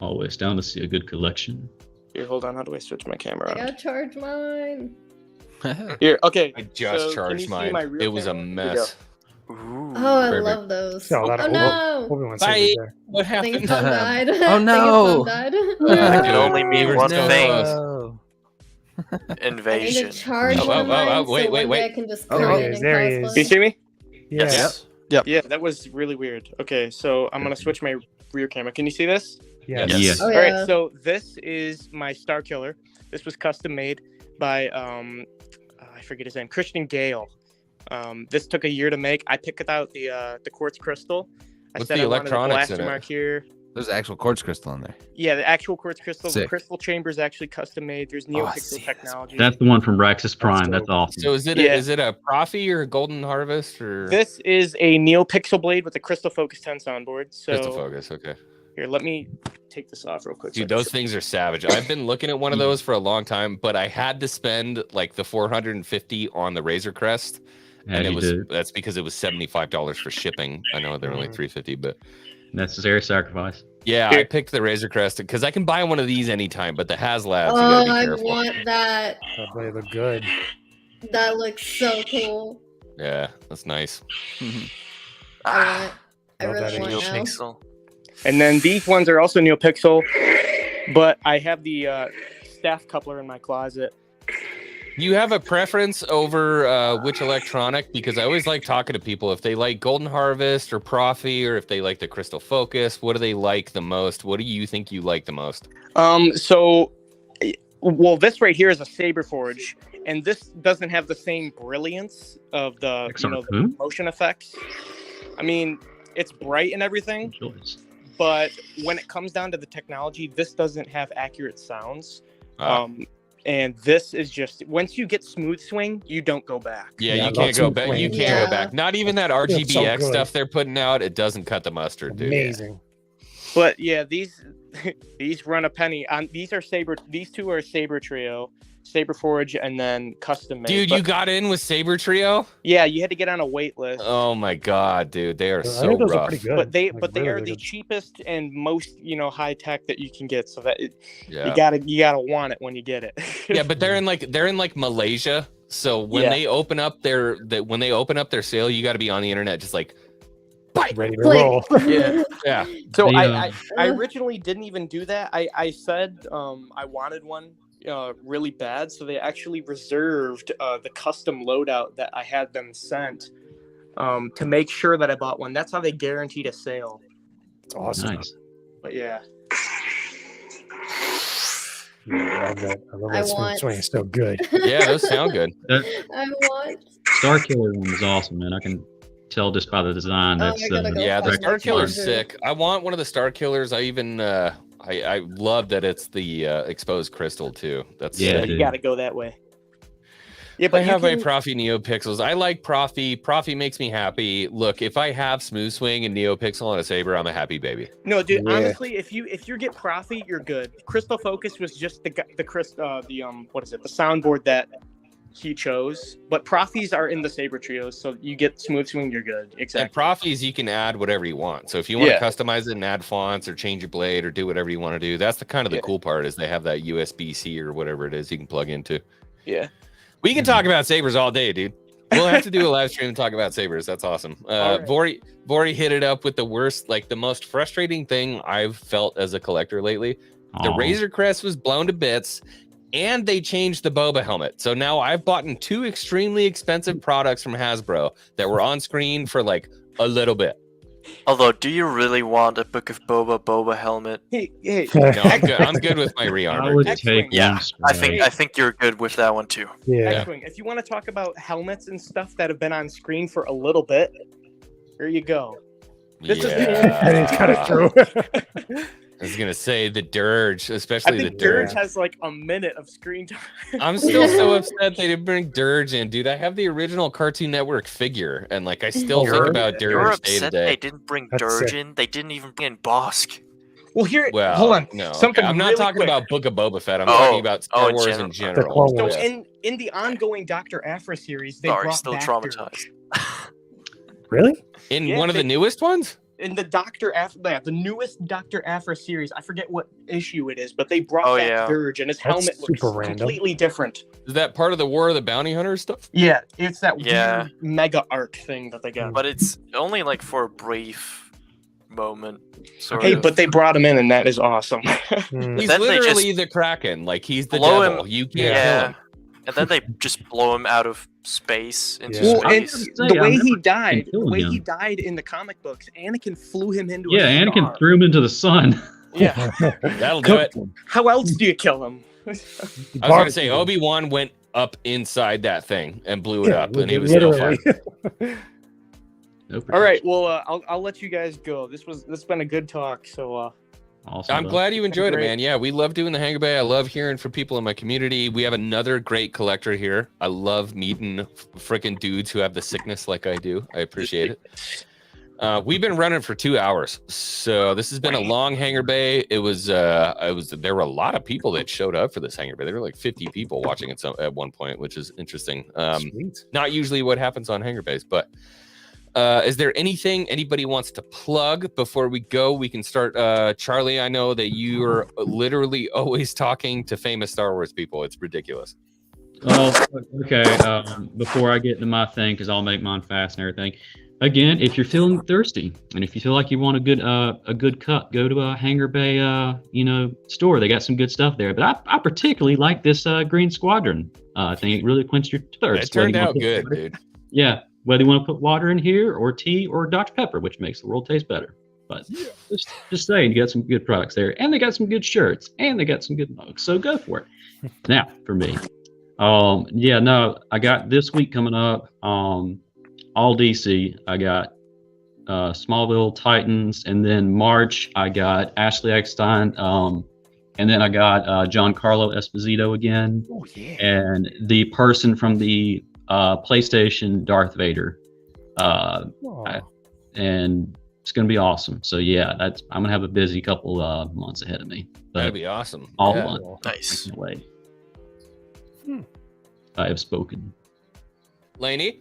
Always down to see a good collection. Here, hold on. How do I switch my camera? I gotta charge mine. Here, okay. I just charged mine. It was a mess. Oh, I love those. Oh, no! Bye. What I think happened? his phone died. Oh, no. I think his phone It died. can only mean one thing. I need Invasion. to charge one mine so wait. one day I can just There come he in is, and there he cosplay. is. Can you see me? Yes. Yep. Yeah, that was really weird. Okay, so I'm gonna switch my rear camera. Can you see this? Yes. Oh, All yeah. right, so this is my Star Killer. This was custom made by I forget his name, Christian Gale. This took a year to make. I picked out the quartz crystal. What's said the I wanted a electronics in blaster it? mark here. There's actual quartz crystal in there. Yeah, the actual quartz crystal. The Sick. crystal chamber is actually custom made. There's NeoPixel technology. That's the one from Raxus Prime. That's awesome. So is it a Profi or a Golden Harvest or This is a NeoPixel blade with a crystal focus tense on board. So Crystal Focus? Okay. here, let me take this off real quick. Dude, those things are savage. I've been looking at one of those for a long time, but I had to spend like the $450 on the Razor Crest, and that's because it was $75 for shipping. I know they're only $350, but necessary sacrifice. Yeah, I picked the Razor Crest because I can buy one of these anytime, but the HasLabs, Oh, you gotta be I careful. want that. They look good. That looks so cool. Yeah, that's nice. I really want now. NeoPixel. And then these ones are also NeoPixel, but I have the staff coupler in my closet. You have a preference over which electronic? Because I always like talking to people if they like Golden Harvest or Profi, or if they like the Crystal Focus. What do they like the most? What do you think you like the most? Well, this right here is a Saber Forge, and this doesn't have the same brilliance of the the motion effects. I mean, it's bright and everything, but when it comes down to the technology, this doesn't have accurate sounds. And this is just, once you get smooth swing, you don't go back. Yeah, you can't go back. You can't go back. Not even that RGBX stuff they're putting out. It doesn't cut the mustard, dude. Amazing. But yeah, these run a penny. These two are Saber Trio, Saber Forge, and then custom made. Dude, you got in with Saber Trio? Yeah, you had to get on a wait list. Oh my god, dude, they are so rough. Are pretty good. But they are the cheapest and most high tech that you can get. So that you gotta want it when you get it. Yeah, but they're in like Malaysia. So when they open up their sale, you got to be on the internet just like ready to roll. Yeah. So I originally didn't even do that. I said I wanted one really bad, so they actually reserved the custom loadout that I had them sent to make sure that I bought one. That's how they guaranteed a sale. It's awesome. Nice. But yeah. I love that smooth swing. It's so good. Yeah, those sound good. I want. Star Killer one is awesome, man. I can tell just by the design. That's the Star Killer's sick. I want one of the Star Killers. I even I love that it's the exposed crystal too. That's you got to go that way. Yeah, but I have my Profi NeoPixels. I like Profi. Profi makes me happy. Look, if I have smooth swing and NeoPixel on a Saber, I'm a happy baby. No, dude. Yeah. Honestly, if you get Profi, you're good. Crystal Focus was just the soundboard that he chose. But Profis are in the Saber Trios, so you get smooth swing, you're good. Exactly. And Profis, you can add whatever you want. So if you want to customize it and add fonts or change your blade or do whatever you want to do, that's the cool part is they have that USB-C or whatever it is you can plug into. Yeah. We can talk about sabers all day, dude. We'll have to do a live stream and talk about sabers. That's awesome. right. Vori hit it up with the worst, like the most frustrating thing I've felt as a collector lately. The Razor Crest was blown to bits, and they changed the Boba helmet. So now I've bought 2 extremely expensive products from Hasbro that were on screen for like a little bit. Although, do you really want a Book of Boba helmet? Hey, No, I'm good with my I rearmor. would dude. take Yeah, one I straight. think you're good with that one too. Yeah. X-Wing, if you want to talk about helmets and stuff that have been on screen for a little bit, here you go. This is That is kind of true. I was gonna say the Dirge, I especially the think Dirge Dirge. has like a minute of screen time. I'm still so upset they didn't bring Dirge in, dude. I have the original Cartoon Network figure, and like I still think about You're Dirge day to upset they day. didn't bring That's Dirge sick. in. They didn't even bring in Bosk. Well, here, Well, hold on. no, Something I'm not really talking quick. about Book of Boba Fett. I'm Oh, talking about Star oh, Wars general. in The general. Clone So Wars. in the ongoing Dr. Aphra series, they Sorry, brought still back traumatized. Really? In Yeah, one of they- the newest ones? in the Dr. Aphra, the newest Dr. Aphra series. I forget what issue it is, but they brought Oh, back yeah. Dirge, and his That's helmet looks super random. completely different. Is that part of the War of the Bounty Hunters stuff? Yeah, it's that Yeah. weird mega arc thing that they got. But it's only like for a brief moment. Sort Hey, of. but they brought him in, and that is awesome. Mm. He's then they literally the Kraken. Like he's the blow devil. him- You can't yeah. kill him. And then they just blow him out of space into Yeah. Well, and space. the way I've he never died, killed the way him. he died in the comic books, Anakin flew him into Yeah, a Anakin star. threw him into the sun. Yeah. That'll do it. How else do you kill him? I was gonna say Obi-Wan went up inside that thing and blew it up, and he was still fine. literally. No All right, well, I'll let you guys go. This has been a good talk. So Awesome, I'm bud. glad you enjoyed it, Great. man. Yeah, we love doing the Hangar Bay. I love hearing from people in my community. We have another great collector here. I love meeting freaking dudes who have the sickness like I do. I appreciate it. We've been running for 2 hours, so this has been a long Hangar Bay. It was there were a lot of people that showed up for this Hangar Bay. There were like 50 people watching it at one point, which is interesting. Sweet. Not usually what happens on Hangar Bays, but is there anything anybody wants to plug before we go? We can start. Charlie, I know that you are literally always talking to famous Star Wars people. It's ridiculous. Oh, okay. Before I get into my thing, because I'll make mine fast and everything. Again, if you're feeling thirsty and if you feel like you want a good cut, go to a Hangar Bay, store. They got some good stuff there. But I particularly like this Green Squadron thing. It really quenched your thirst. It turned Whether you out wanna good, put- dude. Yeah, whether you want to put water in here or tea or Dr. Pepper, which makes the world taste better. But just saying, you got some good products there, and they got some good shirts, and they got some good mugs. So go for it. Now, for me, I got this week coming up. All DC. I got Smallville, Titans, and then March I got Ashley Eckstein, and then I got Giancarlo Esposito again, and the person from the PlayStation Darth Vader, and it's gonna be awesome. So yeah, I'm gonna have a busy couple months ahead of me. But That'd be awesome. all Yeah. fun. Nice. I can't wait. I have spoken. Laney?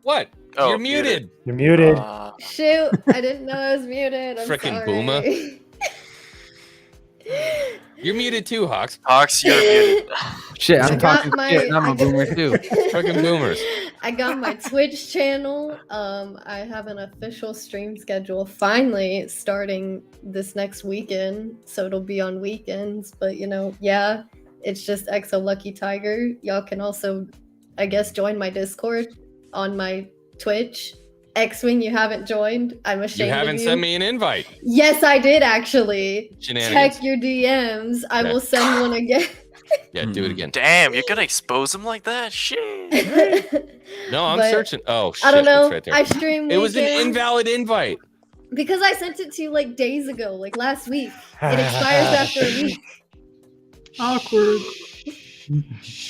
What? Oh, You're muted. You're muted. Shoot, I didn't know I was muted. I'm Frickin' sorry. Booma. You're muted too, Hawks. Hawks, you're muted. Shit, I I'm got talking my- shit. I'm a boomer too. Fucking boomers. I got my Twitch channel. I have an official stream schedule finally starting this next weekend, so it'll be on weekends. But yeah, it's just Exo Lucky Tiger. Y'all can also, I guess, join my Discord on my Twitch. X-Wing, you haven't joined. I'm ashamed You haven't of you. sent me an invite. Yes, I did actually. Shenanigans. Check your DMs. I Okay. will send one again. Yeah, do it again. Damn, you're gonna expose him like that? Shit. No, I'm But searching. Oh shit, I don't know. it's right there. I stream. It was an weekends invalid invite. because I sent it to you like days ago, like last week. It expires after a week. Awkward.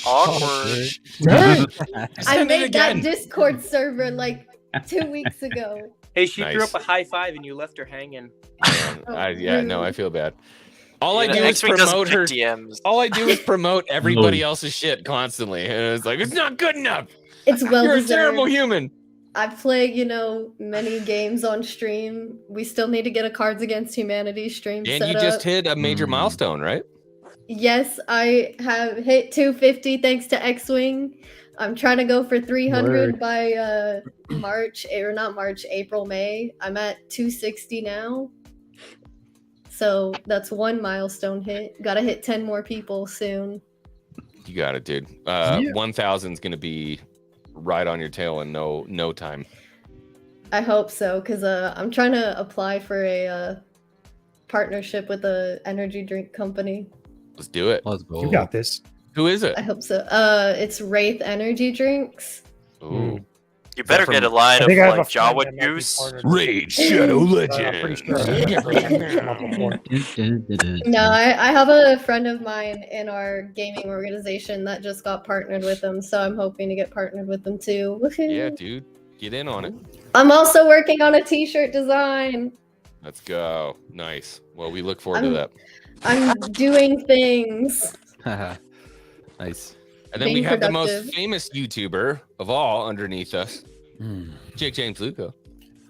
Awkward. I Send it made that again. Discord server like 2 weeks ago. hey, she threw Nice. up a high five and you left her hanging. Man, I feel bad. All I You know, do is X-Wing doesn't promote pick her. DMs. All I do is promote everybody else's shit constantly, and it's like it's not good enough. It's well You're a deserved. terrible human. I play, many games on stream. We still need to get a Cards Against Humanity stream And set you just up. hit a major milestone, right? Yes, I have hit 250 thanks to X-Wing. I'm trying to go for 300 by April, May. I'm at 260 now. So that's one milestone hit. Gotta hit 10 more people soon. You got it, dude. 1,000 is gonna be right on your tail in no time. I hope so, because I'm trying to apply for a partnership with a energy drink company. Let's do it. Let's go. You got this. Who is it? I hope so. It's Wraith Energy Drinks. Ooh. You better get a line of like Jawa juice. Raid Shadow Pretty Legend. sure. No, I have a friend of mine in our gaming organization that just got partnered with them, so I'm hoping to get partnered with them too. Yeah, dude. Get in on it. I'm also working on a t-shirt design. Let's go. Nice. Well, we look forward to that. I'm doing things. Nice. And then we Being have the productive. most famous YouTuber of all underneath us, Jake James Luco.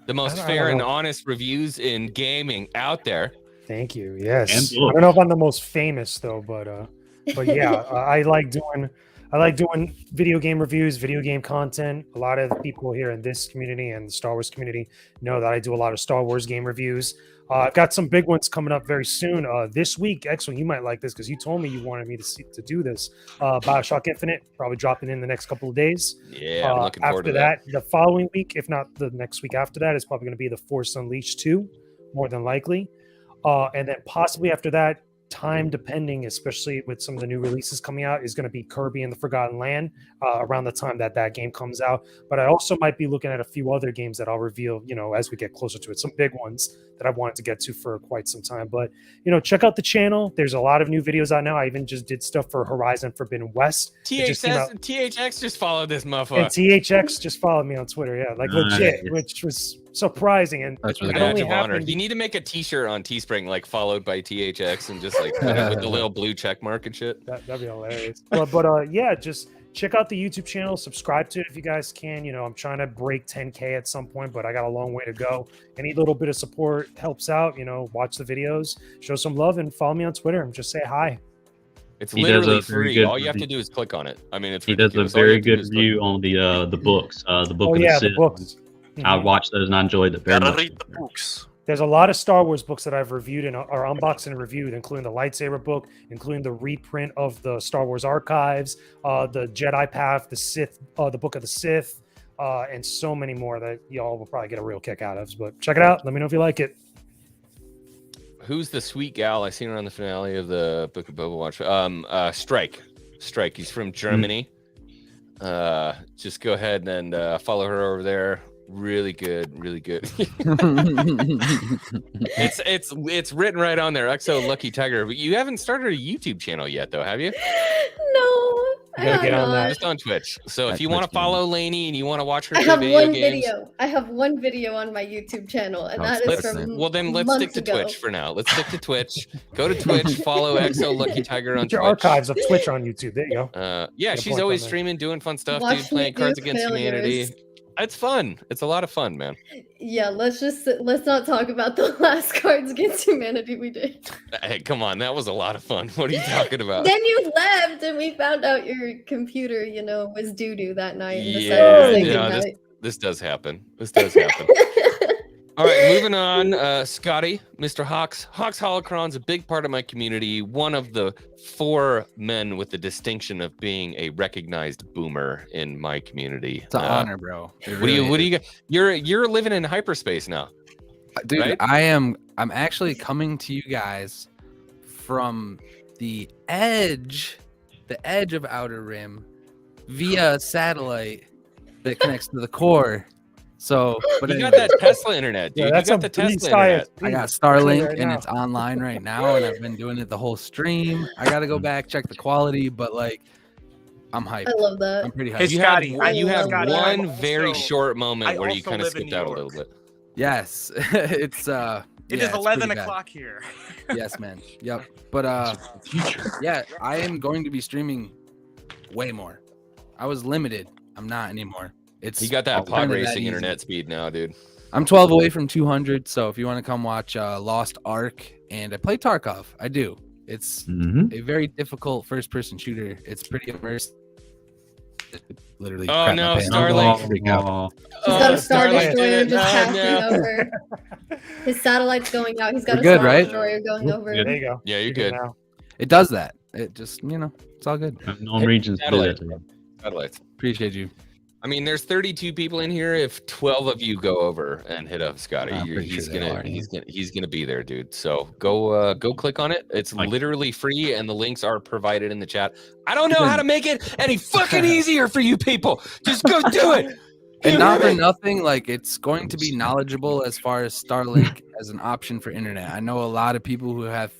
The most I don't fair and know. honest reviews in gaming out there. Thank you. Yes. And I don't know if I'm the most famous though, but yeah, I like doing video game reviews, video game content. A lot of the people here in this community and the Star Wars community know that I do a lot of Star Wars game reviews. I've got some big ones coming up very soon. This week, X-Wing, you might like this because you told me you wanted me to do this. BioShock Infinite, probably dropping in the next couple of days. Yeah, I'm looking forward After to that. the following week, if not the next week after that, is probably going to be The Force Unleashed 2, more than likely. And then possibly after that, time depending, especially with some of the new releases coming out, is going to be Kirby and the Forgotten Land around the time that game comes out. But I also might be looking at a few other games that I'll reveal, as we get closer to it. Some big ones that I've wanted to get to for quite some time. But, check out the channel. There's a lot of new videos out now. I even just did stuff for Horizon Forbidden West. THX just followed this And motherfucker. THX just followed me on Twitter. Yeah, like legit, Nice. which was surprising. And That's really that good. only Badge of honor. happened You need to make a T-shirt on Teespring, like followed by THX, and just like put it with the little blue check mark and shit. That'd be hilarious. But yeah, just check out the YouTube channel. Subscribe to it if you guys can. I'm trying to break 10K at some point, but I got a long way to go. Any little bit of support helps out. Watch the videos, show some love, and follow me on Twitter and just say hi. It's He does literally a very free. good All you have to review. do is click on it. I mean, it's He does a ridiculous. All you very have to do good is click. review on the books, the book Oh of yeah, the the Sith. books. I Mhm. watched those and I enjoyed it very Gotta much. read the books. There's a lot of Star Wars books that I've reviewed and are unboxed and reviewed, including the Lightsaber book, including the reprint of the Star Wars Archives, the Jedi Path, the Sith, the Book of the Sith, and so many more that y'all will probably get a real kick out of. But check it out. Let me know if you like it. Who's the sweet gal I seen her on the finale of the Book of Boba Watch? Strike. He's from Germany. Just go ahead and follow her over there. Really good. It's written right on there. XO Lucky Tiger. But you haven't started a YouTube channel yet, though, have you? No. You gotta get on that. Just on Twitch. So if At you want to Twitch, man. follow Lainey and you want to watch her I play have video one games, video. I have one video on my YouTube channel, and Oh, that let's- is from well then let's months stick to ago. Twitch for now. Let's stick to Twitch. Go to Twitch. Follow XO Lucky Tiger on Put your Twitch. archives of Twitch on YouTube. There you go. Yeah, Good she's point always on that. streaming, doing fun stuff, Watch dude. me Playing do Cards Against Humanity. failures. It's fun. It's a lot of fun, man. Yeah, let's not talk about the last Cards Against Humanity we did. Hey, come on, that was a lot of fun. What are you talking about? Then you left, and we found out your computer, was doo-doo that night. And decided Yeah, to say yeah, goodnight. this does happen. All right, moving on. Scotty, Mr. Hawks. Hawks Holocron's a big part of my community. One of the 4 men with the distinction of being a recognized boomer in my community. It's an honor, bro. It What do you? really What do is. you? You're living in hyperspace now. Dude, right? I'm actually coming to you guys from the edge of Outer Rim via satellite that connects to the core. So, but You got anyway, that Tesla internet, dude. Yeah, You that's got the a beast Tesla internet. ISP. I got I'll tell you Starlink right and now. it's online right now, and I've been doing it the whole stream. I gotta go back, check the quality, but I'm hyped. I love that. I'm pretty hyped. Hey, Scotty, You had Scotty, one I'm very also- short moment where you also kind of live in skipped New out a York. little bit. Yes, it's It yeah, is it's 11 pretty bad. o'clock here. Yes, man. Yep. But yeah, I am going to be streaming way more. I was limited. I'm not anymore. It's You got that pod kinda that racing easy. internet speed now, dude. I'm 12 away from 200, so if you want to come watch Lost Ark, and I play Tarkov, I do. It's Mhm. a very difficult first-person shooter. It's pretty immersive. Literally. Oh, crap my no, pants. Starlink. Freak out. Oh, He's got a Star Starlink Destroyer did it. just Oh, passing no. over. His satellite's going out. He's got We're a good, Star right? Destroyer going over. There you go. Yeah, you're You're good. now. It does that. It just, it's all good. unknown regions do that. Satellite. Satellites. Appreciate you. I mean, there's 32 people in here. If 12 of you go over and hit up Scotty, I'm pretty he's sure they gonna are, yeah. he's gonna be there, dude. So go click on it. It's Like- literally free, and the links are provided in the chat. I don't know how to make it any fucking easier for you people. Just go do it. And not for nothing, like it's going to be knowledgeable as far as Starlink as an option for internet. I know a lot of people who have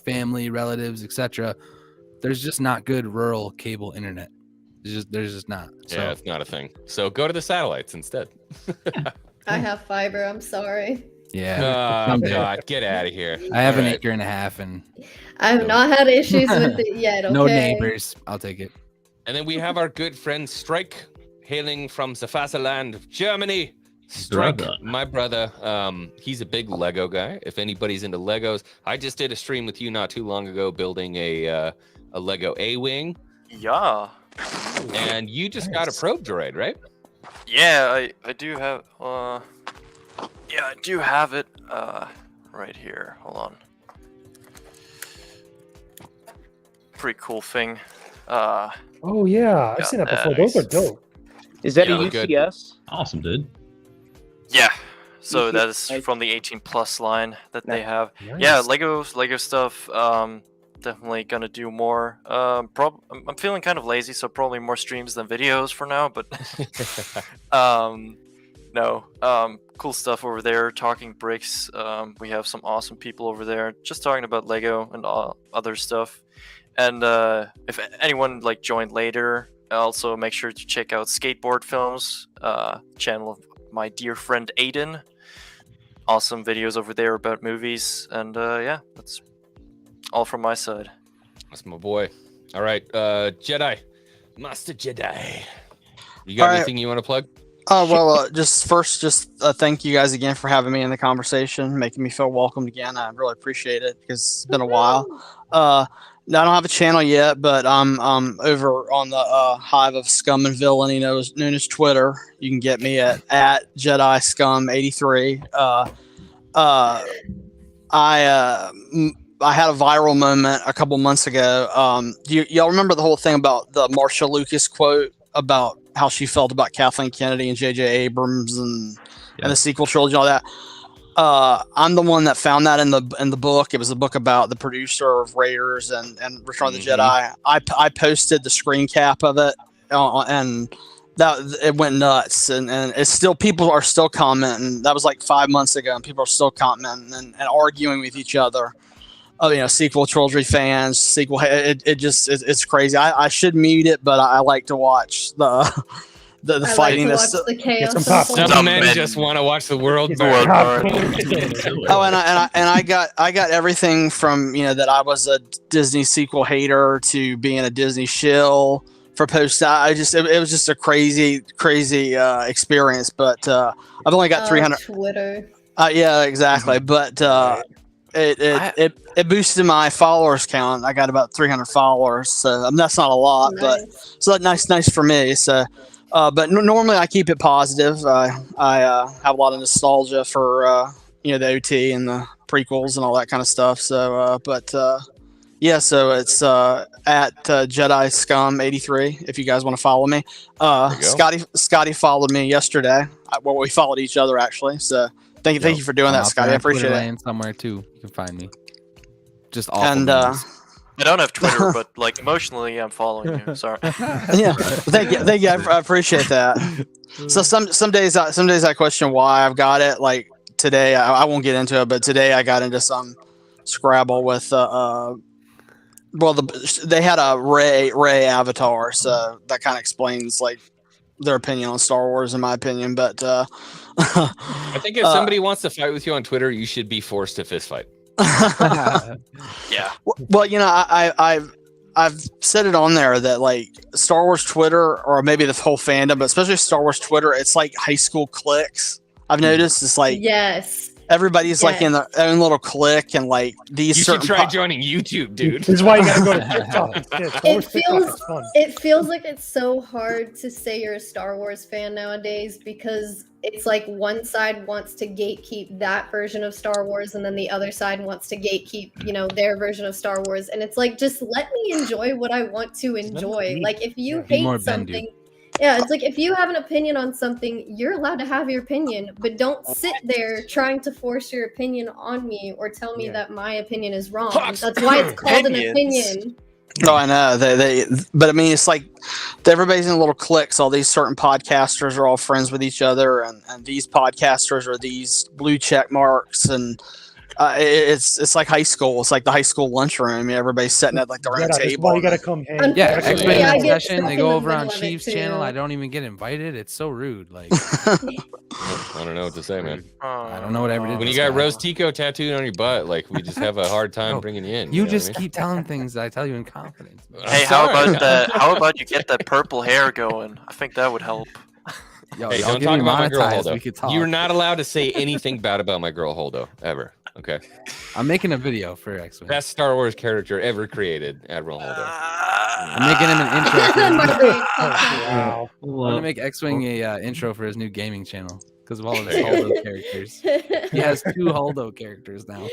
family, relatives, etc. There's just not good rural cable internet. There's just not. So. Yeah, it's not a thing. So go to the satellites instead. I have fiber. I'm sorry. Yeah. Oh someday. God, get out of here. I have All an right. acre and a half and I have not had issues with it yet. Okay. no neighbors. I'll take it. And then we have our good friend Strike, hailing from the Fasa land of Germany. Strike, Brother. my brother. He's a big Lego guy. If anybody's into Legos, I just did a stream with you not too long ago building a Lego A-wing, Yeah. and you just got a probe droid, right? Yeah, I do have yeah, I do have it right here. Hold on. Pretty cool thing. Oh yeah, I've seen that before. Those are dope. Is that Yeah, a look good. UCS? Awesome, dude. Yeah. So You that can- is I- from the 18 plus line that they Nice. have. Yeah, Nice. Lego stuff. Definitely gonna do more. I'm feeling kind of lazy, so probably more streams than videos for now. But no, cool stuff over there. Talking bricks. We have some awesome people over there, just talking about Lego and other stuff. And if anyone like joined later, also make sure to check out Skateboard Films, channel of my dear friend Aiden. Awesome videos over there about movies, and yeah, that's all from my side. That's my boy. All right, Jedi, Master Jedi. You got All right. anything you want to plug? Just thank you guys again for having me in the conversation, making me feel welcomed again. I really appreciate it because it's been a while. I don't have a channel yet, but I'm over on the hive of scum and villainy known as Twitter. You can get me at Jedi Scum 83. I had a viral moment a couple months ago. Y'all remember the whole thing about the Marsha Lucas quote about how she felt about Kathleen Kennedy and J.J. Abrams and the sequel trilogy and all that? I'm the one that found that in the book. It was a book about the producer of Raiders and Return of the Jedi. I posted the screen cap of it, and that it went nuts. And it's still, people are still commenting. That was like 5 months ago, and people are still commenting and arguing with each other. Sequel trilogy fans, sequel. It's crazy. I should mute it, but I like to watch the fighting. Like to watch the chaos. Some men just want to watch the world burn. I got everything from that I was a Disney sequel hater to being a Disney shill for post. It was just a crazy experience. But I've only got 300. Twitter. Yeah, exactly. But it boosted my followers count. I got about 300 followers, so that's not a lot, but so that's nice for me. So, but normally I keep it positive. I have a lot of nostalgia for the OT and the prequels and all that kind of stuff. So, yeah, so it's at Jedi Scum 83 if you guys want to follow me. Scotty followed me yesterday. Well, we followed each other actually. So. Thank you for doing that, Scotty. I appreciate it. Somewhere too, you can find me. Just awful and memes. I don't have Twitter, but like emotionally, I'm following you. Sorry. Yeah, thank you. I appreciate that. So some days I question why I've got it. Like today, I won't get into it, but today I got into some Scrabble with they had a Rey avatar, so that kind of explains like their opinion on Star Wars, in my opinion. But I think if somebody wants to fight with you on Twitter, you should be forced to fist fight. Yeah. Well, I've said it on there that like Star Wars Twitter, or maybe the whole fandom, but especially Star Wars Twitter, it's like high school cliques. I've noticed it's like yes. everybody's like in their own little clique, and like these You should try joining YouTube, dude. This is why you gotta go to TikTok. It feels like it's so hard to say you're a Star Wars fan nowadays, because it's like one side wants to gatekeep that version of Star Wars, and then the other side wants to gatekeep, their version of Star Wars. And it's like, just let me enjoy what I want to enjoy. Like, if you hate something, it's like, if you have an opinion on something, you're allowed to have your opinion, but don't sit there trying to force your opinion on me or tell me that my opinion is wrong. That's why it's called an opinion. Oh, I know. But I mean, it's like everybody's in little cliques. All these certain podcasters are all friends with each other, and these podcasters are these blue check marks, and it's like high school. It's like the high school lunchroom. I mean, everybo's sitting at like the round table. You gotta come hang. Yeah, Unfortunately, I get discussion. stuck They in go the over on middle of it, Chief's channel. too. I don't even get invited. It's so rude. Like, I don't know what to say, man. I don't know what ever did. When you got Rose Tico tattooed on your butt, like, we just have a hard time bringing you in. You know just what I mean? keep telling things that I tell you in confidence. Hey, how about that? How about you get that purple hair going? I think that would help. Yo, Hey, y'all don't get talk me about my girl monetized, we Holdo. could talk. You're not allowed to say anything bad about my girl Holdo ever. Okay. I'm making a video for X-Wing. Best Star Wars character ever created, Admiral Holdo. I'm making him an intro. For his Wow. I'm gonna make X-Wing a intro for his new gaming channel because of all of his Holdo characters. He has 2 Holdo characters now.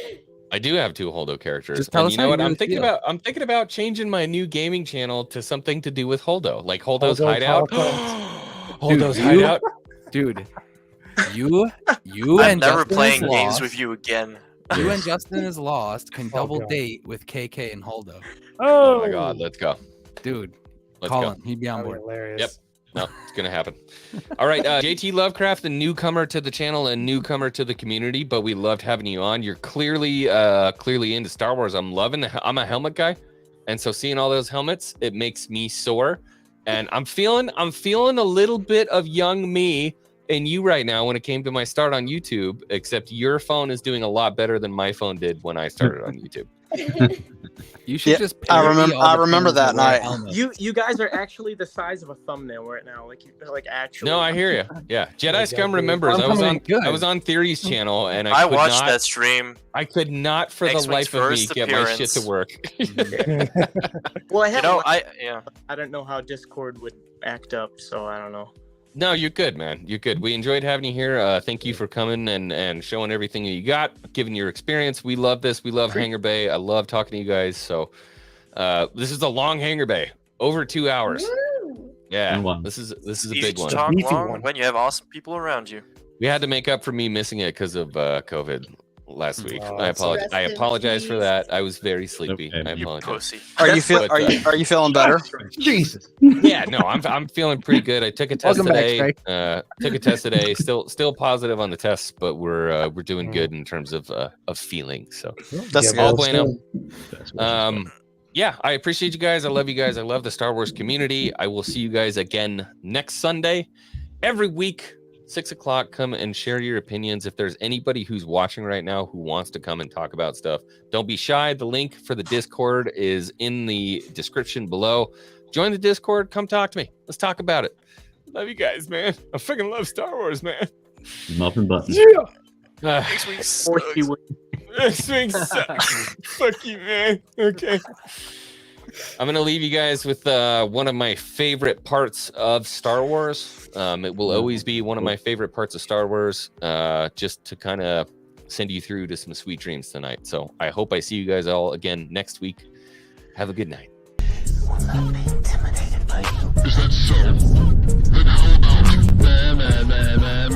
I do have 2 Holdo characters. Just tell And us you how know you what? I'm really thinking feel. about. I'm thinking about changing my new gaming channel to something to do with Holdo, like Holdo's Holdo Hideout. Holocrons. Holdo's Hideout. Dude, you I'm and never Justin playing is games lost. with you again. You and Justin is lost. Can double God. date with KK and Holdo. Oh my God, let's go. Dude, Let's call go. him. He'd be on That'd be board. hilarious. Yep. No, it's gonna happen. All right, JT Lovecraft, a newcomer to the channel and newcomer to the community, but we loved having you on. You're clearly into Star Wars. I'm loving I'm a helmet guy, and so seeing all those helmets, it makes me sore. And I'm feeling a little bit of young me in you right now when it came to my start on YouTube, except your phone is doing a lot better than my phone did when I started on YouTube. You should just. I parody all the remember fans that wear night. helmets. You guys are actually the size of a thumbnail right now. Like actually. No, I hear you. Yeah, Jedi Yeah, Scum dude. remembers. I'm coming in good. I was on Theory's channel, and I could watched not, that stream. I could not, for the X-Wing's life of me, first get my shit to appearance. work. Well, I You have. know, I don't know how Discord would act up, so I don't know. No, you're good, man. You're good. We enjoyed having you here. Thank you for coming and showing everything that you got, giving your experience. We love this. We love Hangar Bay. I love talking to you guys. So this is a long Hangar Bay, over 2 hours. Woo! Yeah, Wow. this is a easy big to one. talk Beefy long one. when you have awesome people around you. We had to make up for me missing it because of COVID last week. Oh, I apologize. rest I in apologize for peace. that. I was very sleepy. Okay. I You apologize. pussy. Are you feel? But, Are you feeling better? Jesus. Yeah, no, I'm feeling pretty good. I took a test Welcome back, today. Trey. Took a test today. Still positive on the test, but we're doing good in terms of feeling. So That's all good. bueno. Yeah, I appreciate you guys. I love you guys. I love the Star Wars community. I will see you guys again next Sunday. Every week, 6 o'clock, come and share your opinions. If there's anybody who's watching right now who wants to come and talk about stuff, don't be shy. The link for the Discord is in the description below. Join the Discord. Come talk to me. Let's talk about it. Love you guys, man. I freaking love Star Wars, man. Muffin button. Fourth X-Wing sucks. Fuck you, man. Okay. I'm going to leave you guys with one of my favorite parts of Star Wars. It will always be one of my favorite parts of Star Wars, just to kind of send you through to some sweet dreams tonight. So I hope I see you guys all again next week. Have a good night. Is that so? Then how about